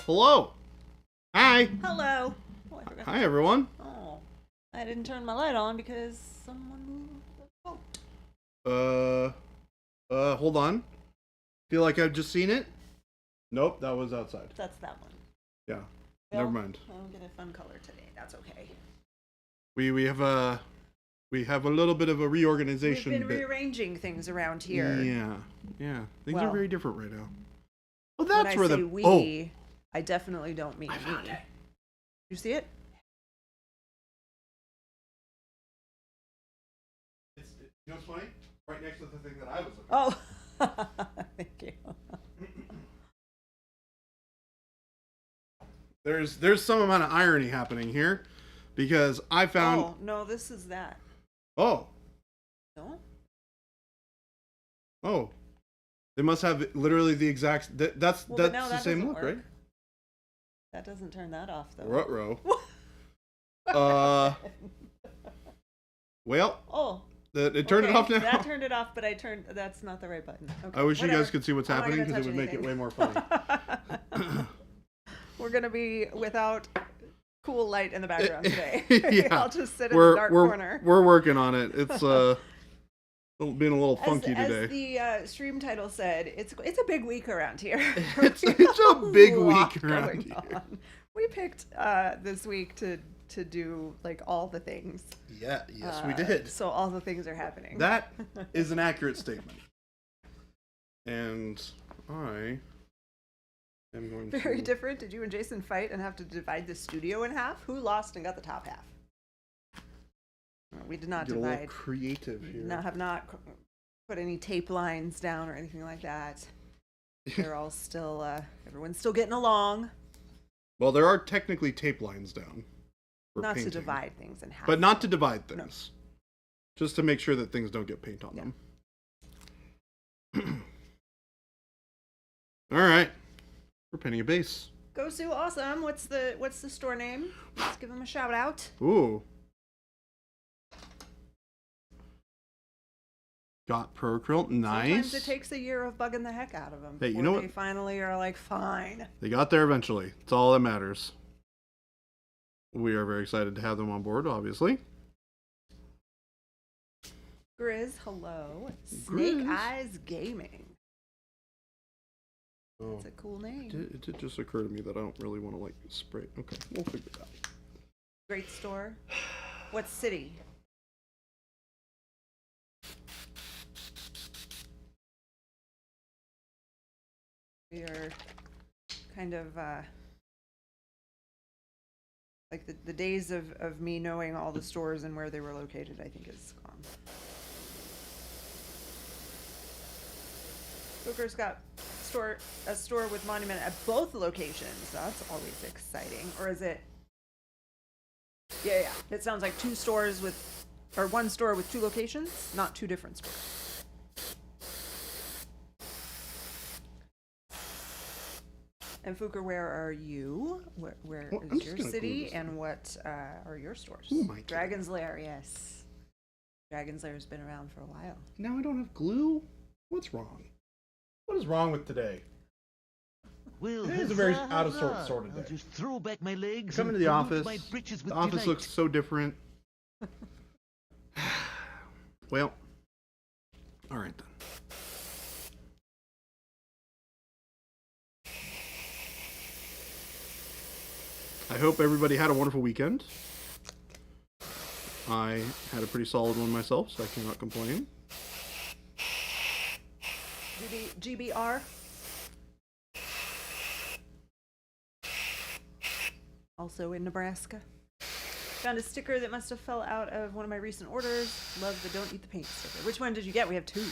Hello. Hi. Hello. Oh, I forgot. Hi, everyone. Oh, I didn't turn my light on because someone moved the boat. Hold on. Feel like I've just seen it? Nope, that was outside. That's that one. Yeah. Well, Never mind. I don't get a fun color today. That's okay. We have a little bit of a We've reorganization. been rearranging things around here. Yeah. Things Well, are very different right now. Oh, When that's I where say the we, I definitely don't mean I found me. it. You see it? It's, you know what's funny? Right next to the thing that I was looking Oh, thank you. There's some amount of irony happening here, because I found Oh no, this is that. oh No. They must have literally the exact. That's Well, but the now that same doesn't look, work. right? That doesn't turn that off though. Ruh-roh. Well, Oh. it turned it Okay, off now. That turned it off, but that's not the right button. Okay, I wish you whatever. guys could see what's I'm not happening gonna because it touch would make it anything. way more funny. We're gonna be without cool light in the background today. Yeah. I'll just sit in the dark we're corner. we're working on it. It's being a little funky as today. the stream title said, it's a big week around here. It's We a have big lot week around going here. on. We picked this week to do like all the things. Yeah, yes, we did. So all the things are happening. That is an accurate statement. And I am going to Very different. Did you and Jason fight and have to divide the studio in half? Who lost and got the top half? We did not get a little divide. creative here. Have not put any tape lines down or anything like that. They're all still, everyone's still getting along. Well, there are technically tape lines down. For Not painting, to divide things in half. but not to divide things. Just to make sure that things don't get paint on them. All right, we're painting a base. Go Sue, awesome. What's the store name? Let's give them a shout out. Ooh. Got Procryl, nice. Sometimes it takes a year of bugging the heck out of them. Hey, you before know what? They finally are like, fine. They got there eventually. It's all that matters. We are very excited to have them on board, obviously. Grizz, hello. Snake Grizz. Eyes Gaming. Oh, That's a cool name. it did just occur to me that I don't really want to like spray. Okay, we'll figure it out. Great store. What city? We are kind of like the days of me knowing all the stores and where they were located, I think is gone. Booker's got a store with Monument at both locations. That's always exciting. Or is it? Yeah. It sounds like one store with two locations, not two different stores. And Fuker, where are you? Where Well, I'm is just your gonna glue city, this and what are your stores? Oh my God. Dragon's Lair, yes. Dragon's Lair's been around for a while. Now I don't have glue? What's wrong? What is wrong with today? Well, It is a very huzzah, out of huzzah. sort of I'll day. just throw back my legs Come and into the pollute office. my britches with The office delight. looks so different. Well, all right then. I hope everybody had a wonderful weekend. I had a pretty solid one myself, so I cannot complain. GBR. Also in Nebraska. Found a sticker that must have fell out of one of my recent orders. Love the Don't Eat the Paint sticker. Which one did you get? We have two.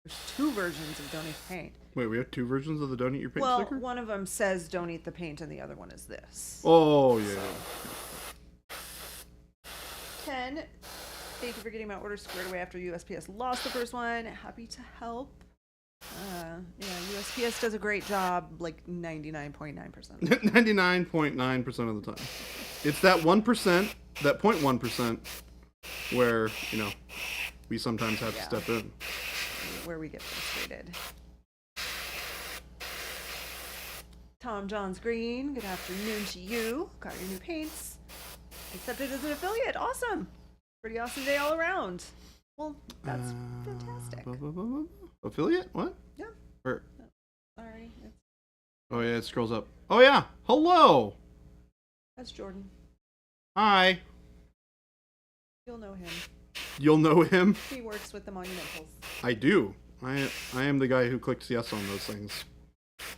There's two versions of Don't Eat the Paint. Wait, we have two versions of the Don't Eat Your Paint Well, sticker? one of them says Don't Eat the Paint and the other one is this. Oh, yeah. Ken, thank you for getting my order squared away after USPS lost the first one. Happy to help. USPS does a great job, like 99.9%. 99.9% of the time. It's that 1%, that 0.1%, where, we sometimes have to step in. Where we get frustrated. Tom Johns Green, good afternoon to you. Got your new paints. Accepted as an affiliate. Awesome. Pretty awesome day all around. Well, that's fantastic. Affiliate? What? Yeah. Or, Sorry. oh yeah, it scrolls up. Oh yeah. Hello. That's Jordan. Hi. You'll know him. You'll know him. He works with the Monumentals. I do. I am the guy who clicks yes on those things.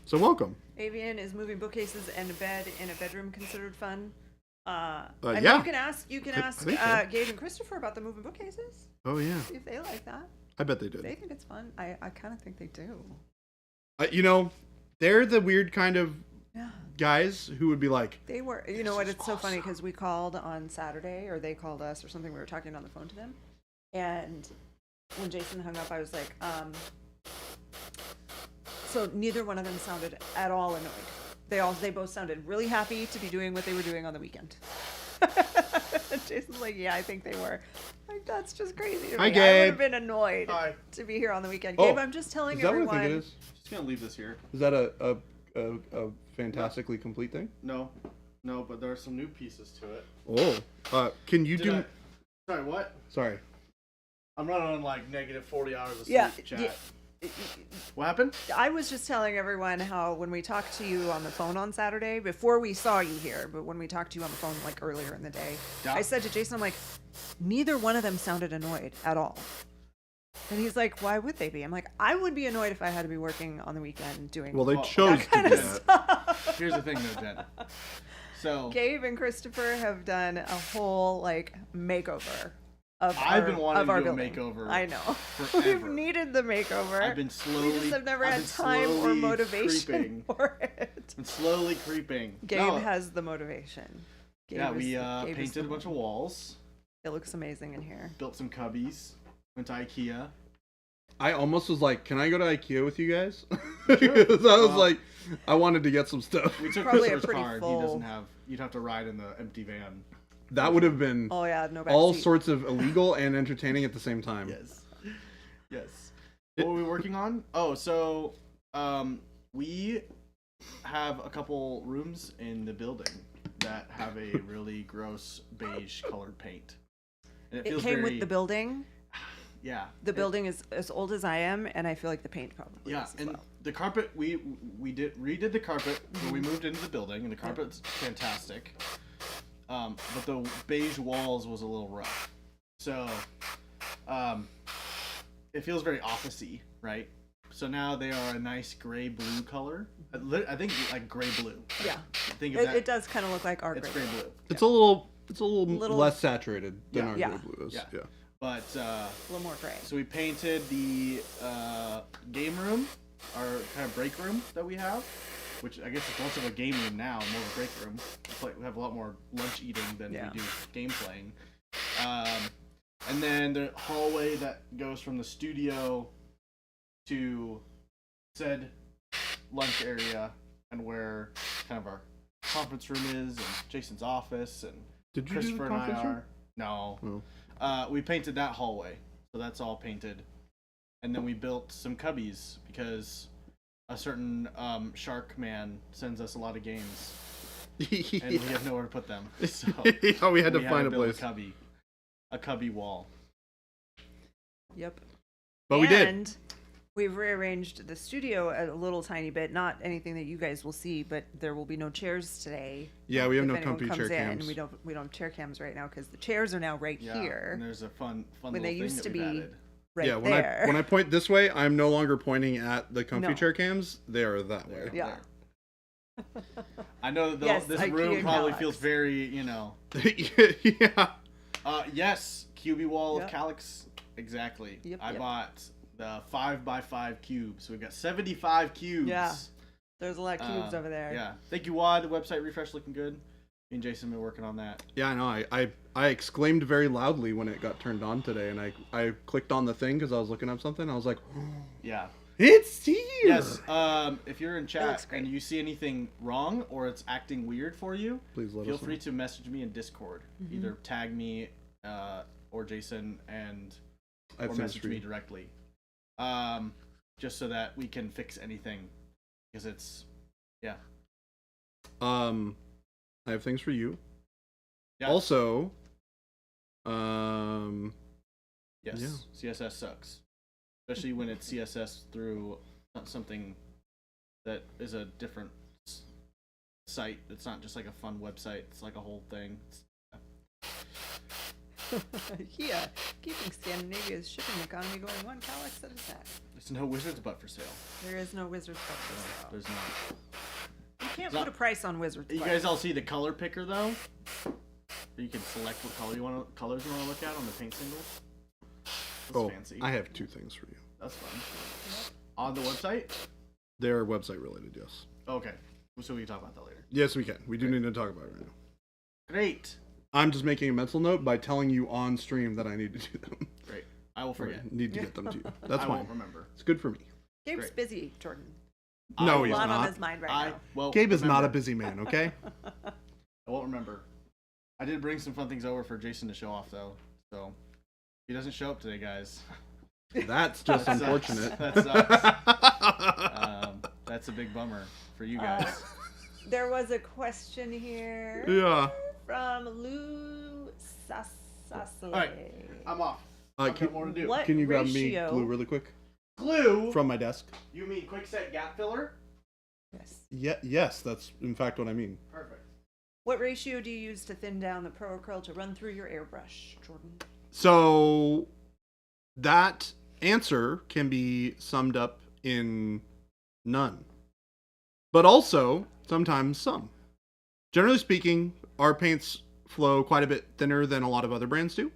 So welcome. Avian is moving bookcases and a bed in a bedroom considered fun. I mean, yeah. you can ask I think so. Gabe and Christopher about the moving bookcases. Oh yeah. See if they like that. I bet they They did. think it's fun. I kind of think they do. You know, they're the weird kind of Yeah. guys who would be like, They were, you know what? is It's so funny awesome. because we called on Saturday, or they called us, or something. We were talking on the phone to them, and when Jason hung up, I was like, so neither one of them sounded at all annoyed. They both sounded really happy to be doing what they were doing on the weekend. Jason's like, yeah, I think they were. Like, that's just crazy to me. Hi, I would Gabe. have been annoyed Hi. to be here on the weekend. Oh, Gabe, I'm just telling is that everyone. what I think it is? Just gonna leave this here. Is that a fantastically complete thing? No, but there are some new pieces to it. Oh, can you do? Sorry, what? Sorry. I'm running on like negative 40 hours of sleep. Yeah, Chat. yeah. What happened? I was just telling everyone how when we talked to you on the phone on Saturday, before we saw you here, but when we talked to you on the phone like earlier in the day, Yeah. I said to Jason, I'm like, neither one of them sounded annoyed at all. And he's like, why would they be? I'm like, I would be annoyed if I had to be working on the weekend doing Well, they Well, chose that to kind do of that. stuff. Here's the thing, though, Jen. So Gabe and Christopher have done a whole like makeover of I've our, been wanting of to our do a building. makeover I know. forever. We've needed the makeover. I've been slowly. We just have never I've had been time or slowly motivation creeping. for it. Been slowly creeping. Gabe No, has the motivation. Gabe Yeah, is- we Gabe is painted the a bunch of one. walls, It looks amazing in here. built some cubbies, went to IKEA. I almost was like, can I go to IKEA with you guys? Because I was Well- like, I wanted to get some stuff. We took Probably a Christopher's pretty card. full- He doesn't have. You'd have to ride in the empty van. That would have been Oh yeah, no back all seat. sorts of illegal and entertaining at the same time. Yes. Yes. What were we working on? Oh, so we have a couple rooms in the building that have a really gross beige colored paint. And It came with the building. Yeah. The building is as old as I am, and I feel like the paint probably Yeah, is as and well. the carpet we redid the carpet when we moved into the building, and the carpet's fantastic. But the beige walls was a little rough, so it feels very office-y, right? So now they are a nice gray blue color. I think like gray blue. Yeah, Think of it, that. it does kind of look like our It's gray. gray blue. It's a little Little- less saturated than Yeah. our Yeah. gray blue is. Yeah. Yeah. But A little more gray. so we painted the game room, our kind of break room that we have, which I guess is less of a game room now, more of a break room. It's like we have a lot more lunch eating than Yeah. we do game playing. And then the hallway that goes from the studio to said lunch area, and where kind of our conference room is, and Jason's office, and Did you Christopher do the and I conference room? are. No. Oh. We painted that hallway, so that's all painted. And then we built some cubbies because a certain shark man sends us a lot of games, and we have nowhere to put them. So yeah, we had to we find a build place. a cubby wall. Yep. But we did. And we've rearranged the studio a little tiny bit. Not anything that you guys will see, but there will be no chairs today. Yeah, we have if no anyone comfy comes chair in. cams. We don't have chair cams right now because the chairs are now right Yeah, here, and there's a fun when little they thing used that to we've be added. right yeah, when there. I point this way, I'm no longer pointing at the comfy No. chair cams. They are that There, way. Yeah. there. I know that Yes, this IKEA room probably Calyx. feels very, yeah. yes, QB wall Yep. of Calyx. Exactly. Yep, I yep. bought the 5x5 cubes. So we've got 75 cubes. Yeah. There's a lot of cubes Um, over there. Yeah. Thank you, Wad. The website refresh looking good. Me and Jason have been working on that. Yeah, I know. I exclaimed very loudly when it got turned on today, and I clicked on the thing because I was looking up something. I was like, Yeah. it's here. Yes. If you're in chat looks great. and you see anything wrong or it's acting weird for you, Please let feel us free know. to message me in Discord. Mm-hmm. Either tag me or Jason and I have or things message for me you. directly. Just so that we can fix anything, because it's I have things for you. Yeah. Also, Yes. yeah. CSS sucks, especially when it's CSS through something that is a different site. It's not just like a fun website. It's like a whole thing. Yeah, keeping Scandinavia's shipping economy going one Calyx at a time. There's no Wizard's Butt for sale. There is no Wizard's Butt for sale. There's not. You can't Not- put a price on Wizard's You Butt. guys all see the color picker though? You can select what colors you want to look at on the paint singles. That's fancy. I have two things for you. That's fun. On the website? They're website related, yes. Okay. So we can talk about that later. Yes, we can. We do need to talk about it right now. Great. I'm just making a mental note by telling you on stream that I need to do them. Great. I will Or forget. need to get them to you. That's I fine. won't remember. It's good for me. Gabe's Great. busy, Jordan. No, A he's lot on not. his mind right now. Well, Gabe is not a remember. busy man, okay? I won't remember. I did bring some fun things over for Jason to show off though. So he doesn't show up today, guys. That's just That sucks. unfortunate. That sucks. That's a big bummer for you guys. There was a question here Yeah. from Lou Sassale. Alright. I'm off. I've Can, got more to do. What can you grab me ratio- glue really quick Glue? from my desk? You mean quickset gap filler? Yes. Yeah. Yes, that's in fact what I mean. Perfect. What ratio do you use to thin down the Pro Acryl to run through your airbrush, Jordan? So that answer can be summed up in none, but also sometimes some. Generally speaking, our paints flow quite a bit thinner than a lot of other brands do.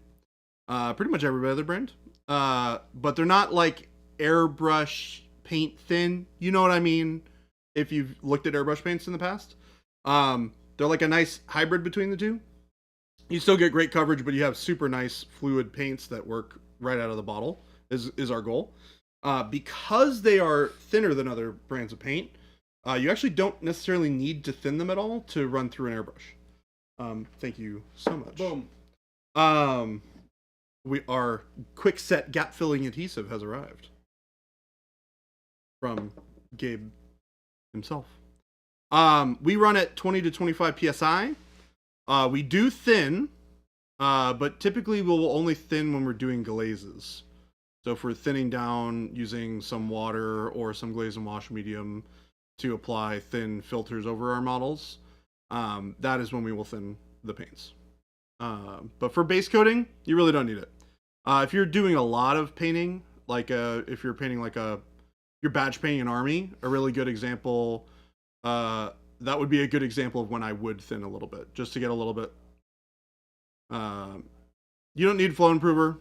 Pretty much every other brand. But they're not like airbrush paint thin. You know what I mean? If you've looked at airbrush paints in the past. They're like a nice hybrid between the two. You still get great coverage, but you have super nice fluid paints that work right out of the bottle, is our goal. Because they are thinner than other brands of paint, you actually don't necessarily need to thin them at all to run through an airbrush. Thank you so much. Boom. Our quick set gap filling adhesive has arrived from Gabe himself. We run at 20 to 25 psi. We do thin, but typically we'll only thin when we're doing glazes. So if we're thinning down using some water or some glaze and wash medium to apply thin filters over our models, that is when we will thin the paints. But for base coating, you really don't need it. If you're doing a lot of painting, like if you're painting like you're batch painting an army, a really good example, that would be a good example of when I would thin a little bit, just to get a little bit. You don't need flow improver.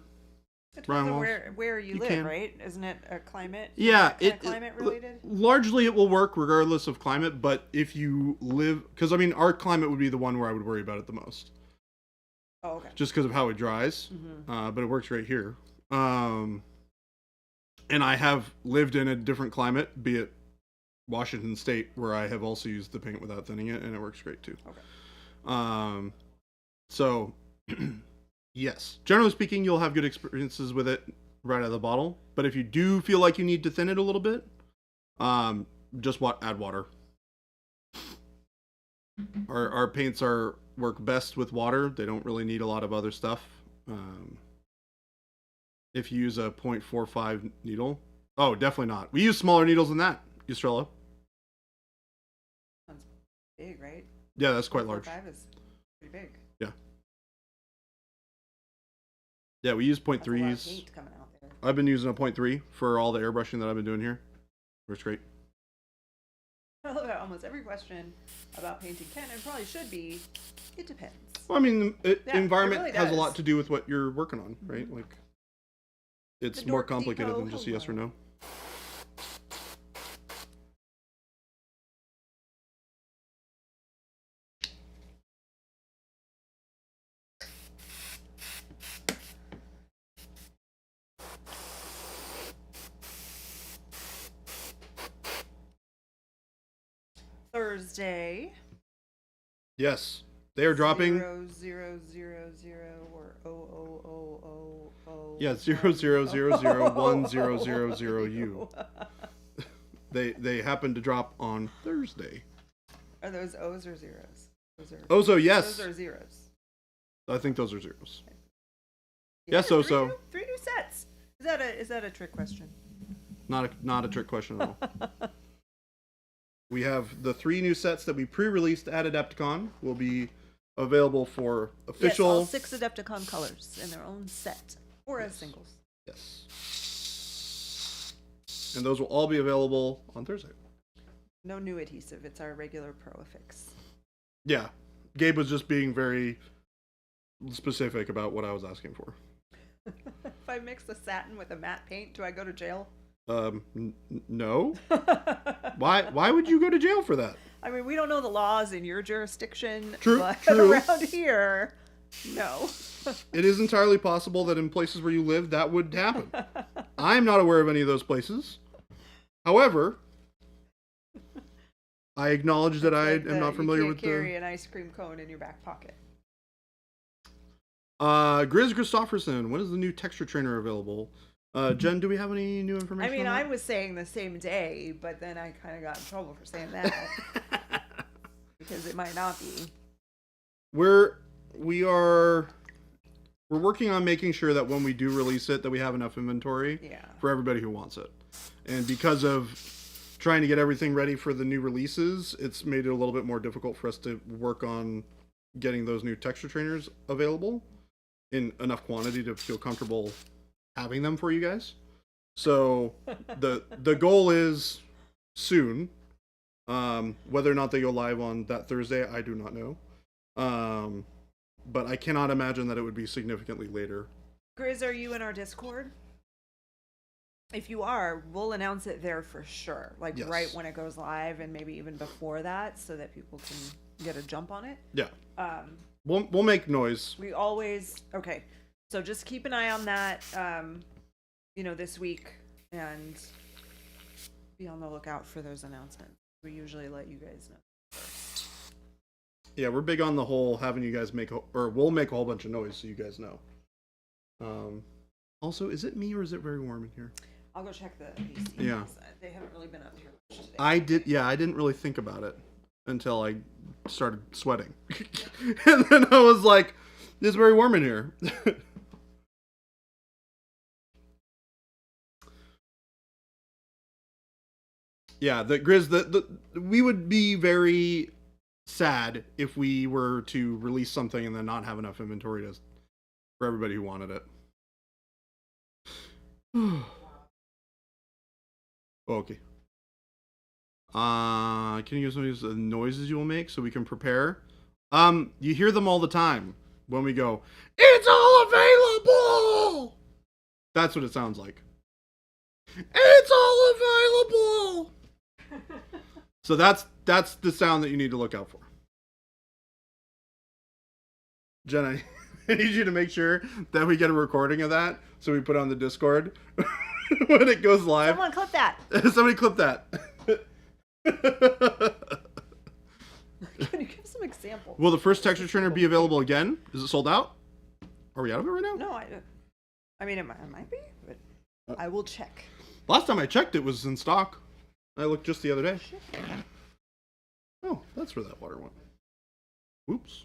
It Ryan depends on Walsh? where you You live, can. right? Isn't it a climate? Yeah, Is that kinda climate related. Largely it will work regardless of climate, but if you live, because I mean our climate would be the one where I would worry about it the most, Oh, okay. just because of how it dries. Mm-hmm. But it works right here. And I have lived in a different climate, be it Washington State, where I have also used the paint without thinning it, and it works great too. Okay. So yes, generally speaking, you'll have good experiences with it right out of the bottle. But if you do feel like you need to thin it a little bit, just add water. Our paints work best with water. They don't really need a lot of other stuff. If you use a 0.45 needle, oh, definitely not. We use smaller needles than that, Estrella. Sounds big, right? Yeah, that's quite large. 4.5 is pretty big. Yeah, we use That's a lot of 0.3s. paint coming out there. I've been using a 0.3 for all the airbrushing that I've been doing here. Works great. I love how almost every question about painting can and probably should be, it depends. Well, I mean, it environment really has a does. lot to do with what you're working on, right? Like, it's The more Dork complicated Depot than just yes or homo. no. Thursday. Yes, they are dropping. 0, or 0. Yeah, 0, U. They happen to drop on Thursday. Are those O's or zeros? Those are, Ozo, yes. Those are zeros. I think those are zeros. Yeah, Yes, Ozo. Three new sets. Is that a trick question? Not a trick question at all. We have the 3 new sets that we pre-released at Adepticon will be available for official. Yes, all 6 Adepticon colors in their own set or as singles. Yes. And those will all be available on Thursday. No new adhesive. It's our regular Pro Affix. Yeah. Gabe was just being very specific about what I was asking for. If I mix the satin with a matte paint, do I go to jail? No. Why would you go to jail for that? I mean, we don't know the laws in your jurisdiction, True, but true. around here, no. It is entirely possible that in places where you live, that would happen. I'm not aware of any of those places. However, I acknowledge that I am not familiar with You can't carry an ice cream cone in your back pocket. Grizz Christofferson, when is the new texture trainer available? Jen, do we have any new I information? mean, on I that? was saying the same day, but then I kind of got in trouble for saying that because it might not be. We're working on making sure that when we do release it, that we have enough inventory Yeah. for everybody who wants it. And because of trying to get everything ready for the new releases, it's made it a little bit more difficult for us to work on getting those new texture trainers available in enough quantity to feel comfortable having them for you guys. So the goal is soon. Whether or not they go live on that Thursday, I do not know. But I cannot imagine that it would be significantly later. Grizz, are you in our Discord? If you are, we'll announce it there for sure. Like Yes. right when it goes live and maybe even before that so that people can get a jump on it. Yeah. We'll make noise. We always, okay. So just keep an eye on that, this week and be on the lookout for those announcements. We usually let you guys know. Yeah, we're big on the whole having you guys we'll make a whole bunch of noise so you guys know. Also, is it me or is it very warm in here? I'll go check the AC. Yeah. They haven't really been up here much today. I didn't really think about it until I started sweating. And then I was like, it's very warm in here. Yeah, the Grizz, we would be very sad if we were to release something and then not have enough inventory for everybody who wanted it. Okay. Can you give some of the noises you will make so we can prepare? You hear them all the time when we go, it's all available! That's what it sounds like. It's all available! So that's the sound that you need to look out for. Jen, I need you to make sure that we get a recording of that so we put it on the Discord when it goes live. Someone clip that. Somebody clip that. Can you give some examples? Will the first texture trainer be available again? Is it sold out? Are we out of it right now? No, I mean, it might be, but I will check. Last time I checked, it was in stock. I looked just the other day. Oh, that's where that water went. Whoops.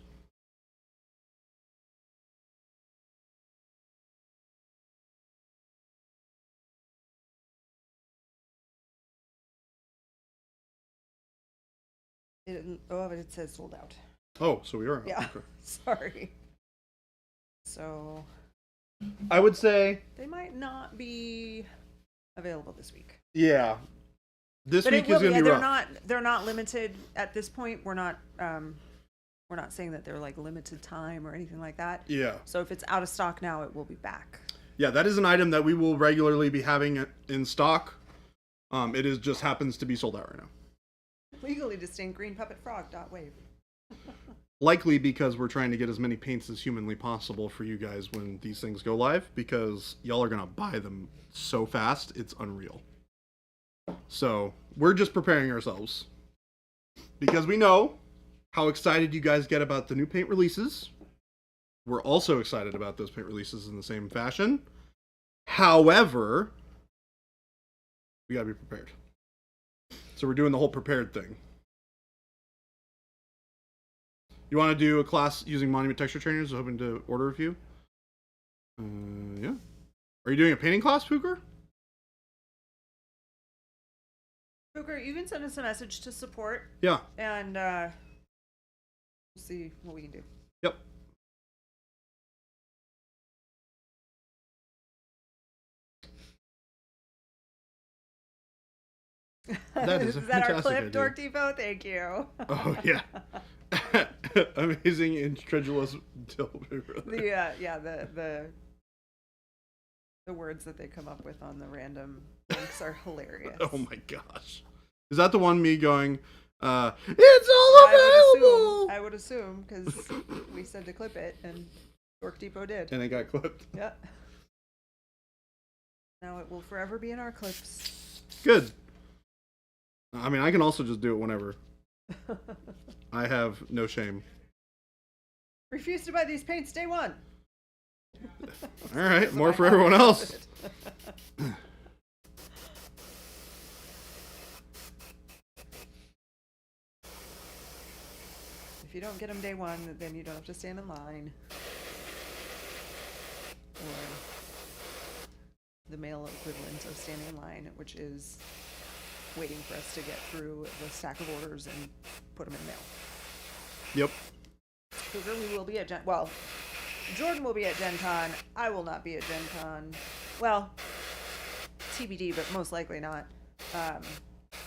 It says sold out. Oh, so we are out. Yeah. Okay. Sorry. So I would say, they might not be available this week. yeah. This But week it will is going be. to be They're rough. they're not limited at this point. We're not saying that they're like limited time or anything like that. Yeah. So if it's out of stock now, it will be back. Yeah, that is an item that we will regularly be having in stock. It is just happens to be sold out right now. Legally distinct green puppet frog dot wave. Likely because we're trying to get as many paints as humanly possible for you guys when these things go live, because y'all are going to buy them so fast, it's unreal. So, we're just preparing ourselves. Because we know how excited you guys get about the new paint releases. We're also excited about those paint releases in the same fashion. However, we got to be prepared. So we're doing the whole prepared thing. You want to do a class using Monument Texture Trainers? Hoping to order a few. Yeah. Are you doing a painting class, Pooker? Booker, you can send us a message to support, Yeah. and we'll see what we can do. Yep. That is a that our fantastic clip, idea. Dork Depot? Thank you. Oh yeah. Amazing, incredulous. The words that they come up with on the random links are hilarious. Oh my gosh. Is that the one me going, it's all available? I would assume, because we said to clip it, and Dork Depot did. And it got clipped. Yeah. Now it will forever be in our clips. Good. I mean, I can also just do it whenever. I have no shame. Refuse to buy these paints day one. All right, more for everyone else. If you don't get them day one, then you don't have to stand in line. Or the male equivalent of standing in line, which is waiting for us to get through the stack of orders and put them in the mail. Yep. Cougar, we will be at Jordan will be at Gen Con. I will not be at Gen Con. Well, TBD, but most likely not.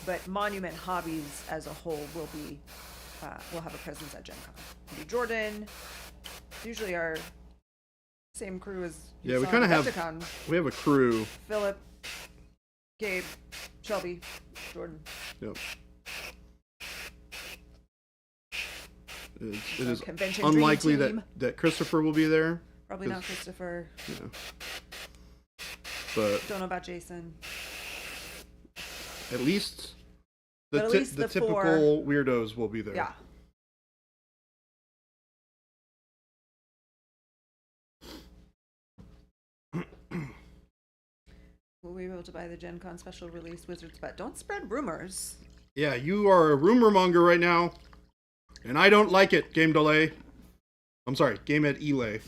But Monument Hobbies as a whole will have a presence at Gen Con. It'll be Jordan, usually our same crew as you Yeah, we saw kind at of have. Adepticon. We have a crew. Philip, Gabe, Shelby, Jordan. Yep. It So is convention dream unlikely team. that Christopher will be there. Probably not Christopher. Yeah. But Don't know about Jason. at least But at least the the typical four- weirdos will be there. Yeah. Will we be able to buy the Gen Con special release Wizards Bet? Don't spread rumors. Yeah, you are a rumor monger right now, and I don't like it. Game delay. I'm sorry, Game at Elay.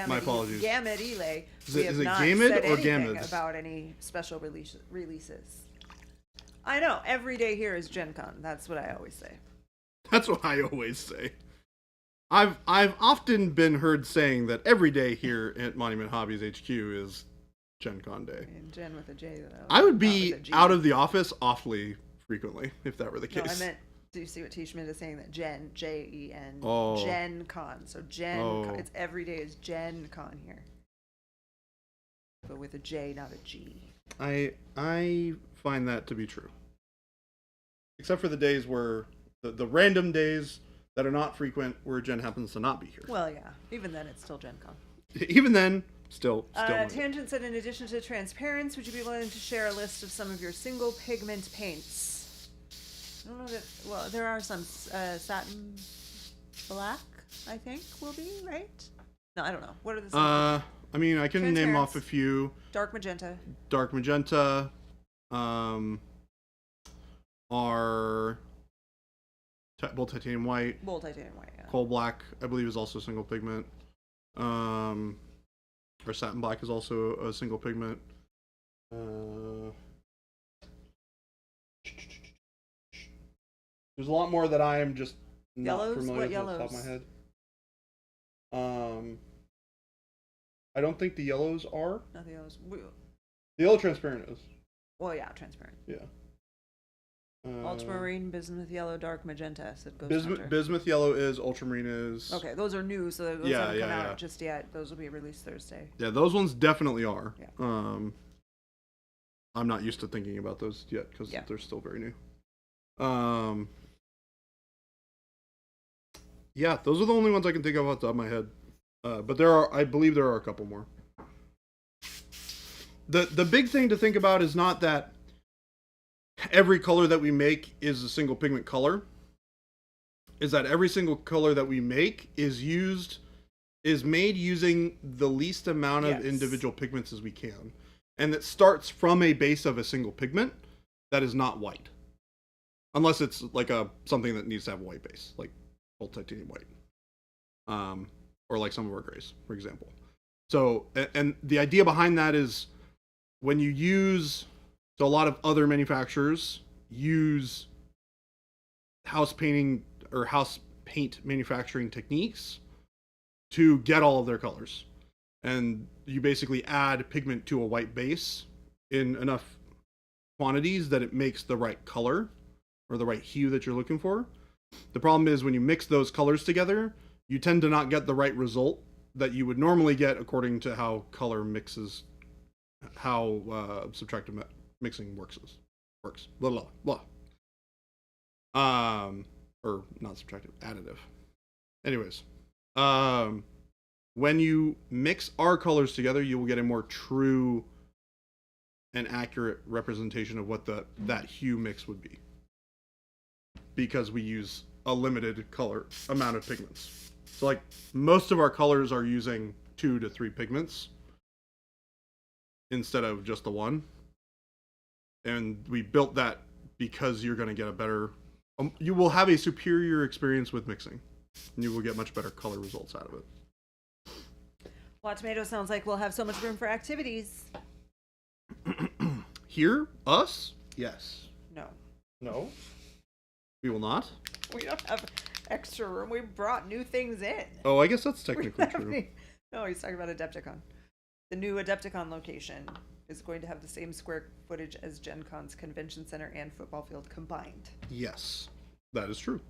My apologies. Gamut Elay. Is We it- have is it not Gamut said or anything Gamuds? about any special releases. I know. Every day here is Gen Con. That's what I always say. That's what I always say. I've often been heard saying that every day here at Monument Hobbies HQ is Gen Con Day. And Gen with a J. Though. I would not be with a G. out of the office awfully frequently if that were the No, case. I meant. Do you see what T. Schmidt is saying? That Gen, Jen, Oh. Gen Con. So Gen, Oh. it's every day is Gen Con here, but with a J, not a G. I find that to be true. Except for the days where the random days that are not frequent where Jen happens to not be here. Well, yeah. Even then, it's still Gen Con. Even then, still. Tangent said, in addition to transparents, would you be willing to share a list of some of your single pigment paints? I don't know that. Well, there are some satin black. I think will be right. No, I don't know. What are the I mean, I can name off a Transparents. few. dark magenta? Dark magenta, are both titanium white. Bold titanium white. Yeah. Coal black, I believe, is also single pigment. Or satin black is also a single pigment. There's a lot more that I am just not Yellows? familiar What with off the top of yellows? my head. I don't think the yellows are. Nothing else. The yellow transparent is. Well, yeah, transparent. Yeah. Ultramarine, bismuth yellow, dark magenta. Said Ghost Bismuth, Hunter. bismuth yellow is. Ultramarine is. Okay, those are new, so those Yeah, haven't come yeah, out yeah. just yet. Those will be released Thursday. Yeah, those ones definitely are. Yeah. I'm not used to thinking about those yet because Yeah. they're still very new. Yeah, those are the only ones I can think of off the top of my head. But I believe there are a couple more. The big thing to think about is not that every color that we make is a single pigment color. Is that every single color that we make is made using the least amount of Yes. individual pigments as we can. And it starts from a base of a single pigment that is not white. Unless it's like something that needs to have a white base, like gold titanium white. or like some of our grays, for example. So, and the idea behind that is when you use, so a lot of other manufacturers use house painting or house paint manufacturing techniques to get all of their colors. And you basically add pigment to a white base in enough quantities that it makes the right color or the right hue that you're looking for. The problem is when you mix those colors together, you tend to not get the right result that you would normally get according to how color mixes, how subtractive mixing works. Blah, blah, blah. Or not subtractive, additive. Anyways, when you mix our colors together, you will get a more true and accurate representation of what that hue mix would be, because we use a limited color amount of pigments. So like most of our colors are using 2 to 3 pigments instead of just the one. And we built that because you're going to get a better, you will have a superior experience with mixing. And you will get much better color results out of it. Well, Tomato sounds like we'll have so much room for activities. Here? Us? Yes. No. No. We will not? We don't have extra room. We brought new things in. Oh, I guess that's We technically don't have true. any- No, he's talking about Adepticon. The new Adepticon location is going to have the same square footage as Gen Con's convention center and football field combined. Yes, that is true.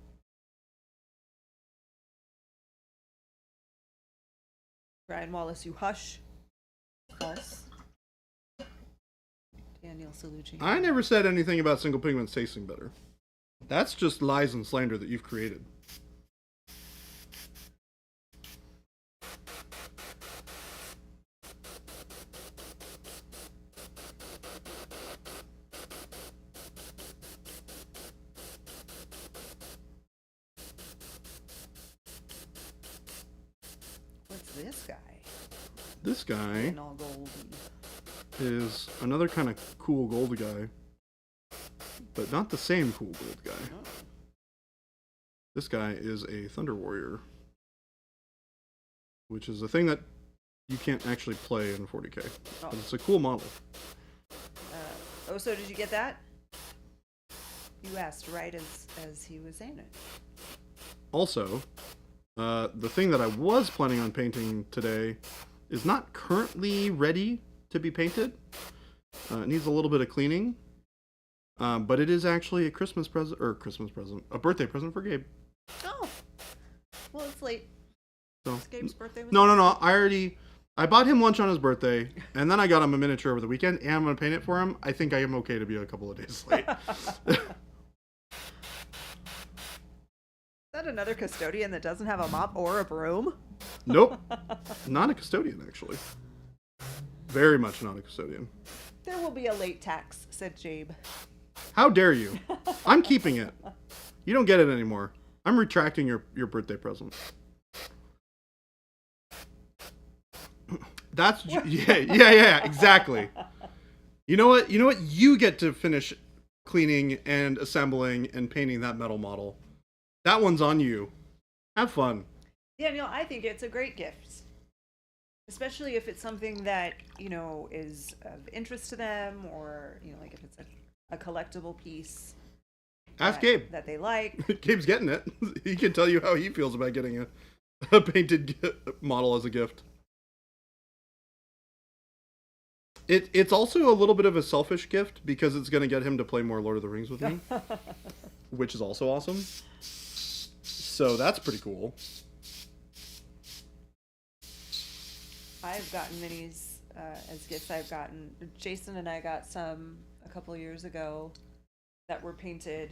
Brian Wallace, you hush. False. Daniel Salucci. I never said anything about single pigments tasting better. That's just lies and slander that you've created. What's this guy? This guy And all goldy. is another kind of cool gold guy, but not the same cool gold guy. Oh. This guy is a Thunder Warrior, which is a thing that you can't actually play in 40k, Oh. but it's a cool model. So did you get that? You asked right as he was saying it. Also, the thing that I was planning on painting today is not currently ready to be painted. It needs a little bit of cleaning. But it is actually a Christmas present, a birthday present for Gabe. Oh. Well, it's late. So, It's Gabe's birthday. Was no. I bought him lunch on his birthday, and then I got him a miniature over the weekend, and I'm going to paint it for him. I think I am okay to be a couple of days late. Is that another custodian that doesn't have a mop or a broom? Nope. Not a custodian, actually. Very much not a custodian. There will be a late tax, said Jabe. How dare you? I'm keeping it. You don't get it anymore. I'm retracting your birthday present. That's yeah, exactly. You know what? You get to finish cleaning and assembling and painting that metal model. That one's on you. Have fun. Daniel, I think it's a great gift. Especially if it's something that, is of interest to them, or, like if it's a collectible piece. Ask that, Gabe. That they like. Gabe's getting it. He can tell you how he feels about getting a painted model as a gift. It's also a little bit of a selfish gift because it's going to get him to play more Lord of the Rings with me, which is also awesome. So that's pretty cool. I've gotten minis as gifts. Jason and I got some a couple years ago that were painted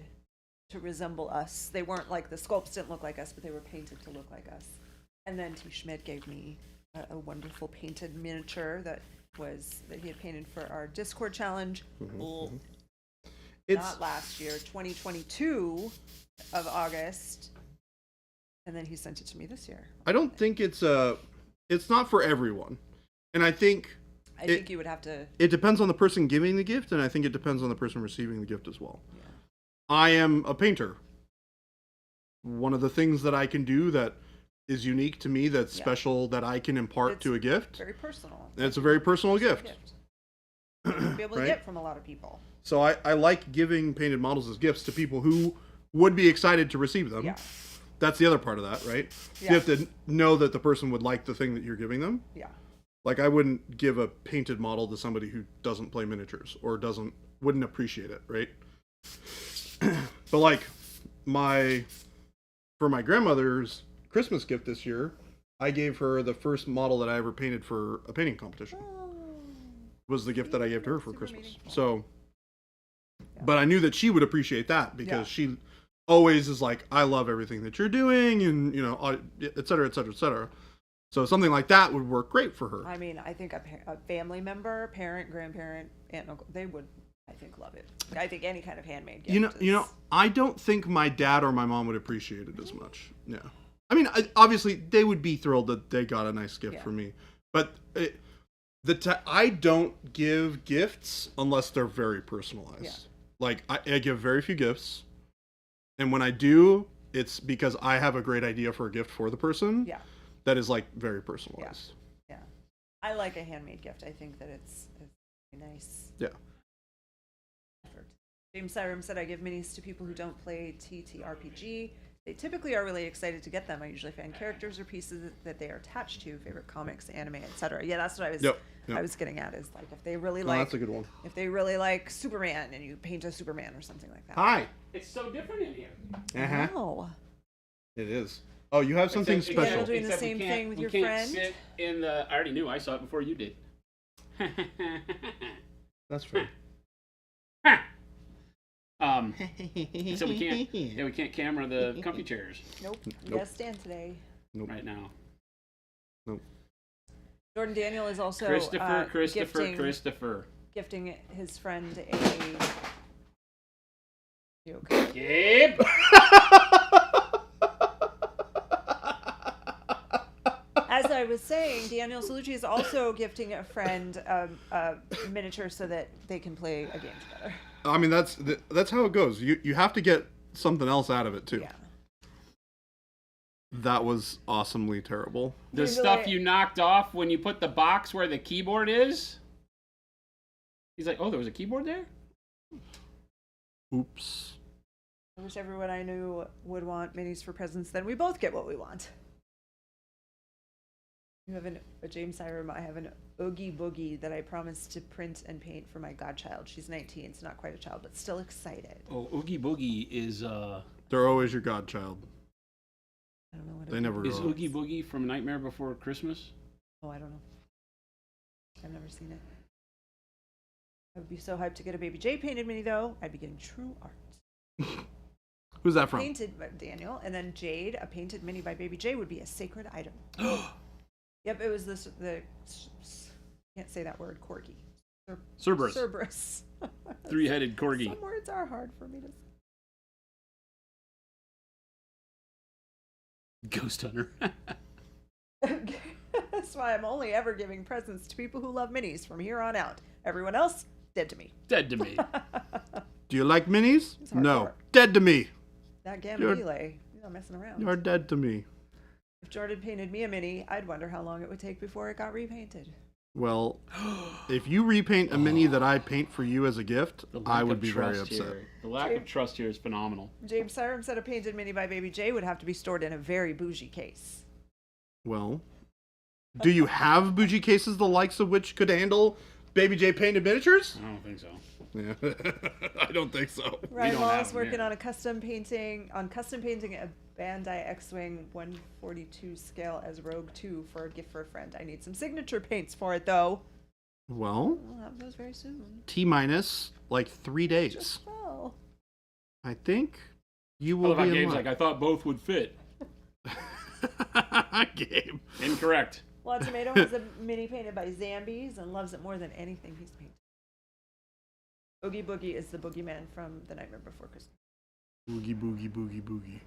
to resemble us. They weren't like, the sculpts didn't look like us, but they were painted to look like us. And then T. Schmidt gave me a wonderful painted miniature that he had painted for our Discord challenge. Mm-hmm. Not last year, 2022 of August. And then he sent it to me this year. I don't think it's not for everyone. And I think you would have to. it depends on the person giving the gift, and I think it depends on the person receiving the gift as well. Yeah. I am a painter. One of the things that I can do that is unique to me, that's Yeah. special, that I can impart It's to a gift. Very personal. And it's a very personal gift. You won't be able to Right? get from a lot of people. So I like giving painted models as gifts to people who would be excited to receive them. Yeah. That's the other part of that, right? Yeah. You have to know that the person would like the thing that you're giving them. Yeah. Like, I wouldn't give a painted model to somebody who doesn't play miniatures or wouldn't appreciate it, right? But like for my grandmother's Christmas gift this year, I gave her the first model that I ever painted for a painting competition. Was the gift that I gave to her for Super Christmas. meaningful. So, Yeah. but I knew that she would appreciate that because Yeah. she always is like, I love everything that you're doing, and et cetera, et cetera, et cetera. So something like that would work great for her. I mean, I think a family member, parent, grandparent, aunt, uncle, they would, I think, love it. I think any kind of handmade gift. I don't think my dad or my mom would appreciate it as much. Yeah. I mean, obviously they would be thrilled that they got a nice gift Yeah. for me, but I don't give gifts unless they're very personalized. Yeah. Like I give very few gifts, and when I do, it's because I have a great idea for a gift for the person. Yeah. That is like very personalized. Yeah. I like a handmade gift. I think that it's nice. Yeah. Effort. James Syram said, I give minis to people who don't play TTRPG. They typically are really excited to get them. I usually find characters or pieces that they are attached to, favorite comics, anime, etc. Yeah, that's what I was Yep. I was getting at, is like if they really No, like that's a good one. if they really like Superman and you paint a Superman or something like that. Hi. It's so different in here. Uh-huh. Oh. It is. Oh, you have something Except- special. You're doing the except we same can't- thing with we your can't friend? Sit in the. I already knew. I saw it before you did. That's fair. So we can't. Yeah, we can't camera the comfy chairs Nope. You Nope. gotta stand today. Nope. right now. Jordan Daniel is also Christopher. gifting his friend a. You okay? Gabe. As I was saying, Daniel Salucci is also gifting a friend a miniature so that they can play a game together. I mean, that's how it goes. You have to get something else out of it too. Yeah. That was awesomely terrible. The Maybe stuff like- you knocked off when you put the box where the keyboard is. He's like, oh, there was a keyboard there? Oops. I wish everyone I knew would want minis for presents. Then we both get what we want. You have a James Syram. I have an Oogie Boogie that I promised to print and paint for my godchild. She's 19, so not quite a child, but still excited. Oh, Oogie Boogie is They're always your godchild. I don't know what They Oogie never Boogie is grow up. Oogie Boogie from Nightmare Before Christmas? Oh, I don't know. I've never seen it. I would be so hyped to get a Baby J painted mini, though. I'd be getting true art. Who's that from? Painted by Daniel, and then Jade, a painted mini by Baby J would be a sacred item. Yep, it was can't say that word, corgi. Cerberus. Cerberus. Three-headed corgi. Some words are hard for me to say. Ghost Hunter. That's why I'm only ever giving presents to people who love minis from here on out. Everyone else, dead to me. Dead to me. Do you like minis? It's No. hardcore. Dead to me. That gamma You're- relay. You're not messing around. You're dead to me. If Jordan painted me a mini, I'd wonder how long it would take before it got repainted. Well, if you repaint a mini that I paint for you as a gift, The lack I would of be very trust upset. here. The lack of trust here is phenomenal. James Syram said a painted mini by Baby J would have to be stored in a very bougie case. Well, do you have bougie cases the likes of which could handle Baby J painted miniatures? I don't think so. Yeah. I don't think so. Ryan don't Wall have is them working here. on custom painting a Bandai X-Wing 142 scale as Rogue 2 for a gift for a friend. I need some signature paints for it though. Well, We'll have those very soon. T minus like 3 days. Just well. I think you I will love how be in Gabe's luck. like, I thought both would fit. Gabe. Incorrect. Well, Tomato has a mini painted by Zambies and loves it more than anything he's painted. Oogie Boogie is the boogeyman from The Nightmare Before Christmas. Boogie, boogie, boogie, boogie.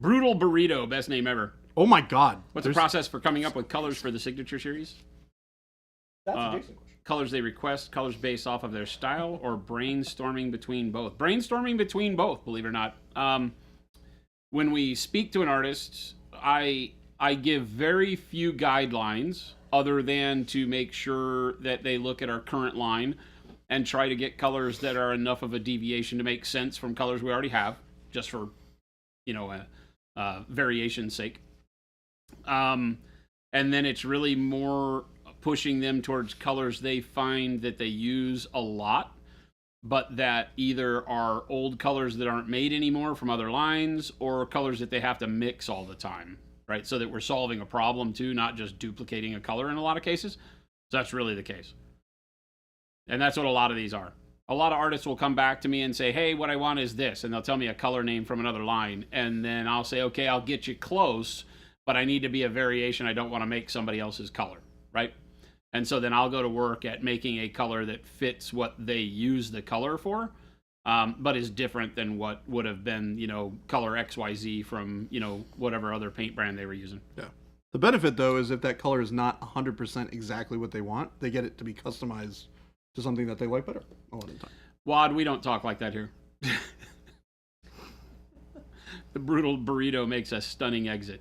Brutal Burrito, best name ever. Oh my God. What's There's- the process for coming up with colors for the signature series? That's Uh, a Jason question. colors they request, colors based off of their style, or brainstorming between both. Brainstorming between both, believe it or not. When we speak to an artist, I give very few guidelines other than to make sure that they look at our current line and try to get colors that are enough of a deviation to make sense from colors we already have, just for, variation's sake. And then it's really more pushing them towards colors they find that they use a lot, but that either are old colors that aren't made anymore from other lines, or colors that they have to mix all the time, right? So that we're solving a problem too, not just duplicating a color in a lot of cases. So that's really the case. And that's what a lot of these are. A lot of artists will come back to me and say, hey, what I want is this. And they'll tell me a color name from another line. And then I'll say, okay, I'll get you close, but I need to be a variation. I don't want to make somebody else's color, right? And so then I'll go to work at making a color that fits what they use the color for, but is different than what would have been, color XYZ from, whatever other paint brand they were using. Yeah. The benefit, though, is if that color is not 100% exactly what they want, they get it to be customized to something that they like better a lot of the time. Wad, we don't talk like that here. The brutal burrito makes a stunning exit.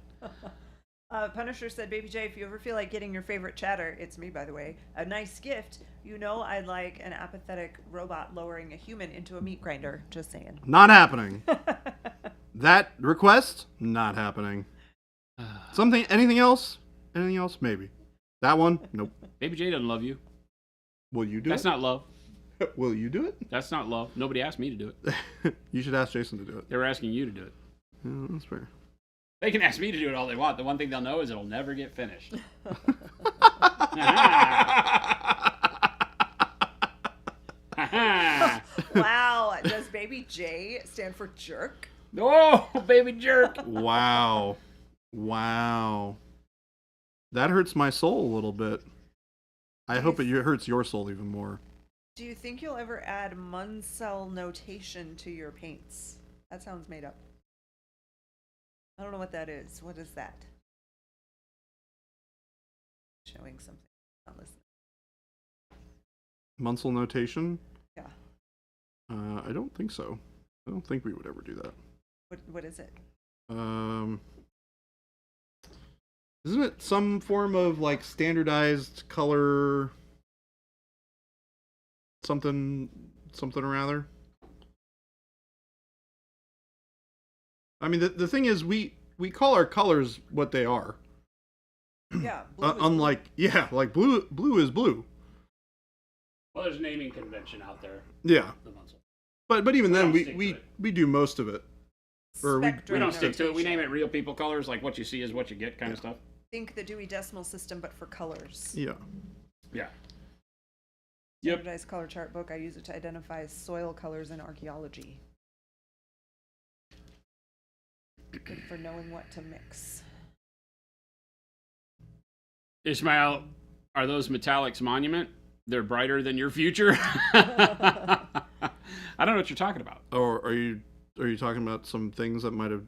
Punisher said, Baby J, if you ever feel like getting your favorite chatter, it's me, by the way, a nice gift, I'd like an apathetic robot lowering a human into a meat grinder. Just saying. Not happening. That request, not happening. Anything else? Anything else? Maybe. That one? Nope. Baby J doesn't love you. Will you do That's it? not love. Will you do it? That's not love. Nobody asked me to do it. You should ask Jason to do it. They were asking you to do it. Yeah, that's fair. They can ask me to do it all they want. The one thing they'll know is it'll never get finished. Wow. Does Baby J stand for jerk? Oh, baby jerk. Wow. That hurts my soul a little bit. I hope it hurts your soul even more. Do you think you'll ever add Munsell notation to your paints? That sounds made up. I don't know what that is. What is that? Showing something. Not listening. Munsell notation? Yeah. I don't think so. I don't think we would ever do that. What is it? Isn't it some form of like standardized color something or other? I mean, the thing is, we call our colors what they are. Yeah. Blue is Unlike, like blue is blue. Well, there's a naming convention out there. Yeah. The Munsell. But even then, don't stick to we it. do most of it. Or we spectrum We don't stick to it. We notation. name it real people colors, like what you see is what you get kind of stuff. Think the Dewey Decimal System, but for colors. Yeah. Yeah. Yep. Standardized color chart book. I use it to identify soil colors in archaeology. Good for knowing what to mix. Ishmael, are those metallics monument? They're brighter than your future? I don't know what you're talking about. Or are you talking about some things that might have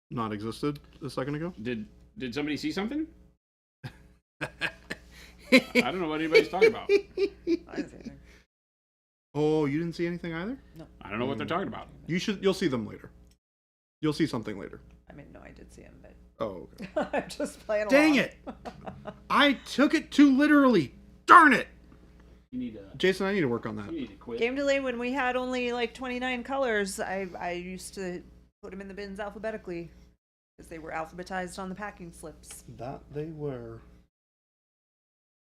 not existed a second ago? Did somebody see something? I don't know what anybody's talking about. I didn't say anything. Oh, you didn't see anything either? I don't know what they're talking about. You'll see them later. You'll see something later. I mean, no, I did see him, but Oh, okay. I'm just playing along. Dang it! I took it too literally. Darn it! You need to. Jason, I need to work on that. You need to quit. Game delay when we had only like 29 colors. I used to put them in the bins alphabetically because they were alphabetized on the packing slips. That they were.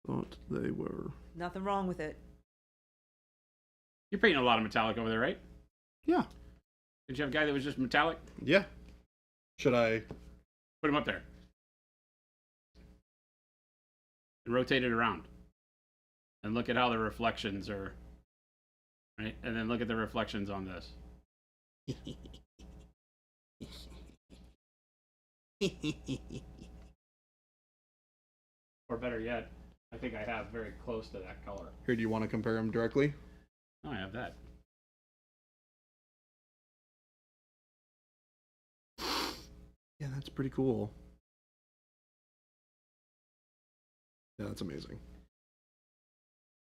Thought they were. Nothing wrong with it. You're painting a lot of metallic over there, right? Yeah. Did you have a guy that was just metallic? Yeah. Should I? Put him up there. And rotate it around. And look at how the reflections are. Right? And then look at the reflections on this. Or better yet, I think I have very close to that color. Here, do you want to compare them directly? Oh, I have that. Yeah, that's pretty cool. Yeah, that's amazing.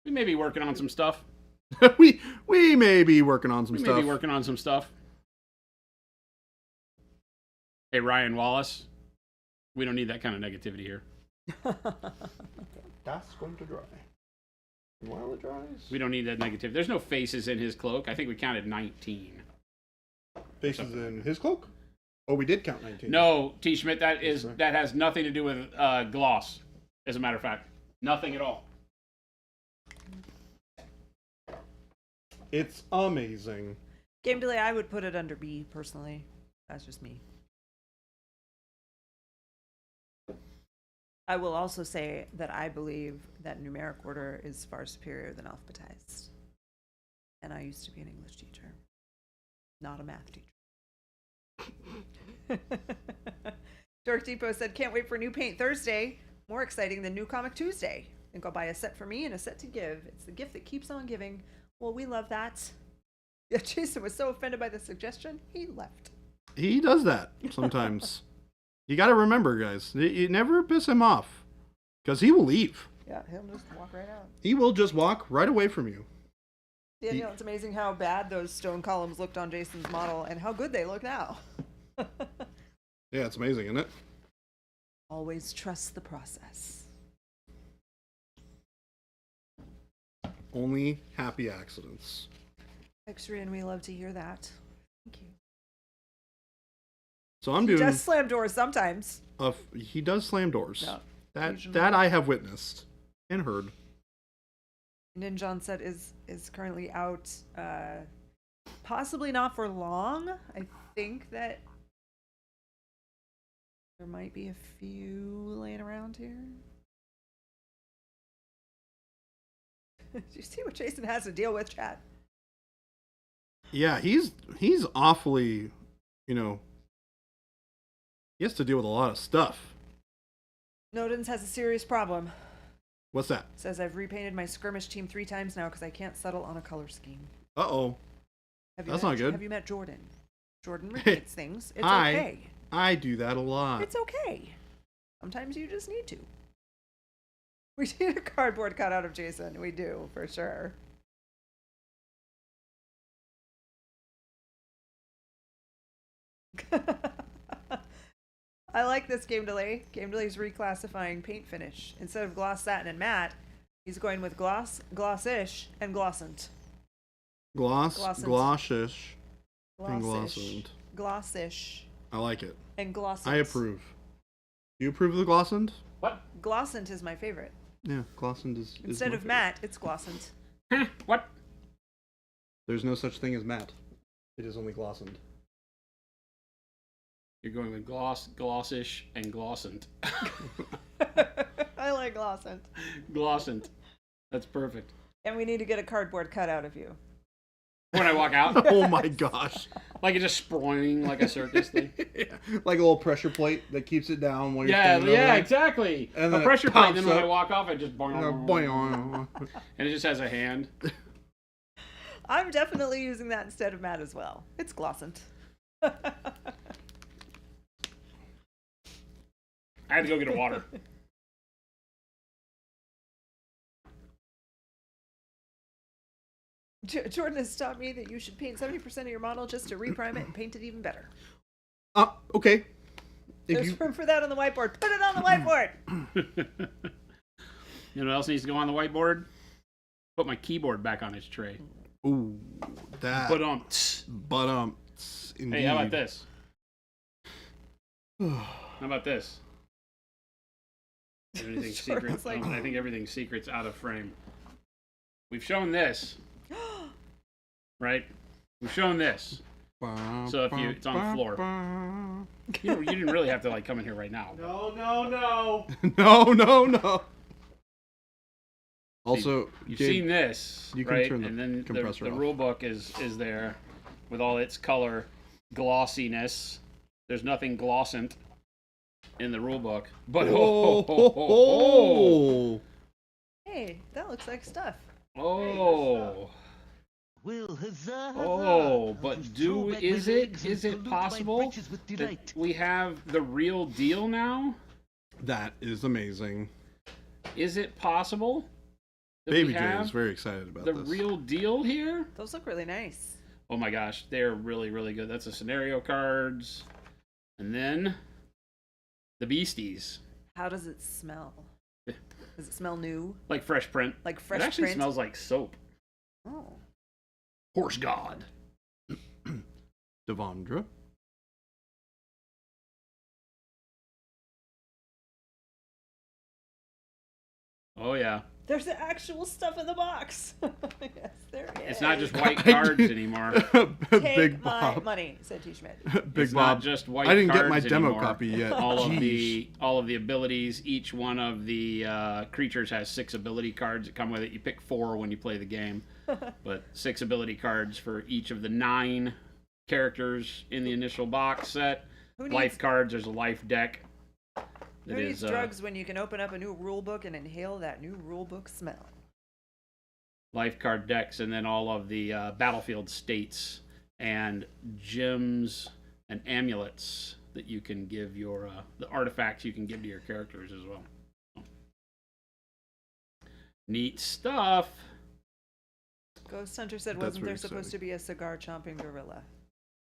We may be working on some stuff. we may be working on some We stuff. may be working on some stuff. Hey, Ryan Wallace. We don't need that kind of negativity here. That's going to dry. And while it dries, We don't need that negativity. There's no faces in his cloak. I think we counted 19. faces in his cloak. Oh, we did count 19. No, T. Schmidt, that Sorry. has nothing to do with gloss. As a matter of fact, nothing at all. It's amazing. Game delay, I would put it under B personally. That's just me. I will also say that I believe that numeric order is far superior than alphabetized. And I used to be an English teacher, not a math teacher. Dork Depot said, can't wait for new paint Thursday. More exciting than new comic Tuesday. Think I'll buy a set for me and a set to give. It's the gift that keeps on giving. Well, we love that. Yeah, Jason was so offended by the suggestion, he left. He does that sometimes. You got to remember, guys. You never piss him off, because he will leave. Yeah, he'll just walk right out. He will just walk right away from you. Daniel, it's amazing how bad those stone columns looked on Jason's model and how good they look now. Yeah, it's amazing, isn't it? Always trust the process. Only happy accidents. X-Ray, we love to hear that. Thank you. So I'm He doing. does slam doors sometimes. He does slam doors. Yeah, that occasionally. I have witnessed and heard. Ninjon set is currently out. Possibly not for long. I think that there might be a few laying around here. Do you see what Jason has to deal with, chat? Yeah, he's awfully, he has to deal with a lot of stuff. Nodens has a serious problem. What's that? Says I've repainted my skirmish team 3 times now because I can't settle on a color scheme. Uh-oh. That's not good. Have you met Jordan? Jordan repaints things. It's Hi. okay. I do that a lot. It's okay. Sometimes you just need to. We need a cardboard cutout of Jason. We do, for sure. I like this game delay. Game delay is reclassifying paint finish. Instead of gloss, satin, and matte, he's going with gloss, glossish, and glossant. Gloss, Glossant. glossish, and Glossish. glossant. Glossish. I like it. And glossant. I approve. You approve of the glossant? What? Glossant is my favorite. Yeah, glossant is Instead my of favorite. matte, it's glossant. What? There's no such thing as matte. It is only glossant. You're going with gloss, glossish, and glossant. I like glossant. Glossant. That's perfect. And we need to get a cardboard cutout of you. When I walk out, Oh my gosh. like it's just sprawling like a circus thing. Yeah, like a little pressure plate that keeps it down while you're Yeah, standing over yeah, there. exactly. And A then it pressure plate, pops then when I up. walk off, I just boing, Boing. and it just has a hand. I'm definitely using that instead of matte as well. It's glossant. I had to go get a water. Jordan has taught me that you should paint 70% of your model just to reprime it and paint it even better. Okay. If There's you, room for that on the whiteboard. Put it on the whiteboard. You know what else needs to go on the whiteboard? Put my keyboard back on its tray. ooh, that. But indeed. hey, how about this? How about this? Anything secret? Jordan's like- I think everything's secret's out of frame. We've shown this, right? We've shown this. So if you- it's on the floor. You didn't really have to like come in here right now. No. No. Also, You've Gabe, seen this, you can right? turn the And then compressor the off. rule book is there with all its color glossiness. There's nothing glossant in the rule book, but Hey, that looks like stuff. Well, huzzah, Oh, huzzah. but I'll just do throw back my is it legs and is it salute my possible britches with that delight. we have the real deal now? That is amazing. Is it possible that Baby we J have, is very excited about the this. real deal here. Those look really nice. Oh my gosh, they're really, really good. That's the scenario cards. And then the Beasties. How does it smell? Does it smell new? Like fresh print. Like fresh It actually print? smells like soap. Oh. Horse God. Devondra. Oh yeah. There's the actual stuff in the box. Yes, there is. It's not just white cards anymore. Take Big my Bob. money, said T. Schmidt. Big It's Bob. not just white I didn't get my cards demo anymore. copy yet. all of Jeez. the abilities, each one of the creatures has 6 ability cards that come with it. You pick 4 when you play the game, but 6 ability cards for each of the 9 characters in the initial box set. Who Life needs, cards, there's a life deck. who that needs is, drugs when you can open up a new rule book and inhale that new rule book smell? life card decks, and then all of the battlefield states and gems and amulets that you can give your the artifacts you can give to your characters as well. Neat stuff. Ghost Hunter said, That's wasn't there very supposed to be a cigar chomping gorilla?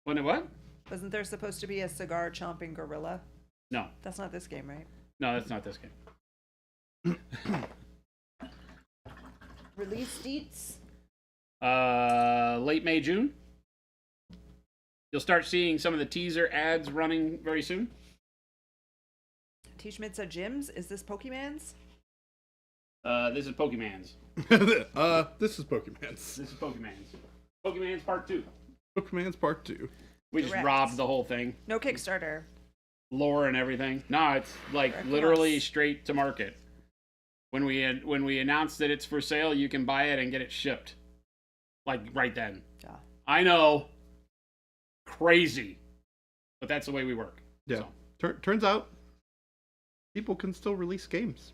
What? Wasn't there supposed to be a cigar chomping gorilla? No, That's not this game, right? no, that's not this game. Release dates? Late May, June. You'll start seeing some of the teaser ads running very soon. T. Schmidt said, Jim's? Is this Pokemon's? This is Pokemon's. This is Pokemon's. This is Pokemon's. Pokemon's Part 2. Pokemon's Part 2. We just Direct. robbed the whole thing. No Kickstarter. Lore and everything. No, it's like Direct literally loss. straight to market. When we announced that it's for sale, you can buy it and get it shipped. Like right then. Yeah. I know. Crazy. But that's the way we work. Yeah. So. Turns out, people can still release games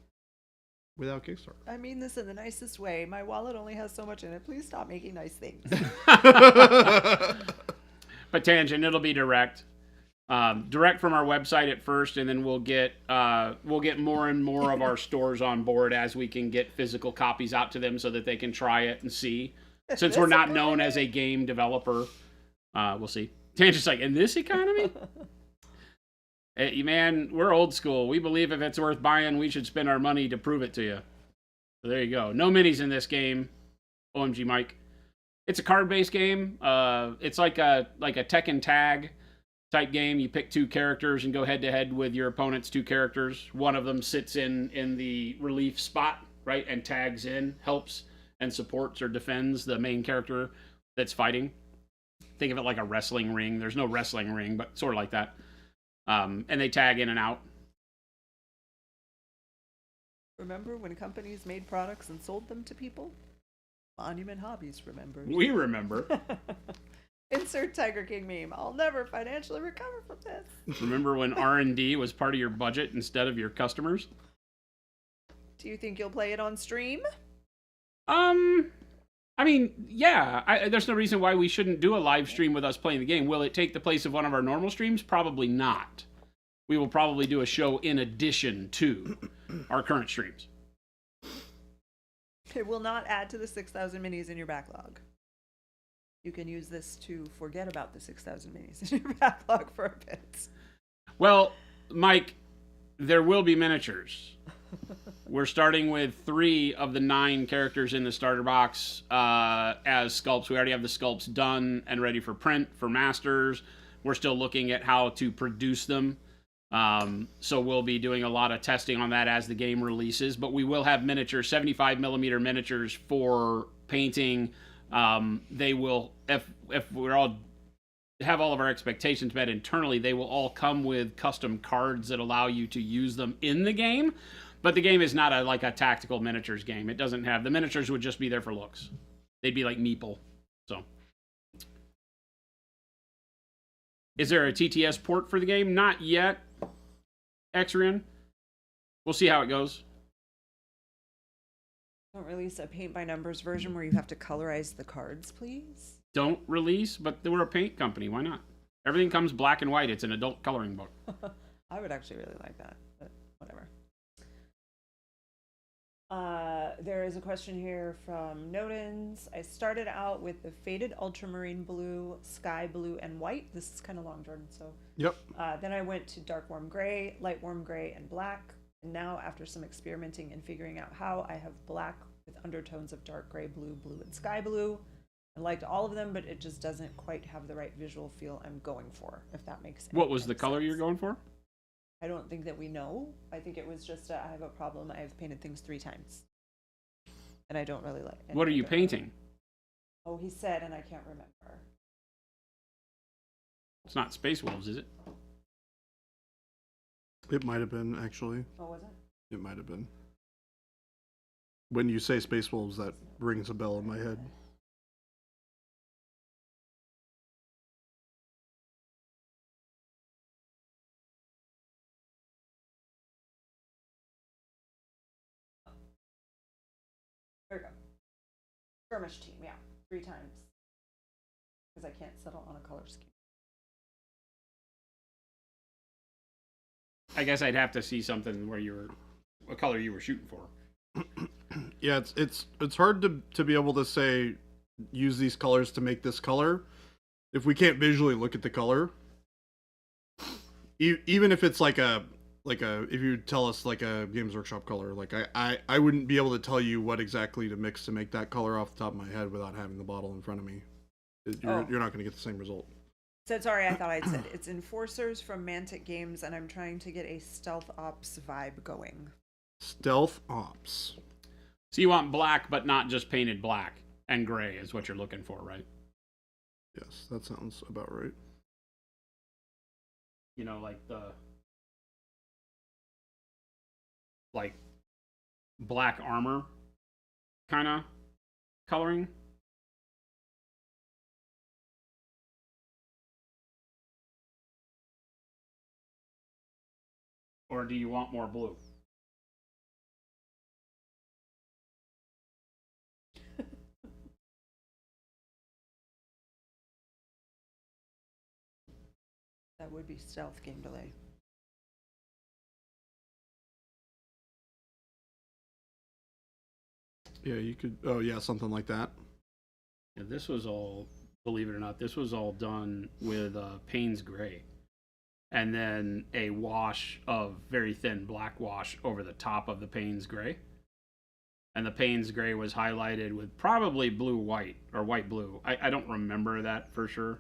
without Kickstarter. I mean this in the nicest way. My wallet only has so much in it. Please stop making nice things. But Tangent, it'll be direct. Direct from our website at first, and then we'll get more and more of our stores on board as we can get physical copies out to them so that they can try it and see. Since we're not known as a game developer, we'll see. Tangent's like, in this economy? Hey, man, we're old school. We believe if it's worth buying, we should spend our money to prove it to you. So there you go. No minis in this game. OMG, Mike. It's a card-based game. It's like a Tekken tag type game. You pick 2 characters and go head-to-head with your opponent's 2 characters. One of them sits in the relief spot, right, and tags in, helps, and supports or defends the main character that's fighting. Think of it like a wrestling ring. There's no wrestling ring, but sort of like that. And they tag in and out. Remember when companies made products and sold them to people? Monument Hobbies remembers. We remember. Insert Tiger King meme. I'll never financially recover from this. Remember when R&D was part of your budget instead of your customers? Do you think you'll play it on stream? I mean, yeah. There's no reason why we shouldn't do a live stream with us playing the game. Will it take the place of one of our normal streams? Probably not. We will probably do a show in addition to our current streams. It will not add to the 6,000 minis in your backlog. You can use this to forget about the 6,000 minis in your backlog for a bit. Well, Mike, there will be miniatures. We're starting with 3 of the 9 characters in the starter box as sculpts. We already have the sculpts done and ready for print for masters. We're still looking at how to produce them. So we'll be doing a lot of testing on that as the game releases. But we will have miniatures, 75 millimeter miniatures for painting. They will, if we're all have all of our expectations met internally, they will all come with custom cards that allow you to use them in the game. But the game is not like a tactical miniatures game. It doesn't have, the miniatures would just be there for looks. They'd be like Meeple. So, is there a TTS port for the game? Not yet. Xrian. We'll see how it goes. Don't release a paint by numbers version where you have to colorize the cards, please. Don't release, but we're a paint company. Why not? Everything comes black and white. It's an adult coloring book. I would actually really like that, but whatever. There is a question here from Nodens. I started out with the faded ultramarine blue, sky blue, and white. This is kind of long, Jordan. So Yep. then I went to dark warm gray, light warm gray, and black. And now, after some experimenting and figuring out how, I have black with undertones of dark gray, blue, blue, and sky blue. I liked all of them, but it just doesn't quite have the right visual feel I'm going for, if that makes What was the sense. color you're going for? I don't think that we know. I think it was just I have a problem. I've painted things 3 times. And I don't really like it. What are you painting? Oh, he said, and I can't remember. It's not Space Wolves, is it? It might have been, actually. Oh, was it? It might have been. When you say Space Wolves, that rings a bell in my head. There we go. Skirmish team, yeah. 3 times. Because I can't settle on a color scheme. I guess I'd have to see something where what color you were shooting for. Yeah, it's hard to be able to say use these colors to make this color if we can't visually look at the color. Even if it's like a if you tell us like a Games Workshop color, like I wouldn't be able to tell you what exactly to mix to make that color off the top of my head without having the bottle in front of me. You're not going to get the same result. Said sorry, I thought I'd said it's Enforcers from Mantic Games, and I'm trying to get a stealth ops vibe going. Stealth Ops. So you want black, but not just painted black and gray is what you're looking for, right? Yes, that sounds about right. You know, like black armor kind of coloring. Or do you want more blue? That would be stealth game delay. Yeah, you could. Oh yeah, something like that. Yeah, this was all, believe it or not, this was all done with Payne's Gray. And then a wash of very thin black wash over the top of the Payne's Gray. And the Payne's Gray was highlighted with probably blue-white or white-blue. I don't remember that for sure.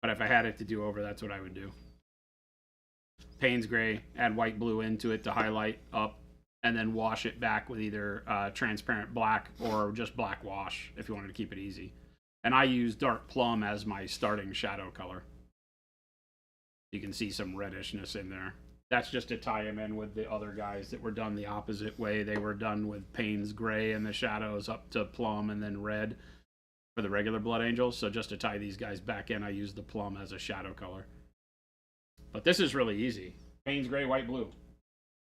But if I had it to do over, that's what I would do. Payne's Gray, add white-blue into it to highlight up, and then wash it back with either transparent black or just black wash if you wanted to keep it easy. And I use dark plum as my starting shadow color. You can see some reddishness in there. That's just to tie them in with the other guys that were done the opposite way. They were done with Payne's Gray and the shadows up to plum and then red for the regular Blood Angels. So just to tie these guys back in, I use the plum as a shadow color. But this is really easy. Payne's Gray, white, blue.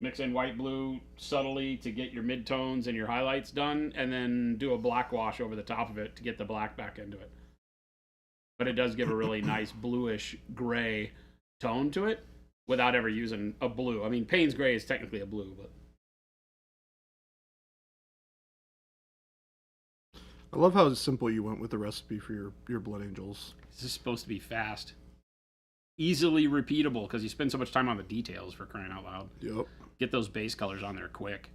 Mix in white, blue subtly to get your midtones and your highlights done, and then do a black wash over the top of it to get the black back into it. But it does give a really nice bluish gray tone to it without ever using a blue. I mean, Payne's Gray is technically a blue, but... I love how simple you went with the recipe for your Blood Angels. This is supposed to be fast. Easily repeatable, because you spend so much time on the details, for crying out loud. Yep. Get those base colors on there quick.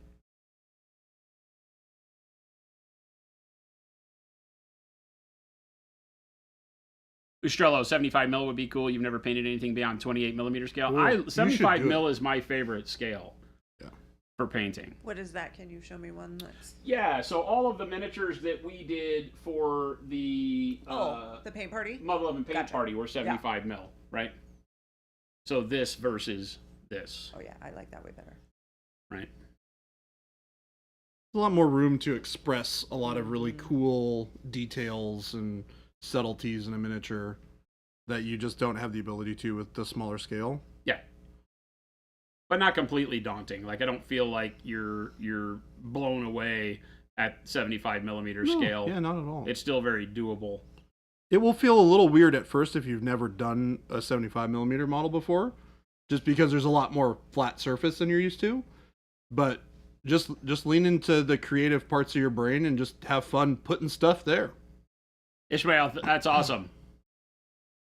Ustrello, 75 mil would be cool. You've never painted anything beyond 28 millimeter scale. Ooh, 75 do mil is my favorite scale. Yeah. For painting. What is that? Can you show me one that's... Yeah, so all of the miniatures that we did for the the paint party? Mother Loving Paint Gotcha. Party were 75 mil, right? So this versus this, Oh yeah, I like that way better. right? A lot more room to express a lot of really cool details and subtleties in a miniature that you just don't have the ability to with the smaller scale. Yeah. But not completely daunting. Like, I don't feel like you're blown away at 75 millimeter No, scale. Yeah, not at all. It's still very doable. It will feel a little weird at first if you've never done a 75 millimeter model before, just because there's a lot more flat surface than you're used to. But just lean into the creative parts of your brain and just have fun putting stuff there. Ishmael, that's awesome.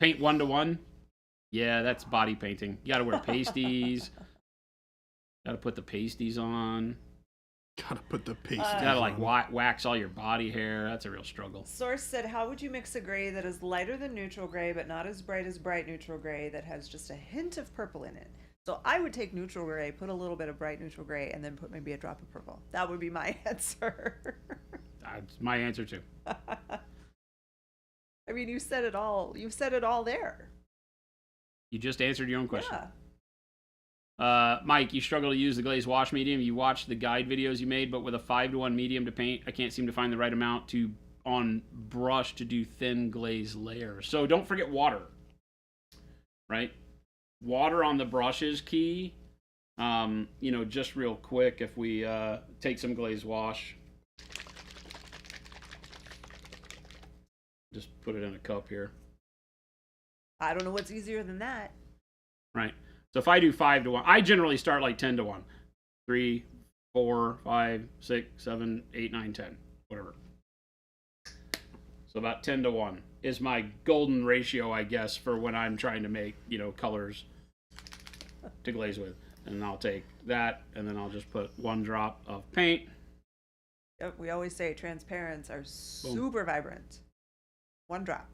Paint 1-to-1. Yeah, that's body painting. You got to wear pasties. Got to put the pasties on. Gotta put the paste. Got to like wax all your body hair. That's a real struggle. Source said, how would you mix a gray that is lighter than neutral gray, but not as bright neutral gray that has just a hint of purple in it? So I would take neutral gray, put a little bit of bright neutral gray, and then put maybe a drop of purple. That would be my answer. That's my answer too. I mean, you said it all. You've said it all there. You just answered your own question. Yeah. Mike, you struggle to use the glaze wash medium. You watched the guide videos you made, but with a 5-to-1 medium to paint, I can't seem to find the right amount on brush to do thin glaze layers. So don't forget water, right? Water on the brush is key. Just real quick, if we take some glaze wash, just put it in a cup here. I don't know what's easier than that. Right. So if I do 5-to-1, I generally start like 10-to-1. 3, 4, 5, 6, 7, 8, 9, 10, whatever. So about 10-to-1 is my golden ratio, I guess, for when I'm trying to make, colors to glaze with. And I'll take that, and then I'll just put 1 drop of paint. Yep, we always say transparents are super vibrant. 1 drop.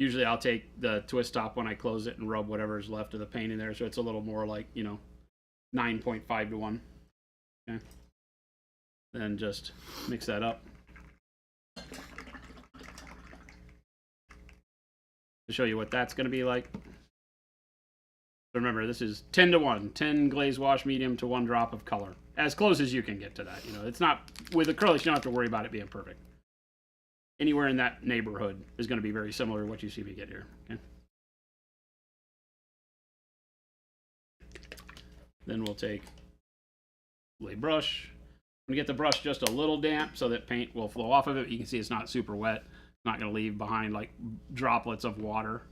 Usually I'll take the twist top when I close it and rub whatever's left of the paint in there, so it's a little more like, 9.5-to-1. Okay. Then just mix that up. To show you what that's going to be like. So remember, this is 10-to-1, 10 glaze wash medium to 1 drop of color. As close as you can get to that. It's not, with acrylics, you don't have to worry about it being perfect. Anywhere in that neighborhood is going to be very similar to what you see me get here. Okay. Then we'll take lay brush. I'm going to get the brush just a little damp so that paint will flow off of it. You can see it's not super wet. It's not going to leave behind like droplets of water.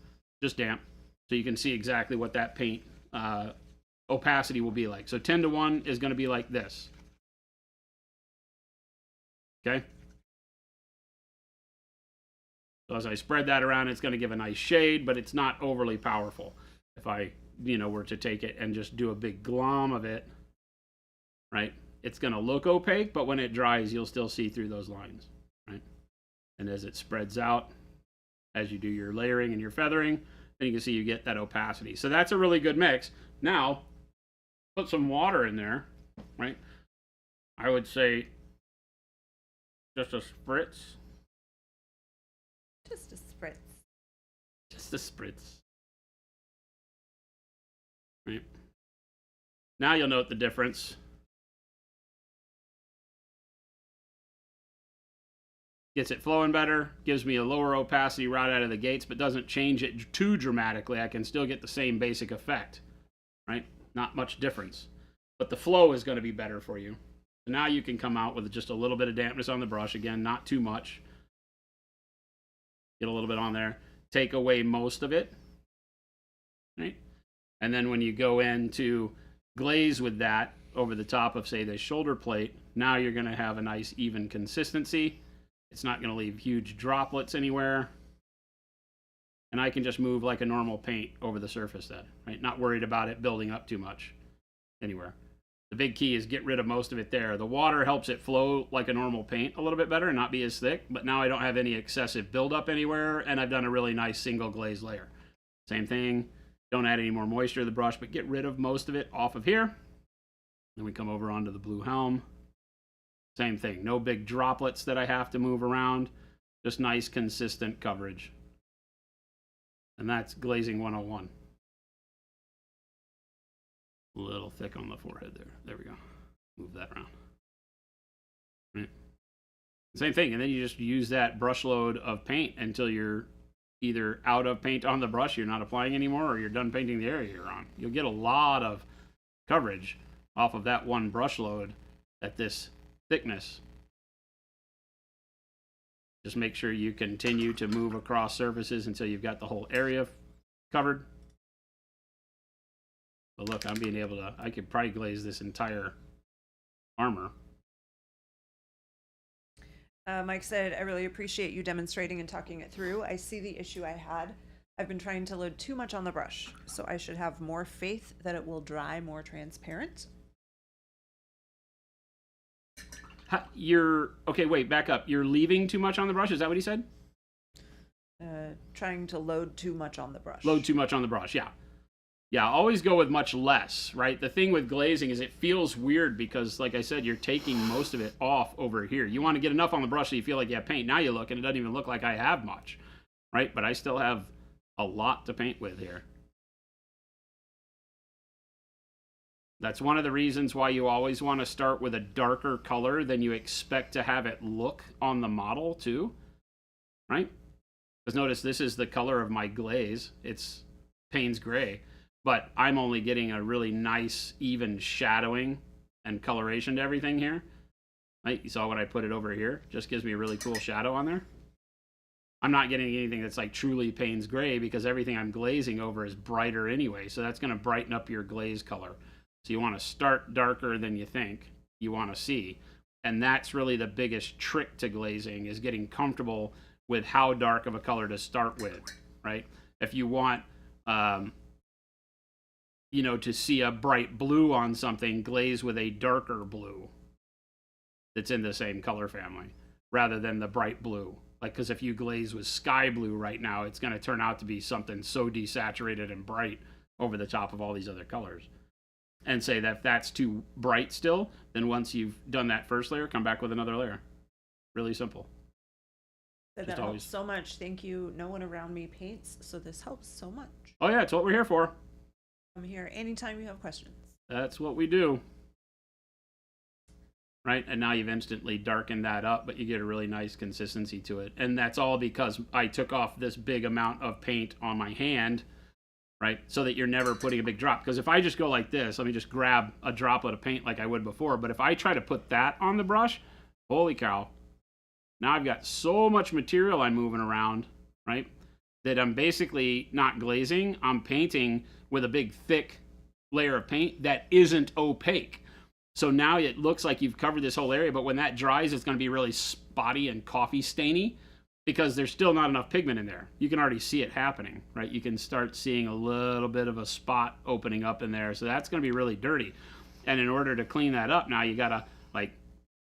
Just damp. So you can see exactly what that paint opacity will be like. So 10-to-1 is going to be like this. Okay. So as I spread that around, it's going to give a nice shade, but it's not overly powerful. If I, were to take it and just do a big glom of it, right, it's going to look opaque, but when it dries, you'll still see through those lines, right? And as it spreads out, as you do your layering and your feathering, then you can see you get that opacity. So that's a really good mix. Now, put some water in there, right? I would say just a spritz. Just a spritz. Just a spritz. Right. Now you'll note the difference. Gets it flowing better, gives me a lower opacity right out of the gates, but doesn't change it too dramatically. I can still get the same basic effect, right? Not much difference. But the flow is going to be better for you. So now you can come out with just a little bit of dampness on the brush. Again, not too much. Get a little bit on there. Take away most of it, right? And then when you go in to glaze with that over the top of, say, the shoulder plate, now you're going to have a nice even consistency. It's not going to leave huge droplets anywhere. And I can just move like a normal paint over the surface then, right? Not worried about it building up too much anywhere. The big key is get rid of most of it there. The water helps it flow like a normal paint a little bit better and not be as thick, but now I don't have any excessive buildup anywhere, and I've done a really nice single glaze layer. Same thing, don't add any more moisture to the brush, but get rid of most of it off of here. Then we come over onto the blue helm. Same thing, no big droplets that I have to move around, just nice consistent coverage. And that's glazing 101. A little thick on the forehead there. There we go. Move that around. Right. Same thing, and then you just use that brush load of paint until you're either out of paint on the brush, you're not applying anymore, or you're done painting the area you're on. You'll get a lot of coverage off of that one brush load at this thickness. Just make sure you continue to move across surfaces until you've got the whole area covered. But look, I'm being able to, I could probably glaze this entire armor. Mike said, I really appreciate you demonstrating and talking it through. I see the issue I had. I've been trying to load too much on the brush, so I should have more faith that it will dry more transparent. You're, okay, wait, back up. You're leaving too much on the brush? Is that what he said? Trying to load too much on the brush. Load too much on the brush, yeah. Yeah, always go with much less, right? The thing with glazing is it feels weird because, like I said, you're taking most of it off over here. You want to get enough on the brush so you feel like you have paint. Now you look and it doesn't even look like I have much, right? But I still have a lot to paint with here. That's one of the reasons why you always want to start with a darker color than you expect to have it look on the model too, right? Because notice this is the color of my glaze. It's Payne's Gray, but I'm only getting a really nice even shadowing and coloration to everything here. Right? You saw when I put it over here. Just gives me a really cool shadow on there. I'm not getting anything that's like truly Payne's Gray because everything I'm glazing over is brighter anyway. So that's going to brighten up your glaze color. So you want to start darker than you think you want to see. And that's really the biggest trick to glazing, is getting comfortable with how dark of a color to start with, right? If you want, you know, to see a bright blue on something, glaze with a darker blue that's in the same color family rather than the bright blue. Like, because if you glaze with sky blue right now, it's going to turn out to be something so desaturated and bright over the top of all these other colors. And say that if that's too bright still, then once you've done that first layer, come back with another layer. Really simple. That Just helps always- so much. Thank you. No one around me paints, so this helps so much. Oh yeah, it's what we're here for. I'm here anytime you have questions. That's what we do. Right? And now you've instantly darkened that up, but you get a really nice consistency to it. And that's all because I took off this big amount of paint on my hand, right? So that you're never putting a big drop. Because if I just go like this, let me just grab a droplet of paint like I would before. But if I try to put that on the brush, holy cow. Now I've got so much material I'm moving around, right? That I'm basically not glazing. I'm painting with a big thick layer of paint that isn't opaque. So now it looks like you've covered this whole area, but when that dries, it's going to be really spotty and coffee stainy because there's still not enough pigment in there. You can already see it happening, right? You can start seeing a little bit of a spot opening up in there. So that's going to be really dirty. And in order to clean that up, now you got to like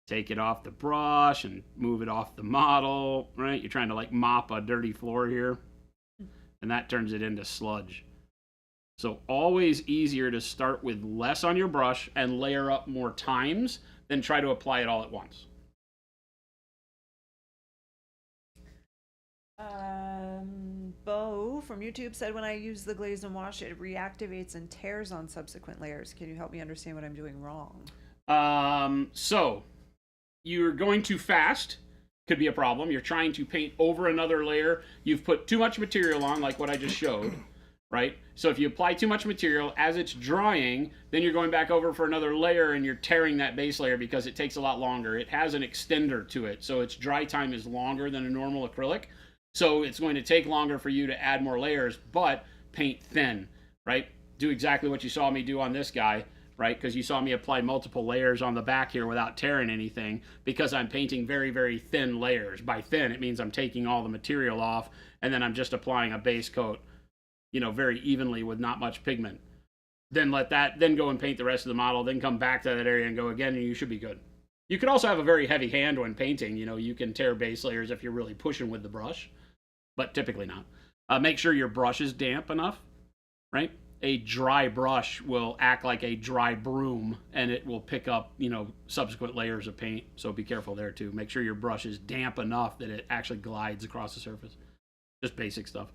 take it off the brush and move it off the model, right? You're trying to like mop a dirty floor here, and that turns it into sludge. So always easier to start with less on your brush and layer up more times than try to apply it all at once. Bo from YouTube said, when I use the glaze and wash, it reactivates and tears on subsequent layers. Can you help me understand what I'm doing wrong? So you're going too fast. Could be a problem. You're trying to paint over another layer. You've put too much material on, like what I just showed. Right? So if you apply too much material as it's drying, then you're going back over for another layer and you're tearing that base layer because it takes a lot longer. It has an extender to it, so its dry time is longer than a normal acrylic. So it's going to take longer for you to add more layers, but paint thin, right? Do exactly what you saw me do on this guy, right? Because you saw me apply multiple layers on the back here without tearing anything because I'm painting very, very thin layers. By thin, it means I'm taking all the material off and then I'm just applying a base coat, you know, very evenly with not much pigment. Then let that, then go and paint the rest of the model, then come back to that area and go again, and you should be good. You could also have a very heavy hand when painting. You know, you can tear base layers if you're really pushing with the brush, but typically not. Make sure your brush is damp enough, right? A dry brush will act like a dry broom, and it will pick up, you know, subsequent layers of paint. So be careful there too. Make sure your brush is damp enough that it actually glides across the surface. Just basic stuff.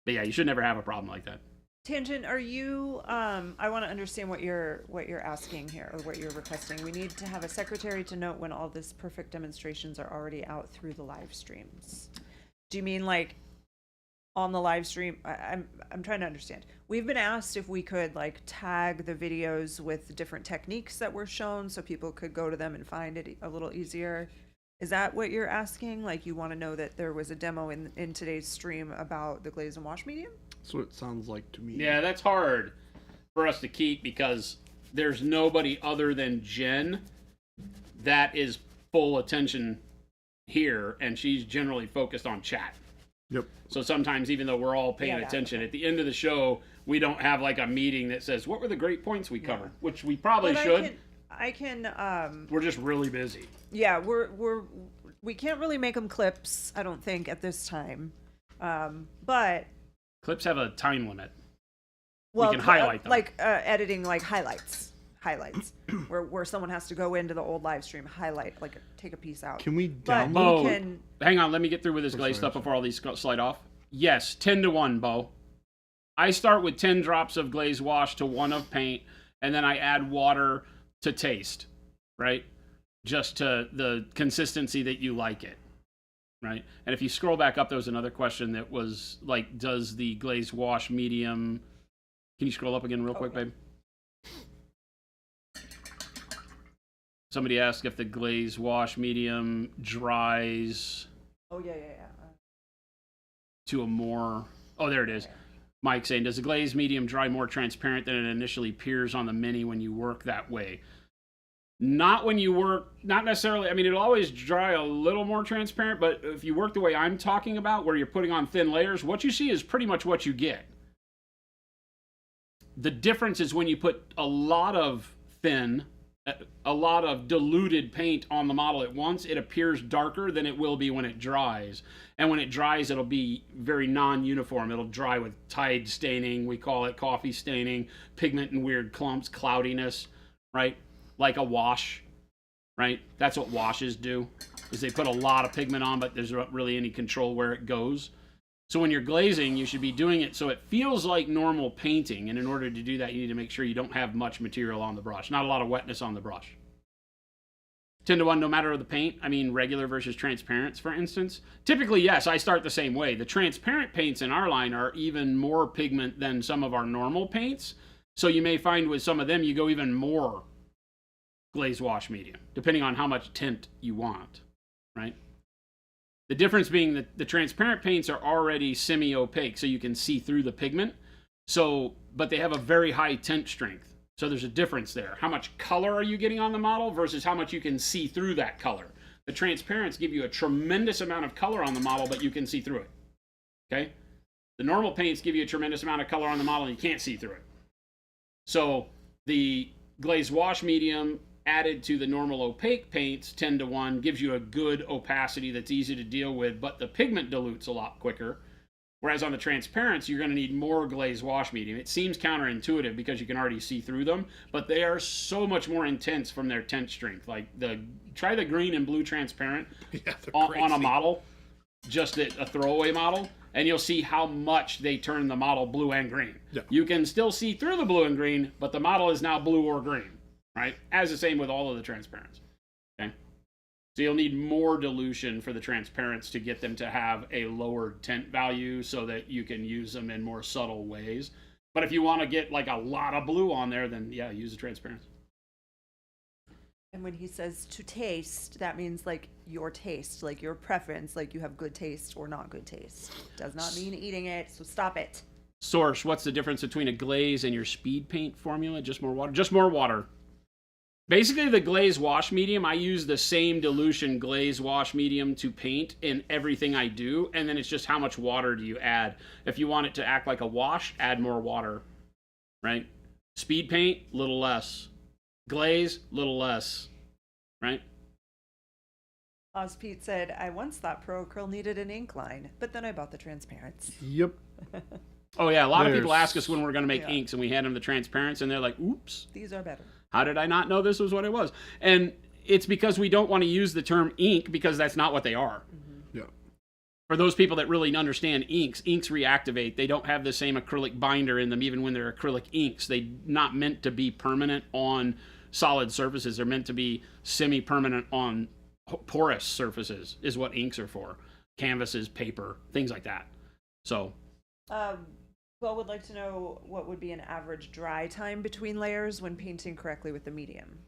But yeah, you should never have a problem like that. Tangent, are you, I want to understand what you're asking here, or what you're requesting. We need to have a secretary to note when all this perfect demonstrations are already out through the live streams. Do you mean like on the live stream? I'm trying to understand. We've been asked if we could like tag the videos with different techniques that were shown so people could go to them and find it a little easier. Is that what you're asking? Like you want to know that there was a demo in today's stream about the glaze and wash medium? That's what it sounds like to me. Yeah, that's hard. for us to keep because there's nobody other than Jen that is full attention here, and she's generally focused on chat. Yep. So sometimes, even though we're all paying Yeah. attention, at the end of the show, we don't have like a meeting that says, what were the great points we covered? Which we probably But should. I can. We're just really busy. Yeah, we can't really make them clips. I don't think at this time. But Clips have a time limit. well, can highlight them. like editing, like highlights, where someone has to go into the old live stream, highlight, like take a piece out. Can we But download? Bo, we can. hang on, let me get through with this glaze sorry, stuff before all these slide off. Yes, 10-1, Bo. I start with 10 drops of glaze wash to 1 of paint, and then I add water to taste, right? Just to the consistency that you like it, right? And if you scroll back up, there was another question that was like, does the glaze wash medium... Can you scroll up again real quick, Okay. babe? Somebody asked if the glaze wash medium dries Oh yeah. to a more... Oh, there it is. Mike saying, does the glaze medium dry more transparent than it initially appears on the Mini when you work that way? Not when you work, not necessarily. I mean, it'll always dry a little more transparent, but if you work the way I'm talking about, where you're putting on thin layers, what you see is pretty much what you get. The difference is when you put a lot of diluted paint on the model at once, it appears darker than it will be when it dries. And when it dries, it'll be very non-uniform. It'll dry with tide staining, we call it coffee staining, pigment and weird clumps, cloudiness, right? Like a wash, right? That's what washes do, is they put a lot of pigment on, but there's not really any control where it goes. So when you're glazing, you should be doing it so it feels like normal painting. And in order to do that, you need to make sure you don't have much material on the brush, not a lot of wetness on the brush. 10-1, no matter the paint. I mean, regular versus transparent, for instance. Typically, yes, I start the same way. The transparent paints in our line are even more pigment than some of our normal paints. So you may find with some of them, you go even more glaze wash medium, depending on how much tint you want, right? The difference being that the transparent paints are already semi-opaque, so you can see through the pigment. So, but they have a very high tint strength. So there's a difference there. How much color are you getting on the model versus how much you can see through that color? The transparents give you a tremendous amount of color on the model, but you can see through it. Okay? The normal paints give you a tremendous amount of color on the model and you can't see through it. So the glaze wash medium added to the normal opaque paints 10-1 gives you a good opacity that's easy to deal with, but the pigment dilutes a lot quicker. Whereas on the transparents, you're going to need more glaze wash medium. It seems counterintuitive because you can already see through them, but they are so much more intense from their tint strength. Like try the green and blue transparent Yeah, they're on a crazy. model, just a throwaway model, and you'll see how much they turn the model blue and green. Yeah. You can still see through the blue and green, but the model is now blue or green, right? As the same with all of the transparents. Okay. So you'll need more dilution for the transparents to get them to have a lower tint value so that you can use them in more subtle ways. But if you want to get like a lot of blue on there, then yeah, use the transparents. And when he says to taste, that means like your taste, like your preference, like you have good taste or not good taste. Does not mean eating it, so stop it. Source, what's the difference between a glaze and your speed paint formula? Just more water? Just more water. Basically, the glaze wash medium, I use the same dilution glaze wash medium to paint in everything I do, and then it's just how much water do you add. If you want it to act like a wash, add more water, right? Speed paint, little less. Glaze, little less, right? Oz Pete said, I once thought Pro Acryl needed an ink line, but then I bought the transparents. Yep. Oh yeah, a lot of people There's- ask us when we're going to make Yeah. inks, and we hand them the transparents, and they're like, oops. These are better. How did I not know this was what it was? And it's because we don't want to use the term ink because that's not what they are. Yeah. For those people that really understand inks reactivate. They don't have the same acrylic binder in them even when they're acrylic inks. They're not meant to be permanent on solid surfaces. They're meant to be semi-permanent on porous surfaces is what inks are for. Canvases, paper, things like that. So Well, would like to know what would be an average dry time between layers when painting correctly with the medium.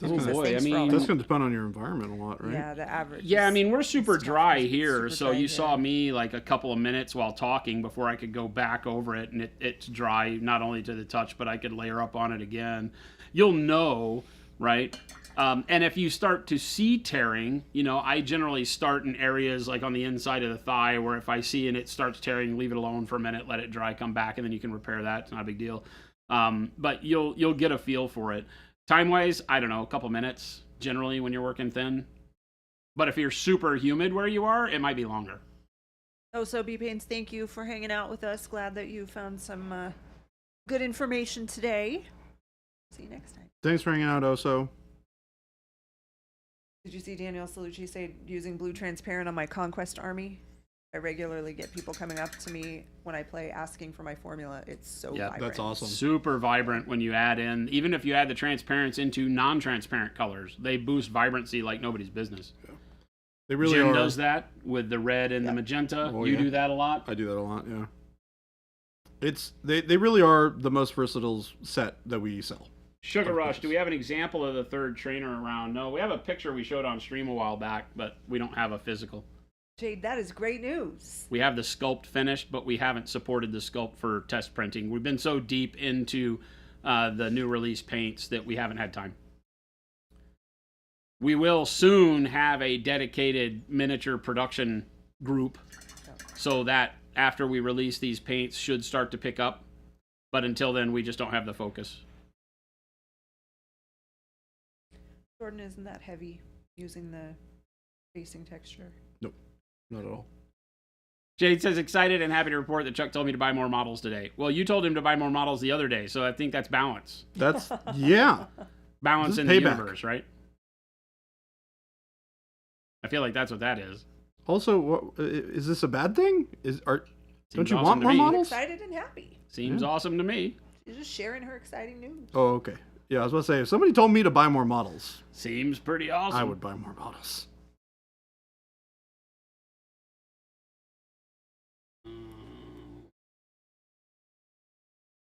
That's Oh gonna, boy, I Thanks for all mean, that. that's gonna depend on your environment a lot, right? Yeah, the average. yeah, I is- mean, we're super it's tough. dry It's here, super so dry you here. saw me like a couple of minutes while talking before I could go back over it, and it's dry not only to the touch, but I could layer up on it again. You'll know, right? And if you start to see tearing, you know, I generally start in areas like on the inside of the thigh, where if I see and it starts tearing, leave it alone for a minute, let it dry, come back, and then you can repair that. It's not a big deal. But you'll get a feel for it. Time-wise, I don't know, a couple minutes generally when you're working thin. But if you're super humid where you are, it might be longer. Oh, so B-Pains, thank you for hanging out with us. Glad that you found some good information today. See you next time. Thanks for hanging out, Oso. Did you see Daniel Salucci say using blue transparent on my Conquest army? I regularly get people coming up to me when I play asking for my formula. It's so Yeah, vibrant. That's awesome. Super vibrant when you add in, even if you add the transparents into non-transparent colors, they boost vibrancy like nobody's business. They really Jim are. does that with the red and Yeah. the magenta. Oh, You yeah. do that a lot. I do that a lot, yeah. They really are the most versatile set that we sell. Sugar Rush, do we have an example of the third trainer around? No, we have a picture we showed on stream a while back, but we don't have a physical. Jade, that is great news. We have the sculpt finished, but we haven't supported the sculpt for test printing. We've been so deep into the new release paints that we haven't had time. We will soon have a dedicated miniature production group so that after we release these paints should start to pick up. But until then, we just don't have the focus. Jordan, isn't that heavy using the facing texture? Not at all. Jade says, excited and happy to report that Chuck told me to buy more models today. Well, you told him to buy more models the other day, so I think that's balance. That's yeah. Balance This is in the payback. universe, right? I feel like that's what that is. Also, what, is this a bad thing? Don't Seems you awesome want to more me. models? Excited and happy. Seems awesome to me. She's just sharing her exciting news. Oh, okay. Yeah, I was about to say, if somebody told me to buy more models, Seems pretty awesome. I would buy more models.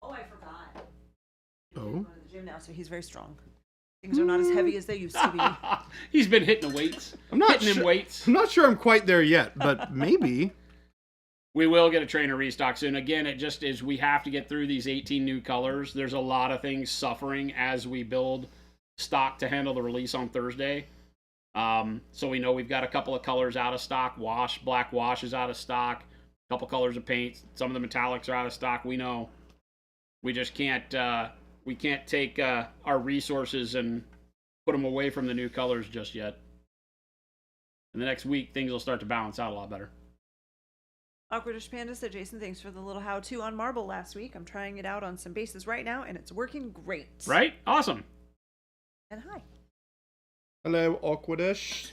Oh, I forgot. Oh? Going to the gym now, so he's very strong. Things are not as heavy as they used to be. He's been hitting the weights. I'm not hitting sure. them weights. I'm not sure I'm quite there yet, but maybe. We will get a trainer restock soon. Again, it just is we have to get through these 18 new colors. There's a lot of things suffering as we build stock to handle the release on Thursday. So we know we've got a couple of colors out of stock. Black wash is out of stock. A couple colors of paint. Some of the metallics are out of stock. We know. We just can't. We can't take our resources and put them away from the new colors just yet. In the next week, things will start to balance out a lot better. Awkwardish Panda said, Jason, thanks for the little how-to on marble last week. I'm trying it out on some bases right now, and it's working great. Right? Awesome. And hi. Hello, Awkwardish.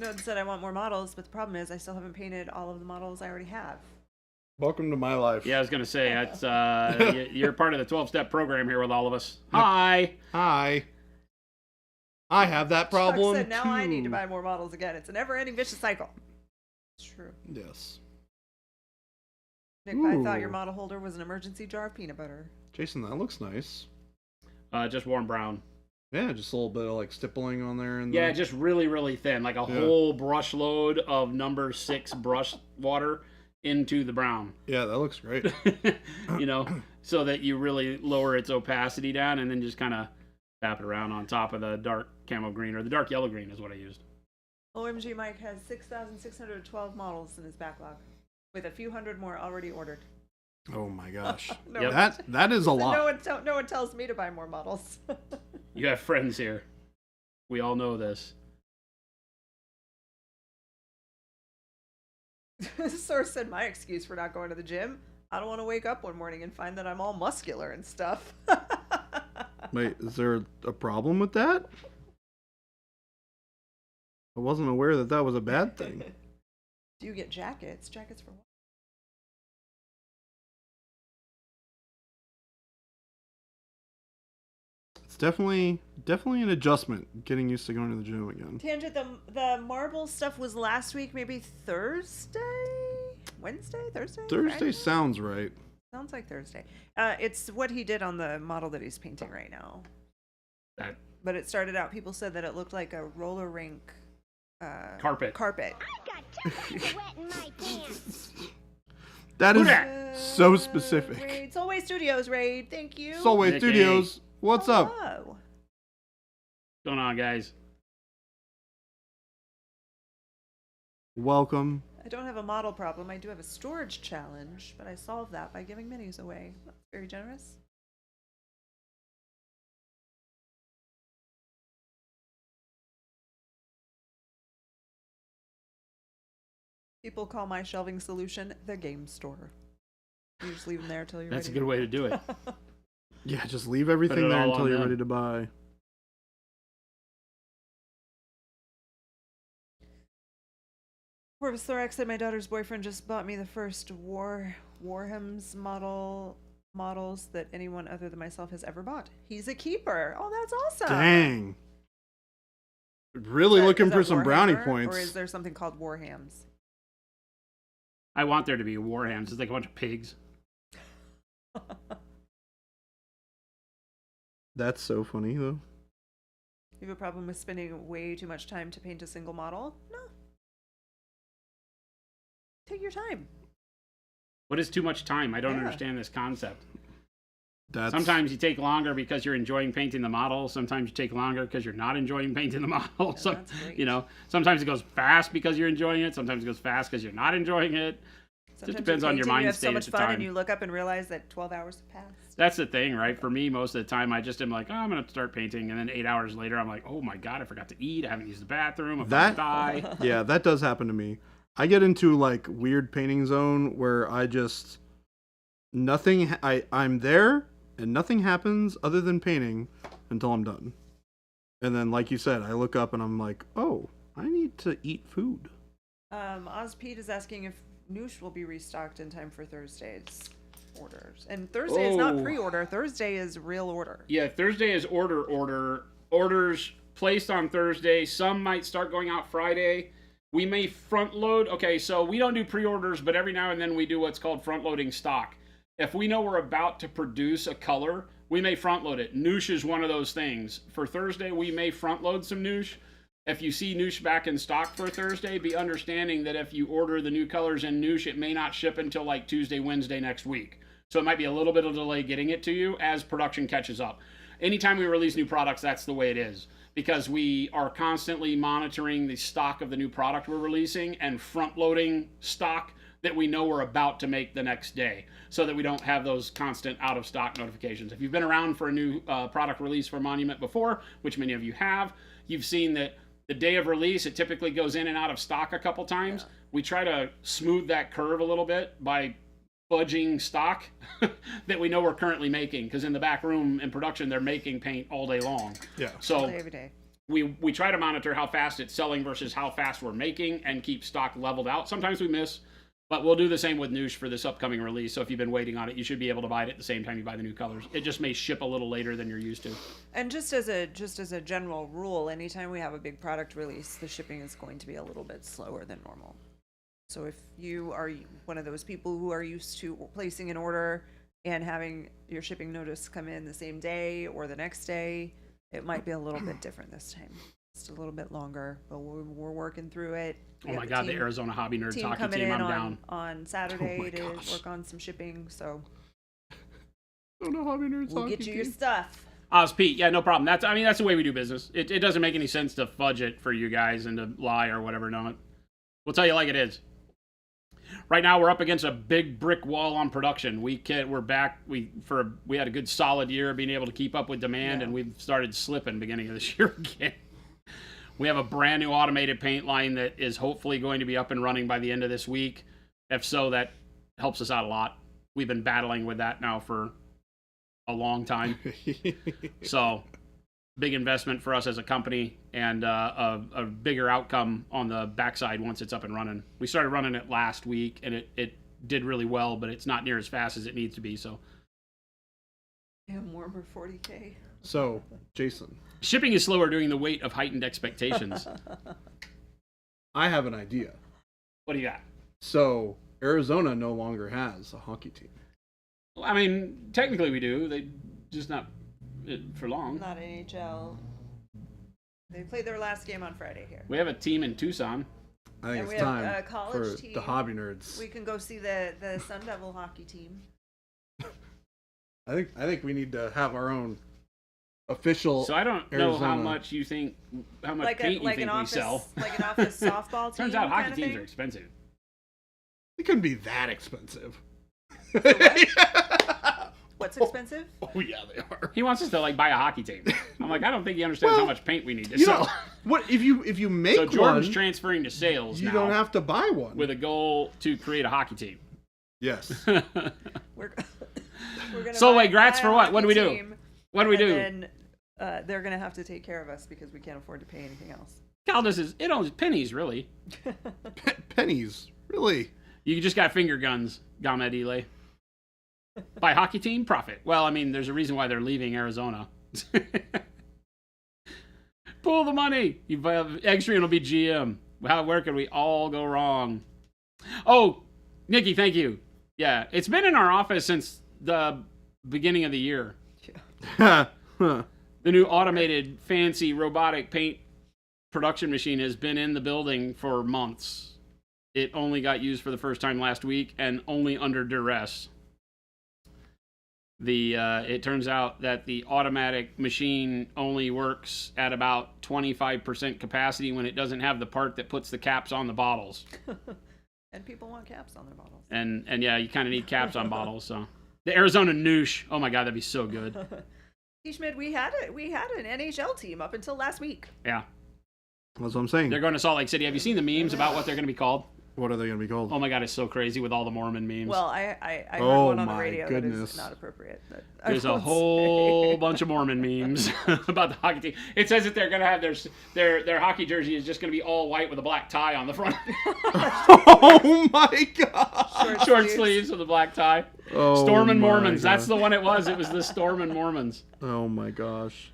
Node said I want more models, but the problem is I still haven't painted all of the models I already have. Welcome to my life. Yeah, I was gonna say that's you're part of the 12-step program here with all of us. Hi. Hi. I have that problem Chuck said, now I need to too. buy more models again. It's a never-ending vicious cycle. It's true. Yes. Nick, I thought your Ooh. model holder was an emergency jar of peanut butter. Jason, that looks nice. Just warm brown. Yeah, just a little bit of like stippling on there. And Yeah, just really, really thin, like a Yeah. whole brush load of number 6 brush water into the brown. yeah, that looks great. You know, so that you really lower its opacity down, and then just kind of tap it around on top of the dark camo green, or the dark yellow green is what I used. OMG Mike has 6,612 models in his backlog, with a few hundred more already ordered. Oh my gosh. No, Yep. That is a lot. No one tells me to buy more models. You have friends here. We all know this. Source said my excuse for not going to the gym. I don't want to wake up one morning and find that I'm all muscular and stuff. Wait, is there a problem with that? I wasn't aware that that was a bad thing. Do you get jackets? Jackets for what? It's definitely an adjustment getting used to going to the gym again. Tangent, the marble stuff was last week, maybe Thursday? Wednesday? Thursday? Thursday Friday? sounds right. Sounds like Thursday. It's what he did on the model that he's painting right now. That but it started out. People said that it looked like a roller rink Carpet. Carpet. That is Who so specific. Raid. Soulway Studios, Raid. Thank you. Soulway Nick Studios, what's up? Hello. What's going on, guys? Welcome. I don't have a model problem. I do have a storage challenge, but I solved that by giving minis away. That's very generous. People call my shelving solution the game store. You just leave them there until you're That's a ready. good way to do it. Yeah, just leave everything it there all until on you're them. ready to buy. Corvus Thorax said my daughter's boyfriend just bought me the first Warham's models that anyone other than myself has ever bought. He's a keeper. Oh, that's awesome. Dang. Really Is that- looking is for that some brownie Warhammer, points. Or is there something called Warhams? I want there to be Warhams. It's like a bunch of pigs. That's so funny, though. You have a problem with spending way too much time to paint a single model? No. Take your time. What is too much time? I don't Yeah. understand this concept. That's Sometimes you take longer because you're enjoying painting the model. Sometimes you take longer because you're not enjoying painting the model. So, that's great. you know, sometimes it goes fast because you're enjoying it. Sometimes it goes fast because you're not enjoying it. Sometimes depends you're on your painting, mind you have state so at much the fun time. and you look up and realize that 12 hours have passed. That's the thing, right? For me, most of the time, I just am like, oh, I'm going to start painting. And then 8 hours later, I'm like, oh my God, I forgot to eat. I haven't used the bathroom. I'm That- going to die. yeah, that does happen to me. I get into like weird painting zone where I just I'm there and nothing happens other than painting until I'm done. And then like you said, I look up and I'm like, "Oh, I need to eat food." Ozpete is asking if Noosh will be restocked in time for Thursday's orders. And Thursday is not Oh. pre-order. Thursday is real order. Yeah, Thursday is order. Orders placed on Thursday. Some might start going out Friday. We may front load. Okay, so we don't do pre-orders, but every now and then we do what's called front loading stock. If we know we're about to produce a color, we may front load it. Noosh is one of those things. For Thursday, we may front load some Noosh. If you see Noosh back in stock for Thursday, be understanding that if you order the new colors in Noosh, it may not ship until like Tuesday, Wednesday next week. So it might be a little bit of delay getting it to you as production catches up. Anytime we release new products, that's the way it is. Because we are constantly monitoring the stock of the new product we're releasing and front loading stock that we know we're about to make the next day so that we don't have those constant out of stock notifications. If you've been around for a new product release for Monument before, which many of you have, you've seen that the day of release, it typically goes in and out of stock a couple times. Yeah. We try to smooth that curve a little bit by fudging stock that we know we're currently making, because in the back room in production they're making paint all day long. Yeah. So Every day. we try to monitor how fast it's selling versus how fast we're making and keep stock leveled out. Sometimes we miss, but we'll do the same with Noosh for this upcoming release. So if you've been waiting on it, you should be able to buy it at the same time you buy the new colors. It just may ship a little later than you're used to. And just as a general rule, anytime we have a big product release, the shipping is going to be a little bit slower than normal. So if you are one of those people who are used to placing an order and having your shipping notice come in the same day or the next day, it might be a little bit different this time. Just a little bit longer, but we're working through it. We Oh got my God, the team- Arizona Hobby Nerds team hockey coming team, in I'm down. on Saturday Oh my to gosh. work on some shipping. So Oh no, Hobby Nerds we'll hockey get you your team. stuff. Pete, yeah, no problem. That's the way we do business. It doesn't make any sense to fudge it for you guys and to lie or whatever. No, we'll tell you like it is. Right now we're up against a big brick wall on production. We're back. We had a good solid year of being able to keep up with demand, Yeah. and we've started slipping beginning of this year again. We have a brand new automated paint line that is hopefully going to be up and running by the end of this week. If so, that helps us out a lot. We've been battling with that now for a long time. So, big investment for us as a company, and a bigger outcome on the backside once it's up and running. We started running it last week, and it did really well, but it's not near as fast as it needs to be. So, Damn, warmer 40K. So, Jason, shipping is slower during the weight of heightened expectations. I have an idea. What do you got? So, Arizona no longer has a hockey team. Well, I mean, technically we do. They just not for long. Not NHL. They played their last game on Friday here. We have a team in Tucson. I think And we it's have time a college for team. the hobby nerds. We can go see the Sun Devil hockey team. I think we need to have our own official. So I don't know how Arizona. much you think, how much Like paint you like think an we office, sell. like an office softball team. Turns out hockey kind of teams thing? are expensive. It couldn't be that expensive. What's expensive? Oh yeah, they are. He wants us to like buy a hockey team. I'm like, I don't think he understands Well, how much paint we need to You sell. know, what if you make So Jordan's one? transferring to sales You now don't have to buy one. with a goal to create a hockey team. Yes. We're gonna So, buy- wait, Gratz buy for a what? What do we hockey do? team, What do we and do? Then they're gonna have to take care of us because we can't afford to pay anything else. Caldas is it owns pennies really. Pennies, really? You just got finger guns, Gamed Ile. By hockey team, profit. Well, I mean, there's a reason why they're leaving Arizona. Pull the money. Eggstream will be GM. Where could we all go wrong? Oh, Nikki, thank you. Yeah, it's been in our office since the beginning of the year. Huh. The new automated, fancy, robotic paint production machine has been in the building for months. It only got used for the first time last week, and only under duress. It turns out that the automatic machine only works at about 25% capacity when it doesn't have the part that puts the caps on the bottles. And people want caps on their bottles. And yeah, you kind of need caps on bottles. So the Arizona Noosh, oh my god, that'd be so good. Schmidt, we had an NHL team up until last week. Yeah, That's what I'm saying. they're going to Salt Lake City. Have you seen the memes about what they're going to be called? What are they going to be called? Oh my god, it's so crazy with all the Mormon memes. Well, I heard Oh one on the my radio that goodness. is not appropriate. But I There's a won't whole say. bunch of Mormon memes about the hockey team. It says that they're going to have their hockey jersey is just going to be all white with a black tie on the front. Oh my god! Short sleeves with a black tie. Oh Stormin' my Mormons. That's God. the one it was. It was the Stormin' Mormons. Oh my gosh.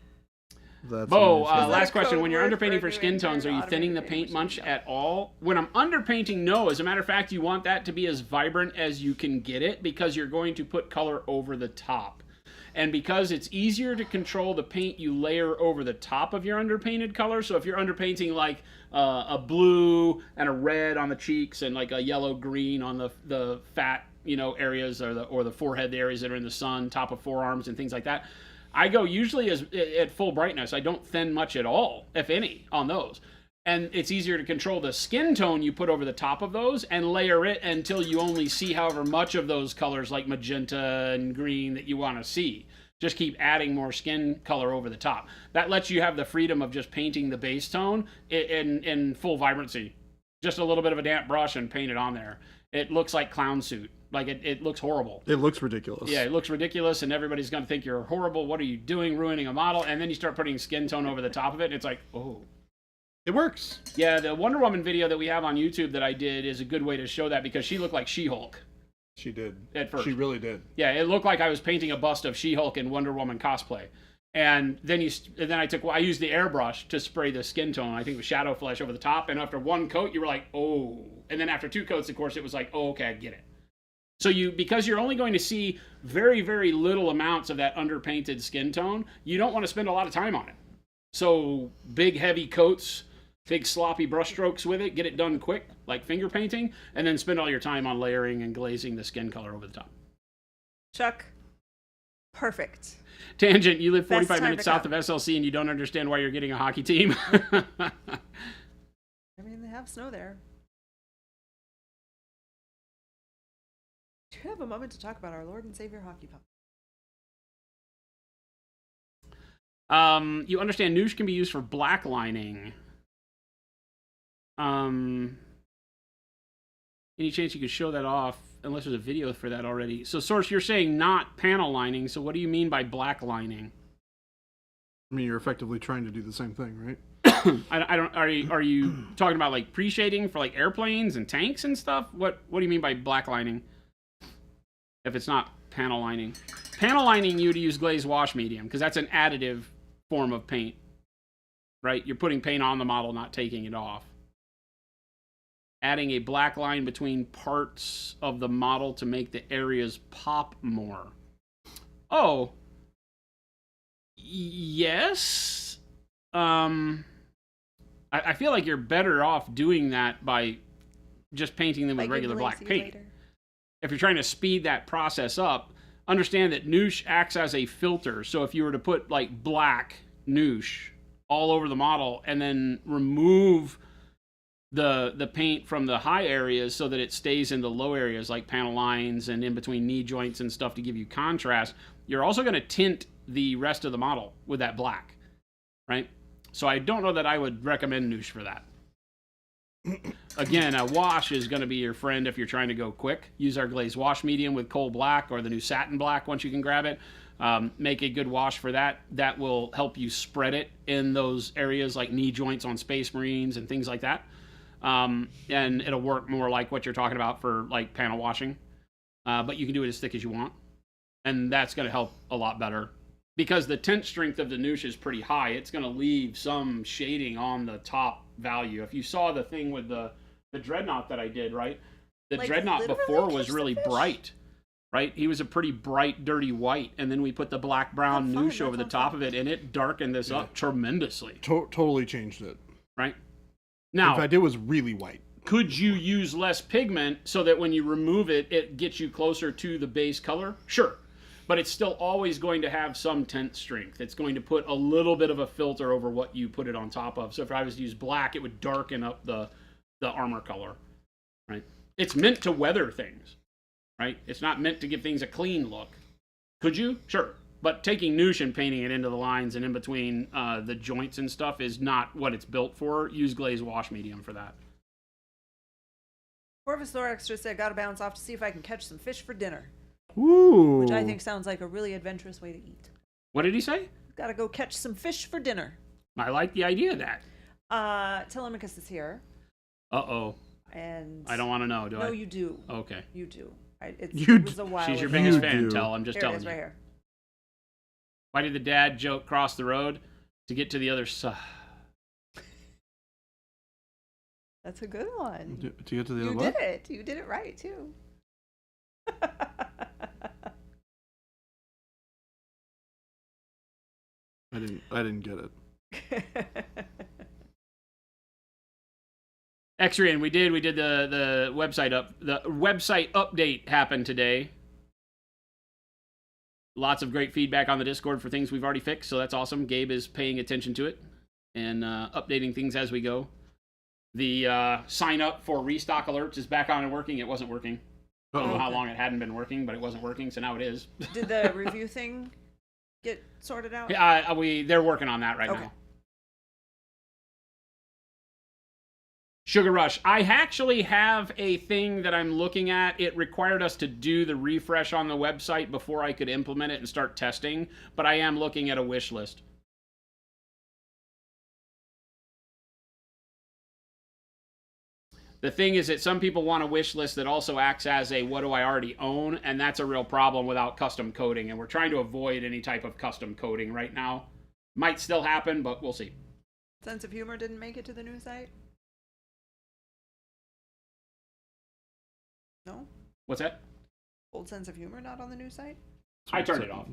That's Bo, amazing. that last a question. code When you're word underpainting for for a skin new tones, are you intern thinning the automated paint paint much machine? at all? When I'm underpainting, no. As a matter of fact, you want that to be as vibrant as you can get it because you're going to put color over the top. And because it's easier to control the paint you layer over the top of your underpainted color. So if you're underpainting like a blue and a red on the cheeks and like a yellow green on the fat areas or the forehead, the areas that are in the sun, top of forearms and things like that, I go usually at full brightness. I don't thin much at all, if any, on those. And it's easier to control the skin tone you put over the top of those and layer it until you only see however much of those colors like magenta and green that you want to see. Just keep adding more skin color over the top. That lets you have the freedom of just painting the base tone in full vibrancy. Just a little bit of a damp brush and paint it on there. It looks like clown suit. Like it looks horrible. It looks ridiculous. Yeah, it looks ridiculous, and everybody's going to think you're horrible. What are you doing, ruining a model? And then you start putting skin tone over the top of it, and it's like, oh. It works. Yeah, the Wonder Woman video that we have on YouTube that I did is a good way to show that because she looked like She-Hulk She did. at first. She really did. Yeah, it looked like I was painting a bust of She-Hulk in Wonder Woman cosplay. And then I used the airbrush to spray the skin tone. I think it was Shadow Flesh over the top. And after one coat, you were like, oh. And then after two coats, of course, it was like, oh, okay, I get it. So because you're only going to see very, very little amounts of that underpainted skin tone, you don't want to spend a lot of time on it. So big, heavy coats, big sloppy brush strokes with it, get it done quick, like finger painting, and then spend all your time on layering and glazing the skin color over the top. Chuck, perfect. Tangent, you live Best 45 time minutes to south of come. SLC and you don't understand why you're getting a hockey team. I mean, they have snow there. Do you have a moment to talk about our Lord and Savior Hockey Puck? You understand Noosh can be used for black lining. Any chance you could show that off, unless there's a video for that already. So, Source, you're saying not panel lining, so what do you mean by black lining? I mean, you're effectively trying to do the same thing, right? I don't. Are you talking about like pre-shading for like airplanes and tanks and stuff? What do you mean by black lining? If it's not panel lining, panel lining you would use glazed wash medium because that's an additive form of paint, right? You're putting paint on the model, not taking it off. Adding a black line between parts of the model to make the areas pop more. Oh, yes. I feel like you're better off doing that by just painting them with Like regular in black Lazy paint. later. If you're trying to speed that process up, understand that Noosh acts as a filter. So if you were to put like black Noosh all over the model and then remove the paint from the high areas so that it stays in the low areas like panel lines and in between knee joints and stuff to give you contrast, you're also going to tint the rest of the model with that black, right? So I don't know that I would recommend Noosh for that. Again, a wash is going to be your friend if you're trying to go quick. Use our glazed wash medium with coal black or the new satin black once you can grab it. Make a good wash for that. That will help you spread it in those areas like knee joints on Space Marines and things like that. And it'll work more like what you're talking about for like panel washing. But you can do it as thick as you want. And that's going to help a lot better. Because the tint strength of the Noosh is pretty high, it's going to leave some shading on the top value. If you saw the thing with the Dreadnought that I did, right? The Like, Dreadnought literally before was catch the really fish? bright, right? He was a pretty bright, dirty white. And then we put the black-brown Oh, fun, Noosh over that's the on top fun. of it, and it darkened this up tremendously, Totally changed it. right? In Now, fact, it was really white. could you use less pigment so that when you remove it, it gets you closer to the base color? Sure. But it's still always going to have some tint strength. It's going to put a little bit of a filter over what you put it on top of. So if I was to use black, it would darken up the armor color, right? It's meant to weather things, right? It's not meant to give things a clean look. Could you? Sure. But taking Noosh and painting it into the lines and in between the joints and stuff is not what it's built for. Use glazed wash medium for that. Corvus Thorax just said, gotta bounce off to see if I can catch some fish for dinner. Ooh. Which I think sounds like a really adventurous way to eat. What did he say? Gotta go catch some fish for dinner. I like the idea of that. Telemachus is here. Uh-oh. And I don't want to know, do I? No, you do. Okay. You do. It You was a d- while She's your ago. biggest You fan, do. Tell. I'm just Here it telling is, you. right here. Why did the dad joke cross the road? To get to the other side. That's a good one. To get to the other You what? did it. You did it right too. I didn't get it. X-Ray, we did the website update happened today. Lots of great feedback on the Discord for things we've already fixed, so that's awesome. Gabe is paying attention to it and updating things as we go. The sign up for restock alerts is back on and working. It wasn't working. I don't know how long it hadn't been working, but it wasn't working, so now it is. Did the review thing get sorted out? They're working on that right Okay. now. Sugar Rush. I actually have a thing that I'm looking at. It required us to do the refresh on the website before I could implement it and start testing, but I am looking at a wish list. The thing is that some people want a wish list that also acts as a what do I already own, and that's a real problem without custom coding, and we're trying to avoid any type of custom coding right now. Might still happen, but we'll see. Sense of Humor didn't make it to the new site? No? What's that? Old Sense of Humor not on the new site? I turned it off.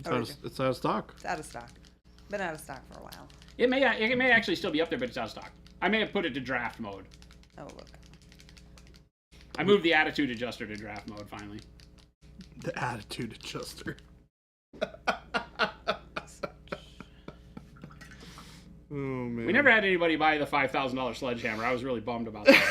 It's out of stock. It's out of stock. Been out of stock for a while. It may actually still be up there, but it's out of stock. I may have put it to draft mode. Oh, look. I moved the attitude adjuster to draft mode finally. The attitude adjuster. Oh man. We never had anybody buy the $5,000 sledgehammer. I was really bummed about that.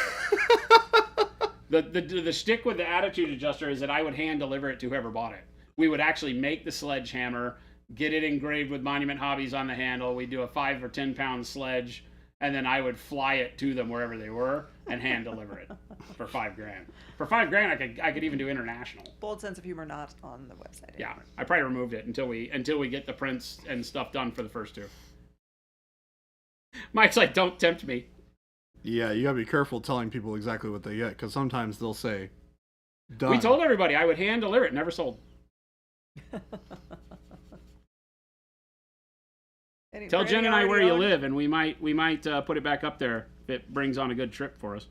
The stick with the attitude adjuster is that I would hand deliver it to whoever bought it. We would actually make the sledgehammer, get it engraved with Monument Hobbies on the handle. We'd do a 5 or 10 pound sledge, and then I would fly it to them wherever they were and hand deliver it for $5,000. For $5,000, I could even do international. Bold Sense of Humor not on the website Yeah, anymore. I probably removed it until we get the prints and stuff done for the first two. Mike's like, don't tempt me. Yeah, you gotta be careful telling people exactly what they get, because sometimes they'll say, "Done." We told everybody I would hand deliver it. Never sold. Tell Jen and I where you live, and we might put it back up there if it brings on a good trip for us.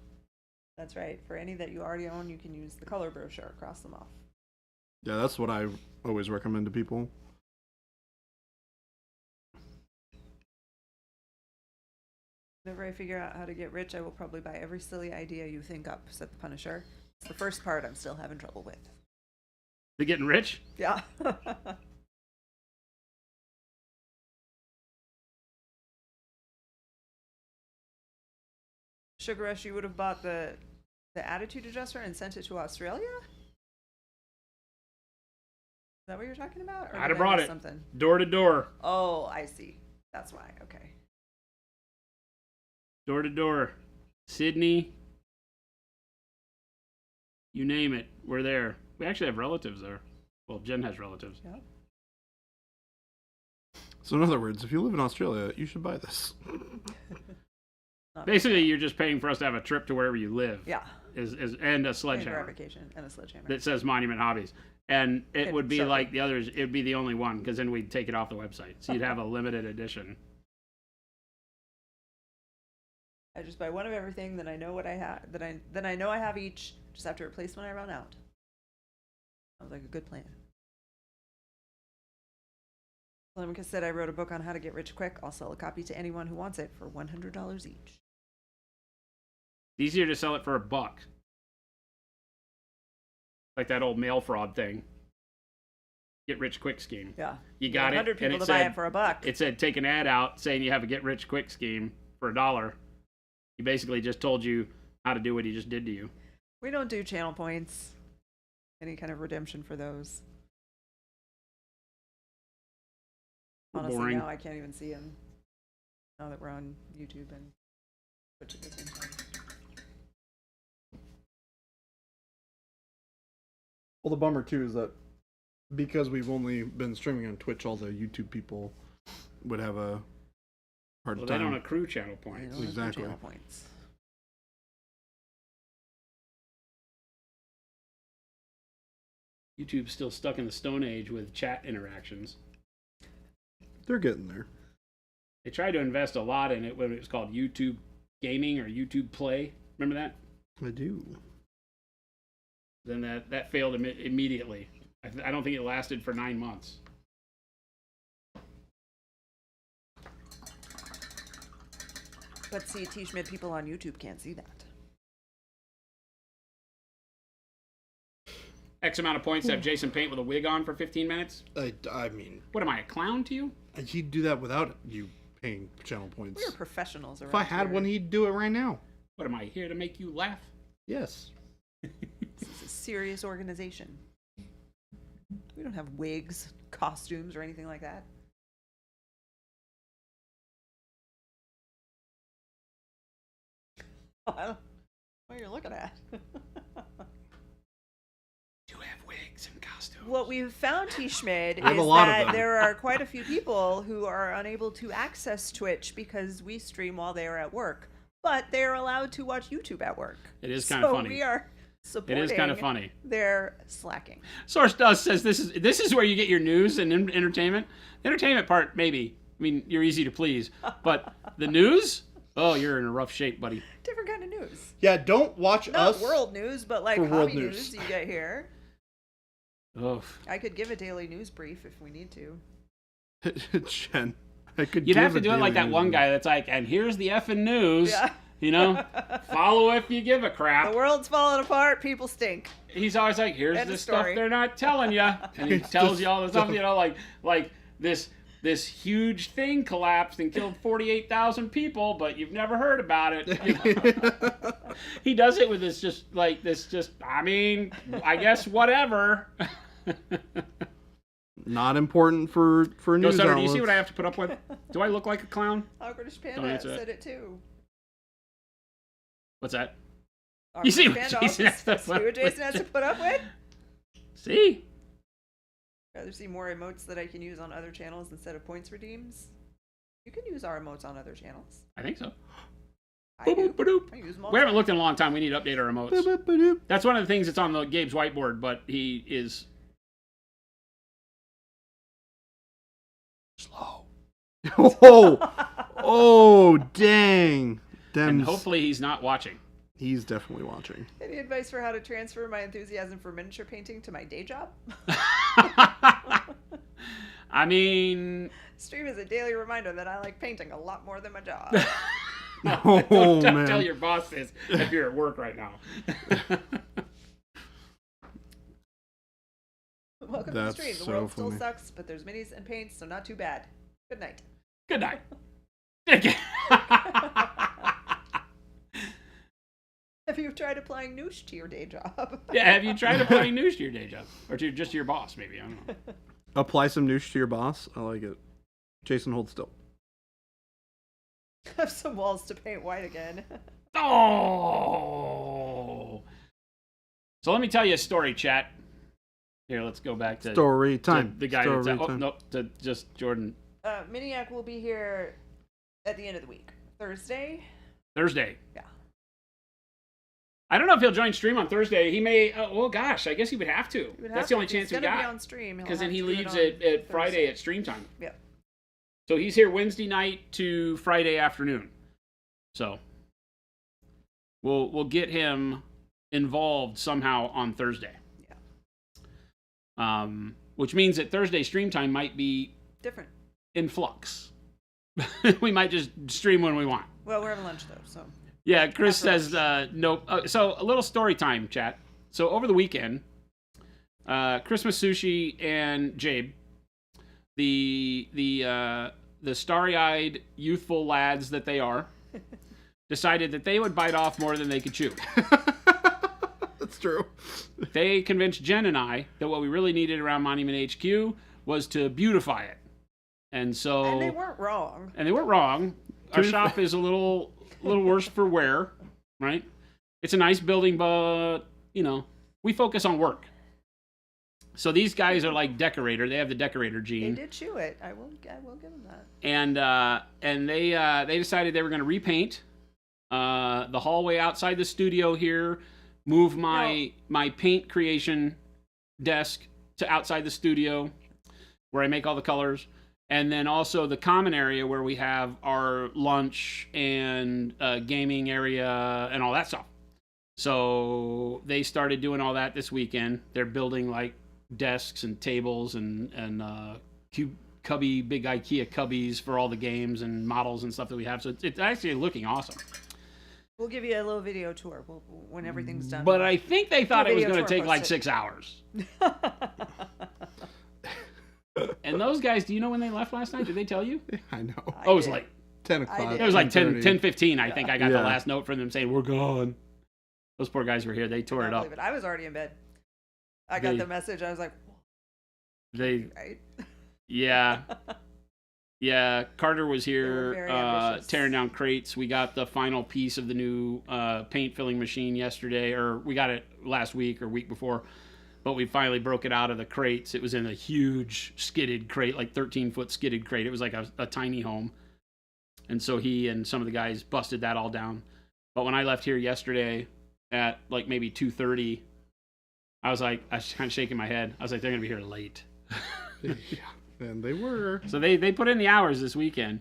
That's right. For any that you already own, you can use the color brochure. Cross them off. Yeah, that's what I always recommend to people. Whenever I figure out how to get rich, I will probably buy every silly idea you think up, said the Punisher. It's the first part I'm still having trouble with. They're getting rich? Yeah. Sugar Rush, you would have bought the attitude adjuster and sent it to Australia? Is that what you're talking about? Or I'd did have brought miss it. Something? Door to door. Oh, I see. That's why. Okay. Door to door. Sydney. You name it. We're there. We actually have relatives there. Well, Jen has relatives. Yeah. So in other words, if you live in Australia, you should buy this. Basically, you're just paying for us to have a trip to wherever you live. Yeah. And a And a sledgehammer vacation and a sledgehammer. that says Monument Hobbies. And it And would be Sharpie. like the others. It would be the only one because then we'd take it off the website. So you'd have a limited edition. I just buy one of everything, then I know what I have. Then I know I have each. Just have to replace when I run out. Sounds like a good plan. Lemka said I wrote a book on how to get rich quick. I'll sell a copy to anyone who wants it for $100 each. It's easier to sell it for $1. Like that old mail fraud thing. Get rich quick scheme. Yeah. You got it. 100 and people it to buy said- it for $1. It said take an ad out saying you have a get rich quick scheme for $1. He basically just told you how to do what he just did to you. We don't do channel points. Any kind of redemption for those. Honestly, Boring. now I can't even see him. Now that we're on YouTube and Twitch at the same time. Well, the bummer too is that because we've only been streaming on Twitch, all the YouTube people would have a hard Well, they time. don't accrue channel I points. don't do Exactly. channel points. YouTube's still stuck in the Stone Age with chat interactions. They're getting there. They tried to invest a lot in it when it was called YouTube Gaming or YouTube Play. Remember that? I do. Then that failed immediately. I don't think it lasted for 9 months. But see, T. Schmidt people on YouTube can't see that. X amount of points to have Jason Paint with a wig on for 15 minutes? I mean, What am I, a clown to you? he'd do that without you paying channel points. We're professionals around If I had here. one, he'd do it right now. What am I, here to make you laugh? Yes. This is a serious organization. We don't have wigs, costumes, or anything like that. I don't, what you're looking at. Do have wigs and costumes. What we've found, T. Schmid, I have is a lot of that them. there are quite a few people who are unable to access Twitch because we stream while they are at work, but they are allowed to watch YouTube at work. It is kind of So funny. we are It supporting. is kind of funny. They're slacking. Source Dust says this is where you get your news and entertainment. The entertainment part, maybe. I mean, you're easy to please. But the news? Oh, you're in a rough shape, buddy. Different kind of news. Yeah, don't watch Not us. world news, but like for world hobby news. news you get here. Oh. I could give a daily news brief if we need to. Jen, I could. You'd give have to a do it like daily that one news. guy that's like, and here's the effing news. Yeah. You know? Follow if you give a The crap. world's falling apart. People stink. He's always like, here's End the of stuff story. they're not telling you. And he It's tells just you all the stuff, stuff. you know, like this huge thing collapsed and killed 48,000 people, but you've never heard about it. You know? He does it with this I mean, I guess whatever. Not important for No, news Sutter, do outlets. you see what I have to put up with? Do I look like a clown? Our British Don't Panda answer that. said it too. What's that? Our You see British what Panda Jason also has to says- put see what up Jason with. has to put up with? See? Rather see more emotes that I can use on other channels instead of points redeems? You can use our emotes on other channels. I think so. I Boop, do. boop, badoop. I use them all We the haven't time. looked in a long time. We need to update our emotes. Boop-boop-ba-doop. That's one of the things that's on the Gabe's whiteboard, but he is slow. Oh, dang. And Dem's, hopefully he's not watching. he's definitely watching. Any advice for how to transfer my enthusiasm for miniature painting to my day job? I mean, Stream is a daily reminder that I like painting a lot more than my job. Oh, don't man. tell your boss this if you're at work right now. Welcome That's to the stream. The so world still funny. sucks, but there's minis and paints, so not too bad. Good night. Good night. Have you tried applying noosh to your day job? Yeah, have you tried applying news to your day job? Or to just your boss, maybe? I don't know. Apply some noosh to your boss. I like it. Jason, hold still. Have some walls to paint white again. Oh! So let me tell you a story, chat. Here, let's go back to Story to time. the guy Story that's... Oh, time. no, to just Jordan. Miniac will be here at the end of the week. Thursday? Thursday. Yeah. I don't know if he'll join stream on Thursday. He may... well, gosh, I guess he would have to. He would That's have the to. only If chance he's we gonna be got. on stream. He'll Because then have he to do it leaves on at Friday Thursday. at stream time. Yep. So he's here Wednesday night to Friday afternoon. So we'll get him involved somehow on Thursday. Yeah. Which means that Thursday stream time might be Different. in flux. We might just stream when we want. Well, we're having lunch though, so. Yeah, Chris After says nope. So a little story time, chat. So over the weekend, Christmas Sushi and Jabe, the starry-eyed, youthful lads that they are, decided that they would bite off more than they could chew. That's true. They convinced Jen and I that what we really needed around Monument HQ was to beautify it. And so... And they weren't wrong. And they weren't wrong. Our shop is a little worse for wear, right? It's a nice building, but, you know, we focus on work. So these guys are like decorator. They have the decorator They gene. did chew it. I will give them that. And they decided they were going to repaint the hallway outside the studio here, move my paint creation desk to outside the studio where I make all the colors, and then also the common area where we have our lunch and gaming area and all that stuff. So they started doing all that this weekend. They're building like desks and tables and big IKEA cubbies for all the games and models and stuff that we have. So it's actually looking awesome. We'll give you a little video tour when everything's done. But I think they thought it was video going to tour take like posted. 6 hours. And those guys, do you know when they left last night? Did they tell you? I know. Oh, it was like 10 o'clock. did. it was like 10, 10:30. 10:15, I think I got the Yeah. last note from them saying, we're gone. Those poor guys were here. They tore it up. Believe it. I was already in bed. I got They- the message. I was like, They, right? yeah. Yeah, Carter was They were here very ambitious. tearing down crates. We got the final piece of the new paint filling machine yesterday, or we got it last week or week before, but we finally broke it out of the crates. It was in a huge skidded crate, like 13-foot skidded crate. It was like a tiny home. And so he and some of the guys busted that all down. But when I left here yesterday at like maybe 2:30, I was kind of shaking my head. I was like, they're going to be here late. Yeah, and they were. So they put in the hours this weekend.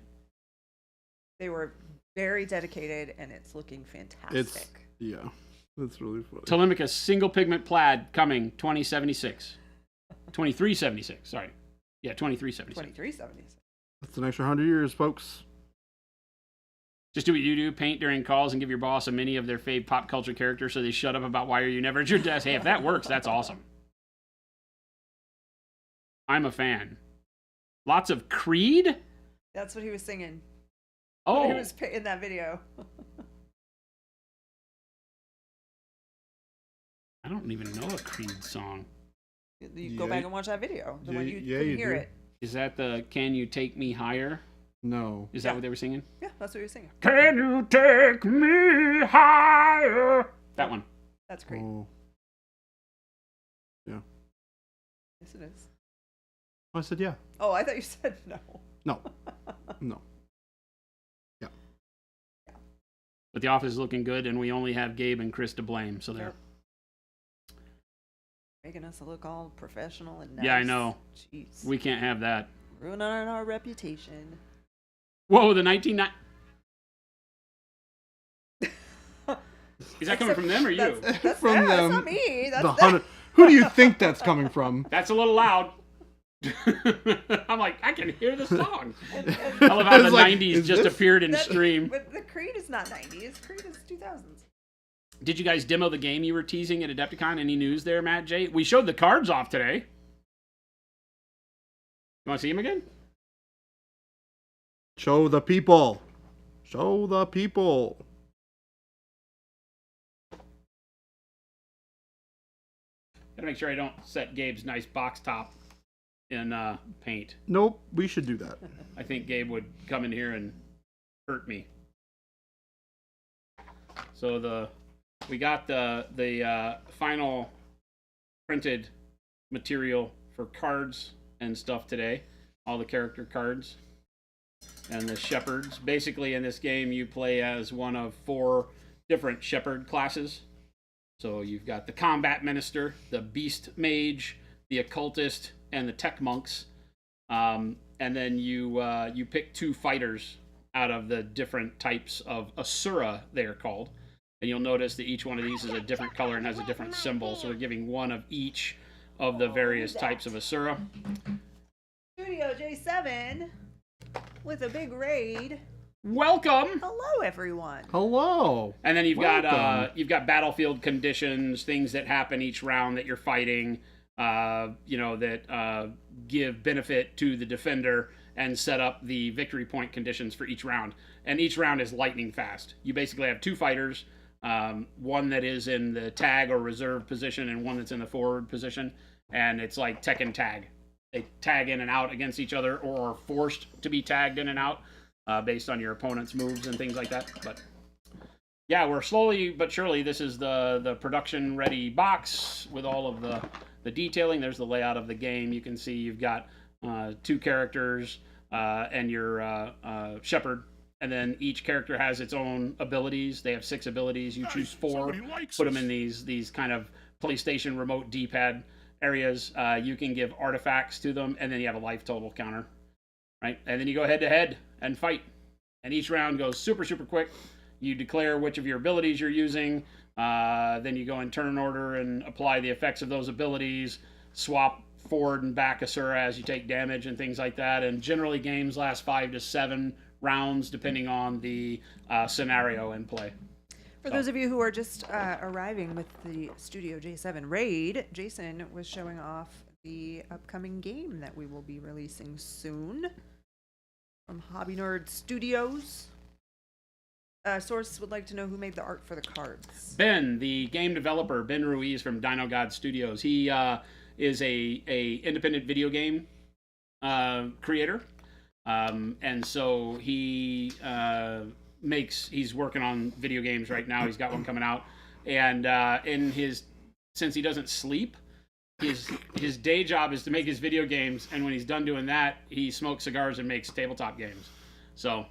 They were very dedicated, and it's looking fantastic. Yeah, that's really funny. Telemachus single pigment plaid coming 2376. Sorry. Yeah, 2376. 2370s. That's an extra 100 years, folks. Just do what you do, paint during calls and give your boss a mini of their fave pop culture character so they shut up about why are you never at your desk. Hey, if that works, that's awesome. I'm a fan. Lots of Creed? That's what he was singing. Oh, He was in that video. I don't even know a Creed song. You go Yeah. back and watch that video. The Yeah, one you yeah, couldn't you hear do. it. Is that the Can You Take Me Higher? No. Is Yeah. that what they were singing? Yeah, that's what he was singing. Can you take me higher? That one. That's great. Oh. Yes, it is. I said yeah. Oh, I thought you said no. No. No. But the office is looking good, and we only have Gabe and Chris to blame. So they're... Yep. Making us look all professional and nice. Yeah, I know. Jeez. We can't have that. Ruining our reputation. Whoa, the 1990... Is that coming from them or you? That's From them. them. That's not me. That's The them. 100. Who do you think that's coming from? That's a little loud. I'm like, I can hear the song. I love how the It's like, 90s is just this- appeared in That- stream. But the Creed is not 90s. Creed is 2000s. Did you guys demo the game you were teasing at Adepticon? Any news there, Matt J? We showed the cards off today. You want to see him again? Show the people. Show the people. Gotta make sure I don't set Gabe's nice box top in paint. Nope, we should do that. I think Gabe would come in here and hurt me. So we got the final printed material for cards and stuff today. All the character cards and the shepherds. Basically, in this game, you play as one of 4 different shepherd classes. So you've got the combat minister, the beast mage, the occultist, and the tech monks. And then you pick 2 fighters out of the different types of Asura, they are called. And you'll notice that each one of these is a different color and has a different symbol. So we're giving one of each of the various types of Asura. Studio J7 with a big raid. Welcome! Hello, everyone. Hello. And then you've Welcome. got battlefield conditions, things that happen each round that you're fighting, that give benefit to the defender and set up the victory point conditions for each round. And each round is lightning fast. You basically have 2 fighters, one that is in the tag or reserve position and one that's in the forward position. And it's like Tekken tag. They tag in and out against each other or are forced to be tagged in and out. Based on your opponent's moves and things like that. But yeah, we're slowly but surely, this is the production ready box with all of the detailing. There's the layout of the game. You can see you've got 2 characters and your shepherd, and then each character has its own abilities. They have 6 abilities. You choose 4, put them in these kind of PlayStation remote D-pad areas. You can give artifacts to them, and then you have a life total counter. Right, and then you go head to head and fight, and each round goes super quick. You declare which of your abilities you're using, then you go in turn order and apply the effects of those abilities, swap forward and back Asura as you take damage and things like that. And generally games last 5 to 7 rounds depending on the scenario in play. For those of you who are just arriving with the Studio J7 raid, Jason was showing off the upcoming game that we will be releasing soon from Hobby Nerd Studios. Source would like to know who made the art for the cards. Ben, the game developer, Ben Ruiz from Dino God Studios. He is a independent video game creator, and so he he's working on video games right now. He's got one coming out, and since he doesn't sleep, his day job is to make his video games, and when he's done doing that, he smokes cigars and makes tabletop games. So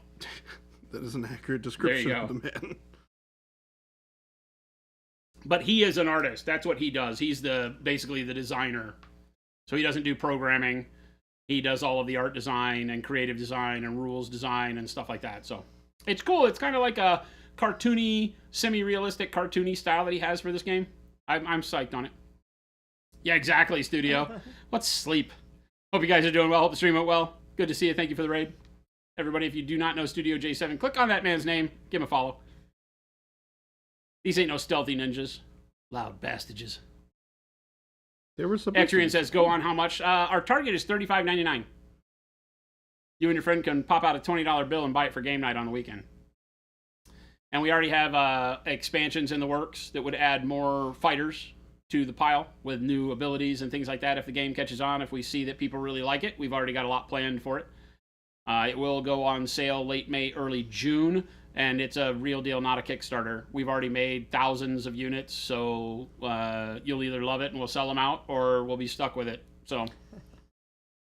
That is an accurate description There you of the man. but he is an artist. That's what he does. He's basically the designer. So he doesn't do programming. He does all of the art design and creative design and rules design and stuff like that. So it's cool. It's kind of like a cartoony, semi-realistic cartoony style that he has for this game. I'm psyched on it. Yeah, exactly, Studio. Let's sleep. Hope you guys are doing well. Hope the stream went well. Good to see you. Thank you for the raid. Everybody, if you do not know Studio J7, click on that man's name. Give him a follow. These ain't no stealthy ninjas. Loud bastages. They were supposed Etrian to. says, go on how much? Our target is $35.99. You and your friend can pop out a $20 bill and buy it for game night on the weekend. And we already have expansions in the works that would add more fighters to the pile with new abilities and things like that if the game catches on. If we see that people really like it, we've already got a lot planned for it. It will go on sale late May, early June, and it's a real deal, not a Kickstarter. We've already made thousands of units, so you'll either love it and we'll sell them out, or we'll be stuck with it. So,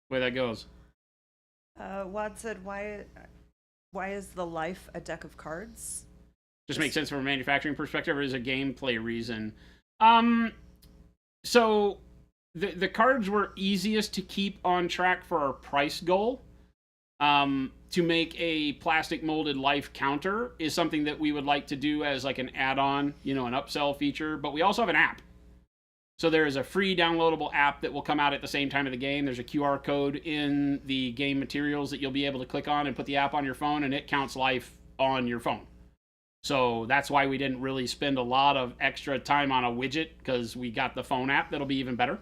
way that goes. Wad said, why is the life a deck of cards? Just makes sense from a manufacturing perspective, or is a gameplay reason? So the cards were easiest to keep on track for our price goal. To make a plastic molded life counter is something that we would like to do as like an add-on, an upsell feature, but we also have an app. So there is a free downloadable app that will come out at the same time of the game. There's a QR code in the game materials that you'll be able to click on and put the app on your phone, and it counts life on your phone. So that's why we didn't really spend a lot of extra time on a widget, because we got the phone app that'll be even better.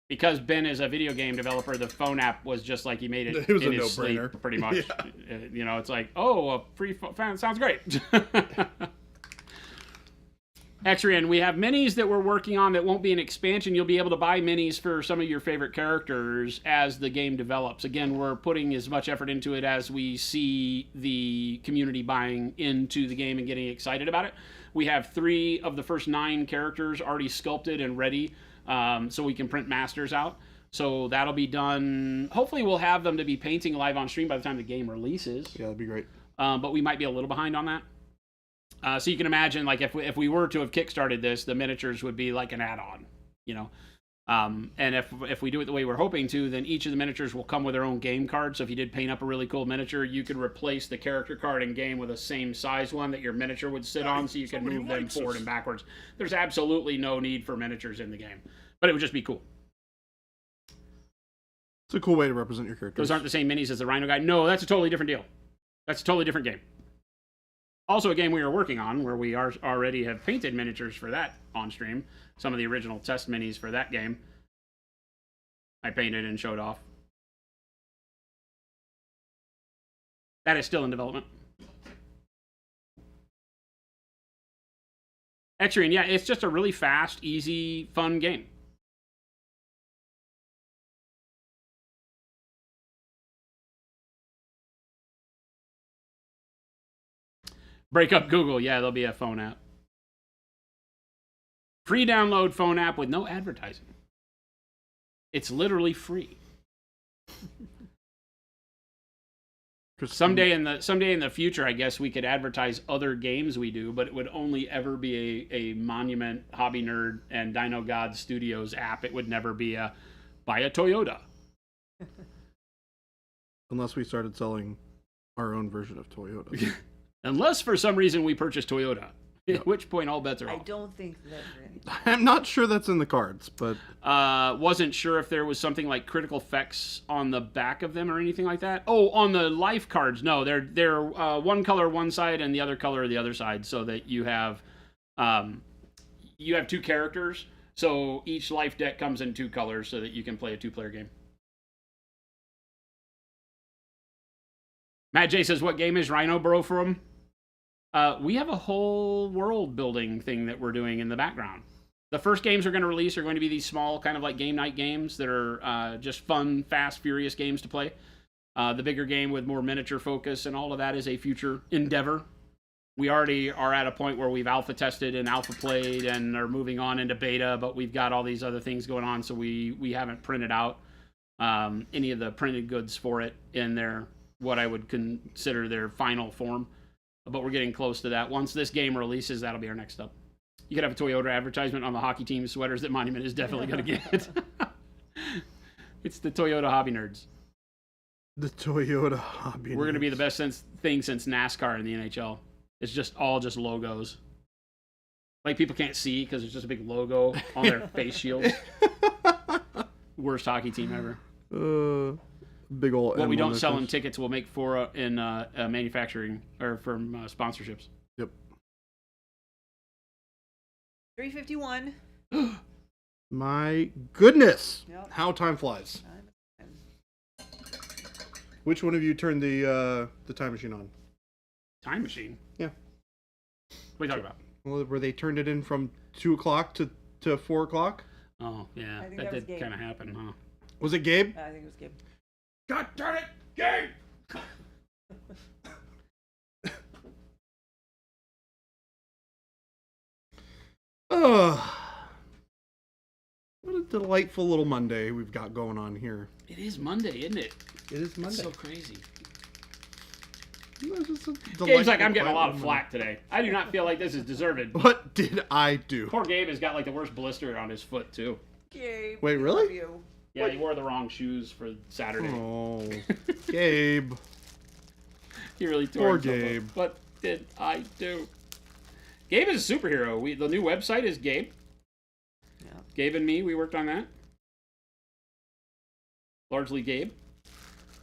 Because Ben is a video game developer, the phone app was just like he made it. It was in a his sleep, no-brainer. pretty much. Yeah. You know, it's like, oh, a free phone sounds great. Exrian, we have minis that we're working on that won't be an expansion. You'll be able to buy minis for some of your favorite characters as the game develops. Again, we're putting as much effort into it as we see the community buying into the game and getting excited about it. We have 3 of the first 9 characters already sculpted and ready, so we can print masters out. So that'll be done. Hopefully we'll have them to be painting live on stream by the time the game releases. Yeah, that'd be great. But we might be a little behind on that. So you can imagine, like, if we were to have kickstarted this, the miniatures would be like an add-on, you know. And if we do it the way we're hoping to, then each of the miniatures will come with their own game card. So if you did paint up a really cool miniature, you could replace the character card in game with a same size one that your miniature would sit on, so you can Somebody move them likes forward us. and backwards. There's absolutely no need for miniatures in the game, but it would just be cool. It's a cool way to represent your characters. Those aren't the same minis as the Rhino guy. No, that's a totally different deal. That's a totally different game. Also a game we are working on where we already have painted miniatures for that on stream. Some of the original test minis for that game I painted and showed off. That is still in development. Exrian, yeah, it's just a really fast, easy, fun game. Break up Google. Yeah, there'll be a phone app. Free download phone app with no advertising. It's literally free. Someday in the future, I guess we could advertise other games we do, but it would only ever be a Monument, Hobby Nerd, and Dino God Studios app. It would never be a buy a Toyota. Unless we started selling our own version of Toyota. Unless for some reason we purchase Toyota. Yeah. At which point all bets are I off. don't think that really. I'm not sure that's in the cards, but Wasn't sure if there was something like critical effects on the back of them or anything like that. Oh, on the life cards, no, they're one color one side and the other color the other side, so that you have 2 characters. So each life deck comes in 2 colors, so that you can play a 2-player game. Matt J says, "What game is Rhino Bro from?" We have a whole world building thing that we're doing in the background. The first games we're going to release are going to be these small kind of like game night games that are just fun, fast, furious games to play. The bigger game with more miniature focus and all of that is a future endeavor. We already are at a point where we've alpha tested and alpha played and are moving on into beta, but we've got all these other things going on, so we haven't printed out any of the printed goods for it in their, what I would consider their final form. But we're getting close to that. Once this game releases, that'll be our next step. You could have a Toyota advertisement on the hockey team sweaters that Monument is definitely going to get. It's the Toyota Hobby Nerds. the Toyota Hobby. We're going to be the best thing since NASCAR in the NHL. It's just all just logos. Like, people can't see because it's just a big logo on their face shields. Worst hockey team ever. Big old. What we M don't on sell their in face. tickets, we'll make for in manufacturing or from sponsorships. Yep. 351. My goodness, Yep. how time flies. Which one of you turned the time machine on? Time machine? Yeah. What are you talking about? Well, where they turned it in from 2 o'clock to 4 o'clock? Oh, yeah. I think That that was did Gabe. kind of happen, huh? Was it Gabe? I think it was Gabe. God darn it! Gabe! Oh, what a delightful little Monday we've got going on here. It is Monday, isn't it? It is Monday. That's so crazy. It's just a Gabe's delightful, like, I'm getting a quiet lot of little flack today. I do not feel like this is deserved. Monday. What did I do? Poor Gabe has got like the worst blister on his foot, too. Gabe. Wait, we really? love you. Yeah, he wore the wrong shoes for Saturday. Oh, Gabe. He really tore Poor himself up. Gabe. What did I do? Gabe is a superhero. The new website is Gabe. Gabe and me, we worked on that. Largely Gabe.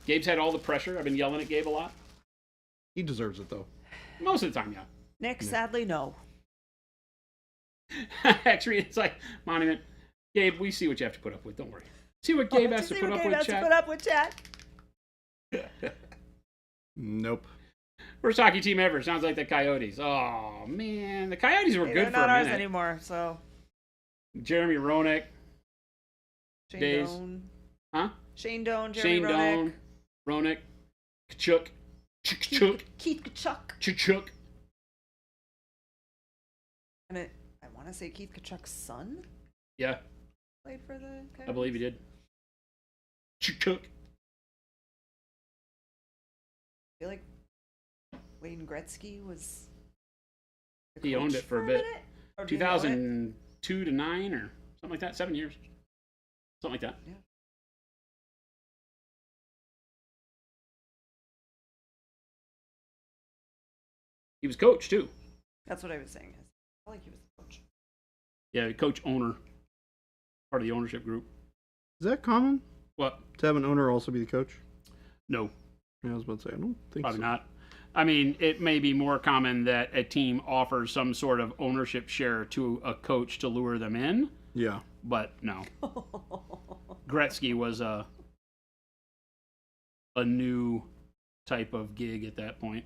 Gabe's had all the pressure. I've been yelling at Gabe a lot. He deserves it though. Most of the time, yeah. Nick, sadly, no. Actually, it's like, Monument, Gabe, we see what you have to put up with. Don't worry. See what Gabe has to put up with, chat. Put up with chat. Nope. Worst hockey team ever. Sounds like the Coyotes. Oh, man. The Coyotes were Hey, good they're for not a ours minute. anymore, so. Jeremy Roenick. Shane Days. Doan. Huh? Shane Doan, Jeremy Shane Roenick. Doan. Roenick. Kachuk. Kachuk. Keith Kachuk. Kachuk. And I want to say Keith Kachuk's son Yeah, played for the Coyotes. I believe he did. Kachuk. I feel like Wayne Gretzky was. the He owned coach it for a bit. minute? Or did he own it? 2002 to 9 or something like that. 7 years. Something like that. Yeah. He was coach too. That's what I was saying. I felt like he was the coach. Yeah, coach owner. Part of the ownership group. Is that common What? to have an owner also be the coach? No, Yeah, I was about to say I don't think probably so. not. I mean, it may be more common that a team offers some sort of ownership share to a coach to lure them in, Yeah. but no. Gretzky was a new type of gig at that point.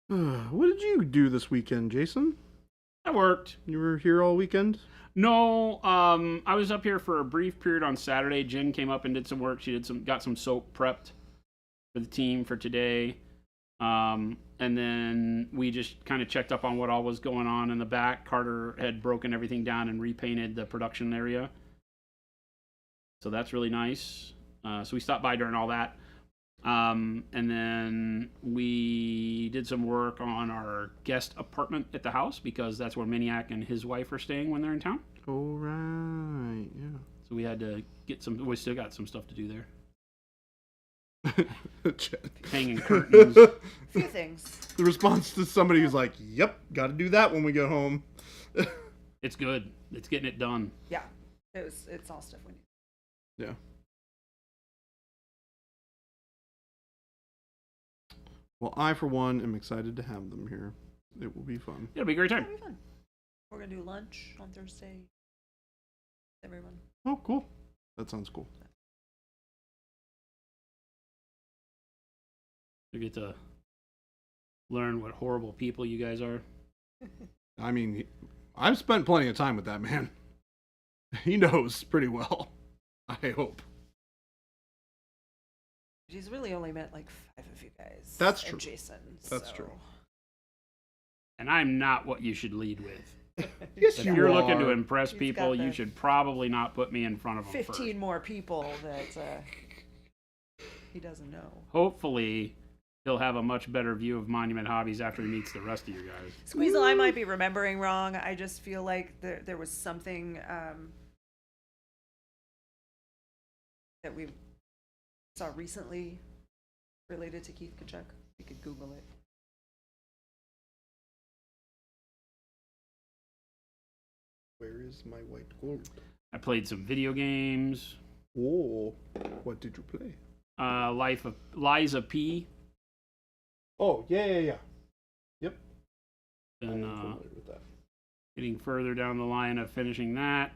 What did you do this weekend, Jason? That worked. You were here all weekend? No, I was up here for a brief period on Saturday. Jen came up and did some work. She got some soap prepped for the team for today. And then we just kind of checked up on what all was going on in the back. Carter had broken everything down and repainted the production area. So that's really nice. So we stopped by during all that. And then we did some work on our guest apartment at the house because that's where Miniac and his wife are staying when they're in town. Oh, right. Yeah. So we had to get some. We still got some stuff to do there. Hanging curtains. A few things. The response to somebody who's like, "Yep, got to do that when we get home." It's good. It's getting it done. Yeah, it's all stuff we need. Yeah. Well, I for one am excited to have them here. It will be fun. It'll be a great time. It'll be fun. We're gonna do lunch on Thursday. Everyone. Oh, cool. That sounds cool. You get to learn what horrible people you guys are. I mean, I've spent plenty of time with that man. He knows pretty well. I hope. She's really only met like 5 of you guys. That's and true. Jason. That's so. true. And I'm not what you should lead with. Yes, If you you're are. looking to impress He's people, got you the should probably not put me in front of them 15 first. more people that he doesn't know. Hopefully, he'll have a much better view of Monument Hobbies after he meets the rest of you guys. Squeezel, I might be remembering wrong. I just feel like there was something that we saw recently related to Keith Kachuk. We could Google it. Where is my white gold? I played some video games. Oh, what did you play? Life of Liza P. Oh, yeah. Yep. And I'm familiar with that. getting further down the line of finishing that.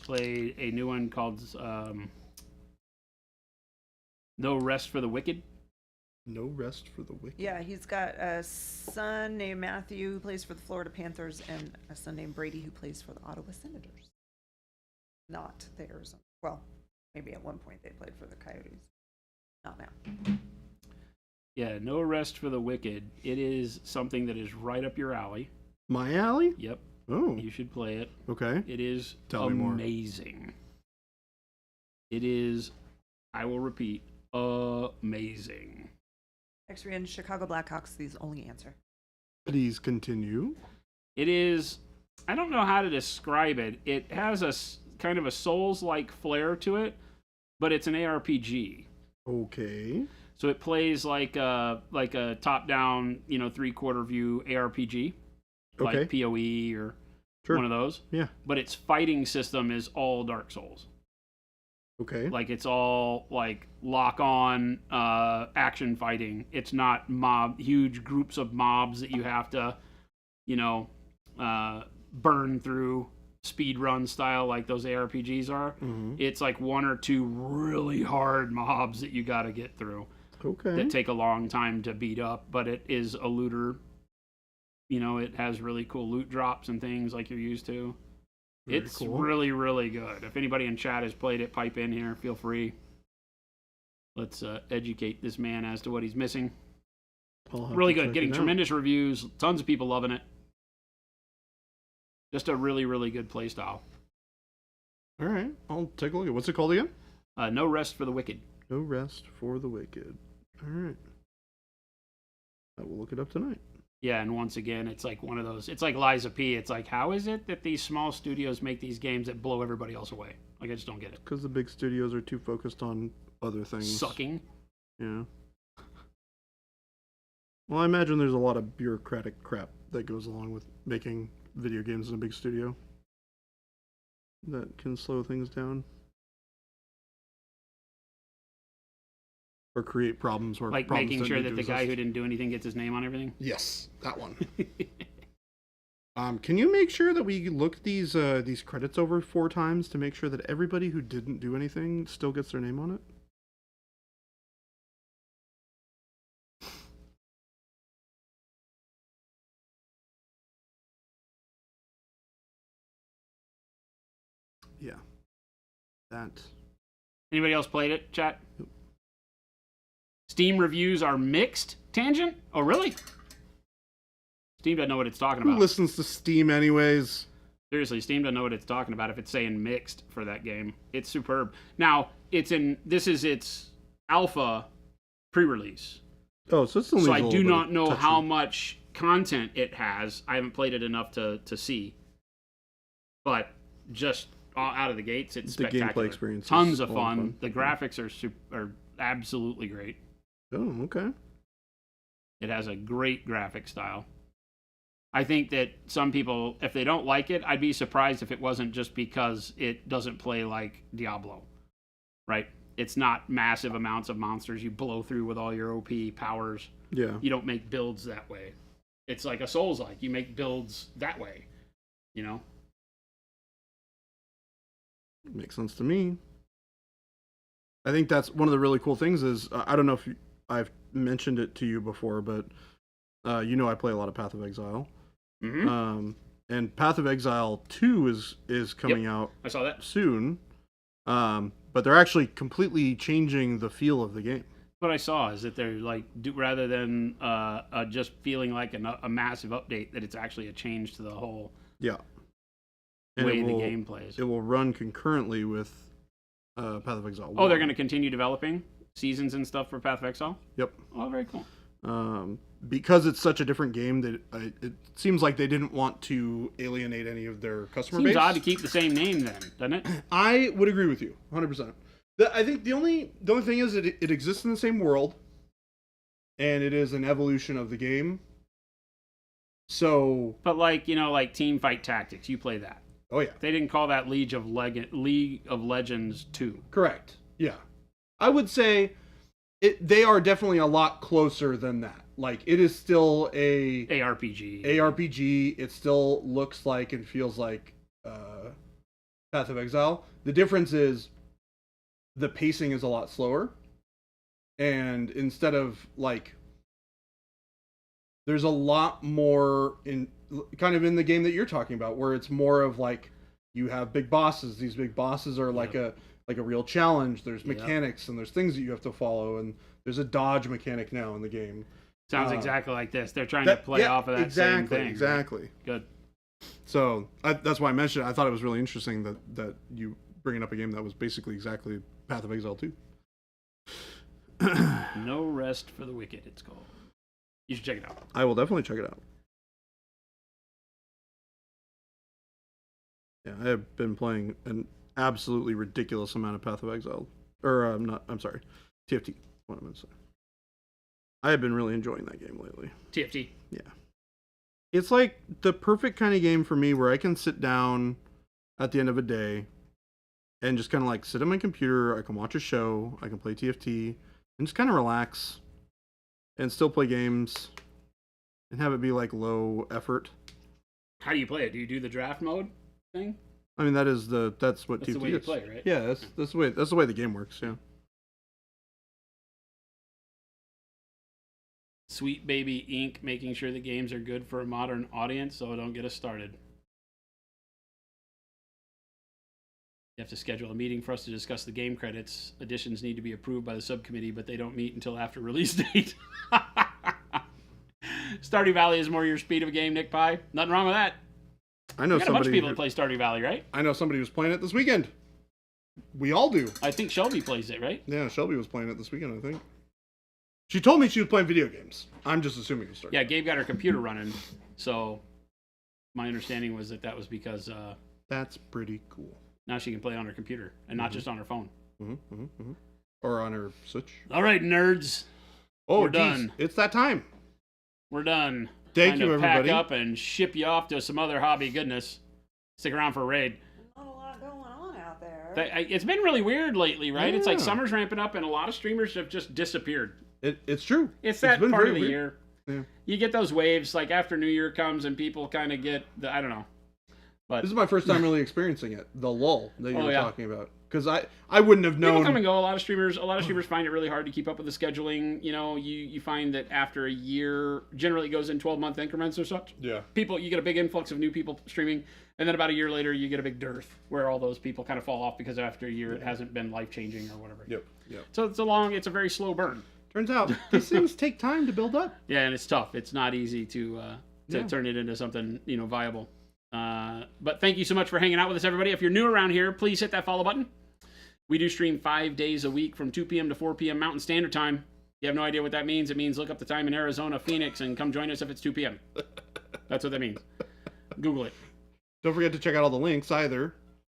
Played a new one called No Rest for the Wicked. No rest for the wicked. Yeah, he's got a son named Matthew who plays for the Florida Panthers and a son named Brady who plays for the Ottawa Senators. Not the Arizona. Well, maybe at one point they played for the Coyotes. Not now. Yeah, No Rest for the Wicked. It is something that is right up your alley. My alley? Yep. Oh, You should play it. okay. It is Tell me more. amazing. It is, I will repeat, amazing. X-Ray and Chicago Blackhawks, the only answer. Please continue. It is, I don't know how to describe it. It has a kind of a Souls-like flair to it, but it's an ARPG. Okay. So it plays like a top-down, 3/4 view ARPG, Okay. like PoE or Sure. one of those. Yeah. But its fighting system is all Dark Souls. Okay. Like it's all like lock-on action fighting. It's not huge groups of mobs that you have to, burn through speed run style like those ARPGs are. Mhm. It's like one or two really hard mobs that you got to get through Okay. that take a long time to beat up. But it is a looter. It has really cool loot drops and things like you're used to. Very It's cool. really, really good. If anybody in chat has played it, pipe in here. Feel free. Let's educate this man as to what he's missing. I'll have Really to good. check Getting it out. tremendous reviews. Tons of people loving it. Just a really, really good play style. All right. I'll take a look at What's it called again? No Rest for the Wicked. No Rest for the Wicked. All right. I will look it up tonight. Yeah, and once again, it's like one of those. It's like Liza P. It's like, how is it that these small studios make these games that blow everybody else away? Like, I just don't get it. Because the big studios are too focused on other things. Sucking. Yeah. Well, I imagine there's a lot of bureaucratic crap that goes along with making video games in a big studio that can slow things down. Or create problems where Like problems making don't sure need that to the guy who exist. didn't do anything gets his name on everything. Yes, that one. Can you make sure that we look these credits over 4 times to make sure that everybody who didn't do anything still gets their name on it? Yeah. That. Anybody else played it, chat? Steam reviews are mixed. Tangent? Oh, really? Steam doesn't know what it's talking Who about. listens to Steam anyways? Seriously, Steam doesn't know what it's talking about if it's saying mixed for that game. It's superb. Now, this is its alpha pre-release. Oh, so it's only So a I little do bit not know touchy. how much content it has. I haven't played it enough to see. But just out of the gates, it's The gameplay spectacular. experience is Tons of a lot of fun. fun. The graphics are absolutely great. Oh, okay. It has a great graphic style. I think that some people, if they don't like it, I'd be surprised if it wasn't just because it doesn't play like Diablo, right? It's not massive amounts of monsters you blow through with all your OP powers. Yeah. You don't make builds that way. It's like a Souls-like. You make builds that way, Makes sense to me. I think that's one of the really cool things is, I don't know if I've mentioned it to you before, but I play a lot of Path of Exile. Mm-hmm. And Path of Exile 2 is coming out I saw that. soon. But they're actually completely changing the feel of the game. What I saw is that they're like, rather than just feeling like a massive update, that it's actually a change to the whole Yeah. way it the will, game plays. It will run concurrently with Path of Exile 1. Oh, they're going to continue developing seasons and stuff for Path of Exile? Yep. Oh, very cool. Because it's such a different game that it seems like they didn't want to alienate any of their customer Seems base. odd to keep the same name then, doesn't it? I would agree with you 100%. I think the only thing is that it exists in the same world, and it is an evolution of the game. So, But like Team Fight Tactics, you play that. oh yeah, They didn't call that League of Legends 2. correct. Yeah, I would say they are definitely a lot closer than that. Like, it is still a ARPG. ARPG. It still looks like and feels like Path of Exile. The difference is the pacing is a lot slower, and instead of like, there's a lot more in the game that you're talking about, where it's more of like you have big bosses. These big bosses are like a real challenge. There's mechanics and there's things that you have to follow, and there's a dodge mechanic now in the game. Sounds exactly like this. They're trying to play off of that same thing. Exactly. Good. So that's why I mentioned it. I thought it was really interesting that you bringing up a game that was basically exactly Path of Exile 2. No Rest for the Wicked, it's called. You should check it out. I will definitely check it out. Yeah, I have been playing an absolutely ridiculous amount of Path of Exile. I'm sorry, TFT. What am I saying? I have been really enjoying that game lately. TFT. Yeah. It's like the perfect kind of game for me where I can sit down at the end of a day and just kind of like sit on my computer. I can watch a show. I can play TFT and just kind of relax and still play games and have it be like low effort. How do you play it? Do you do the draft mode thing? I mean, that's what That's TFT the way you is. play, right? Yeah, that's the way the game works. Yeah. Sweet Baby Inc. making sure the games are good for a modern audience, so don't get us started. You have to schedule a meeting for us to discuss the game credits. Additions need to be approved by the subcommittee, but they don't meet until after release date. Stardew Valley is more your speed of a game, Nick Pie. Nothing wrong with that. I know You got a bunch of somebody. people that play Stardew Valley, right? I know somebody who's playing it this weekend. We all do. I think Shelby plays it, right? Yeah, Shelby was playing it this weekend, I think. She told me she was playing video games. I'm just assuming it started. Yeah, Gabe got her computer running, so my understanding was that was because That's pretty cool. now she can play on her computer and not just on her phone. Or on her Switch. All right, nerds, Oh, We're geez, done. It's that time. we're done. Thank Time you, to everybody. Pack up and ship you off to some other hobby goodness. Stick around for a raid. Not a lot going on out there. It's been really weird lately, right? It's like Yeah. summer's ramping up and a lot of streamers have just disappeared. It's true. It's that been part very of the weird. year. Yeah. You get those waves like after New Year comes and people kind of get I don't know. But This is my first time really experiencing it. The lull that you Oh, were yeah. talking about. Because I wouldn't have people known. come and go. A lot of streamers find it really hard to keep up with the scheduling. You know, you find that after a year, generally it goes in 12-month increments or such. Yeah. You get a big influx of new people streaming, and then about a year later, you get a big dearth where all those people kind of fall off because after a year, it hasn't been life-changing or whatever. Yep. So it's a very slow burn. Turns out these things take time to build up. Yeah, and it's tough. It's not easy to Yeah. turn it into something viable. But thank you so much for hanging out with us, everybody. If you're new around here, please hit that follow button. We do stream 5 days a week from 2 p.m. to 4 p.m. Mountain Standard Time. You have no idea what that means. It means look up the time in Arizona, Phoenix, and come join us if it's 2 p.m. That's what that means. Google it. Don't forget to check out all the links either.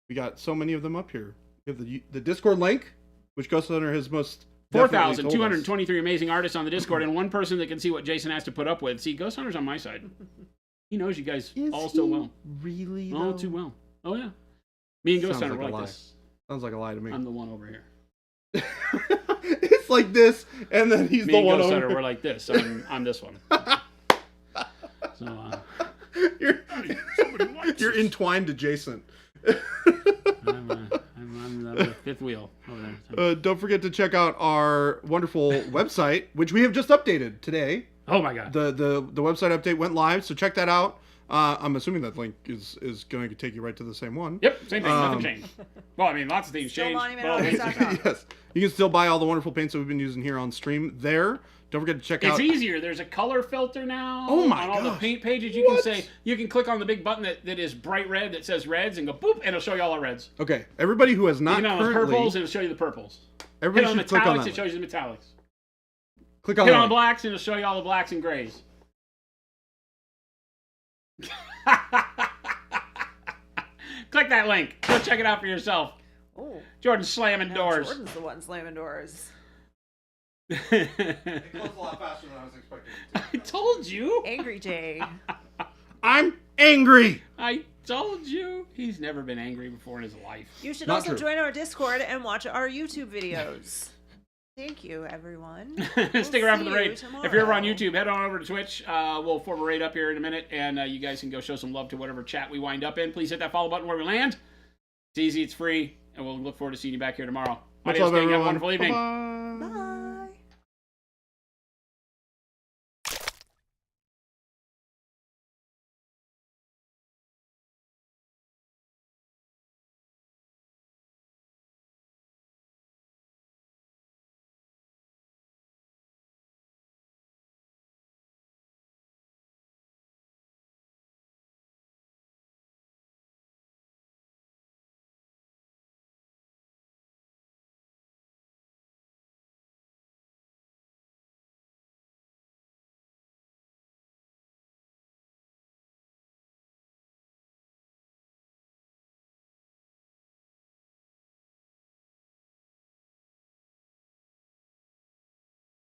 We got so many of them up here. We have the Discord link, which Ghost Hunter has most definitely told us. 4,223 amazing artists on the Discord, and one person that can see what Jason has to put up with. See, Ghost Hunter's on my side. He knows you guys all so well. Really? All though? too well. Oh, yeah. Me and Ghost Sounds Hunter like were a like lie. this. Sounds like a lie to me. I'm the one over here. It's like this, and then he's Me the and one Ghost over Hunter here. were like this. I'm this one. So You're entwined adjacent. I'm the fifth wheel over there. Don't forget to check out our wonderful website, which we have just updated today. Oh my god. The website update went live, so check that out. I'm assuming that link is going to take you right to the same one. Yep, same thing. Nothing changed. Well, I mean, lots of things Still changed. monumentalways.com. Yes, you can still buy all the wonderful paints that we've been using here on stream there. Don't forget to check It's out. easier. There's a color filter now. Oh my On all the gosh. paint pages, you What? can click on the big button that is bright red that says reds and go boop, and it'll show you all the reds. Okay, everybody who has You not can on the currently, purples, it'll show you the purples. Hit everybody on the should click on metallics, that. it shows you the metallics. Click on Hit that. on blacks, and it'll show you all the blacks and grays. Click that link. Go check it out for yourself. Oh, Jordan's slamming now doors. Jordan's the one slamming doors. It closed a lot faster than I was expecting. I told you. Angry Jay. I'm angry. I told you. He's never been angry before in his life. You should Not also true. join our Discord and watch our YouTube videos. Thank you, everyone. Stick around for see the you raid. If you're ever on tomorrow. YouTube, head on over to Twitch. We'll form a raid up here in a minute, and you guys can go show some love to whatever chat we wind up in. Please hit that follow button where we land. It's easy, it's free, and we'll look forward to seeing you back here tomorrow. Much Adios, love, gang. Have a everyone. wonderful evening. Bye-bye.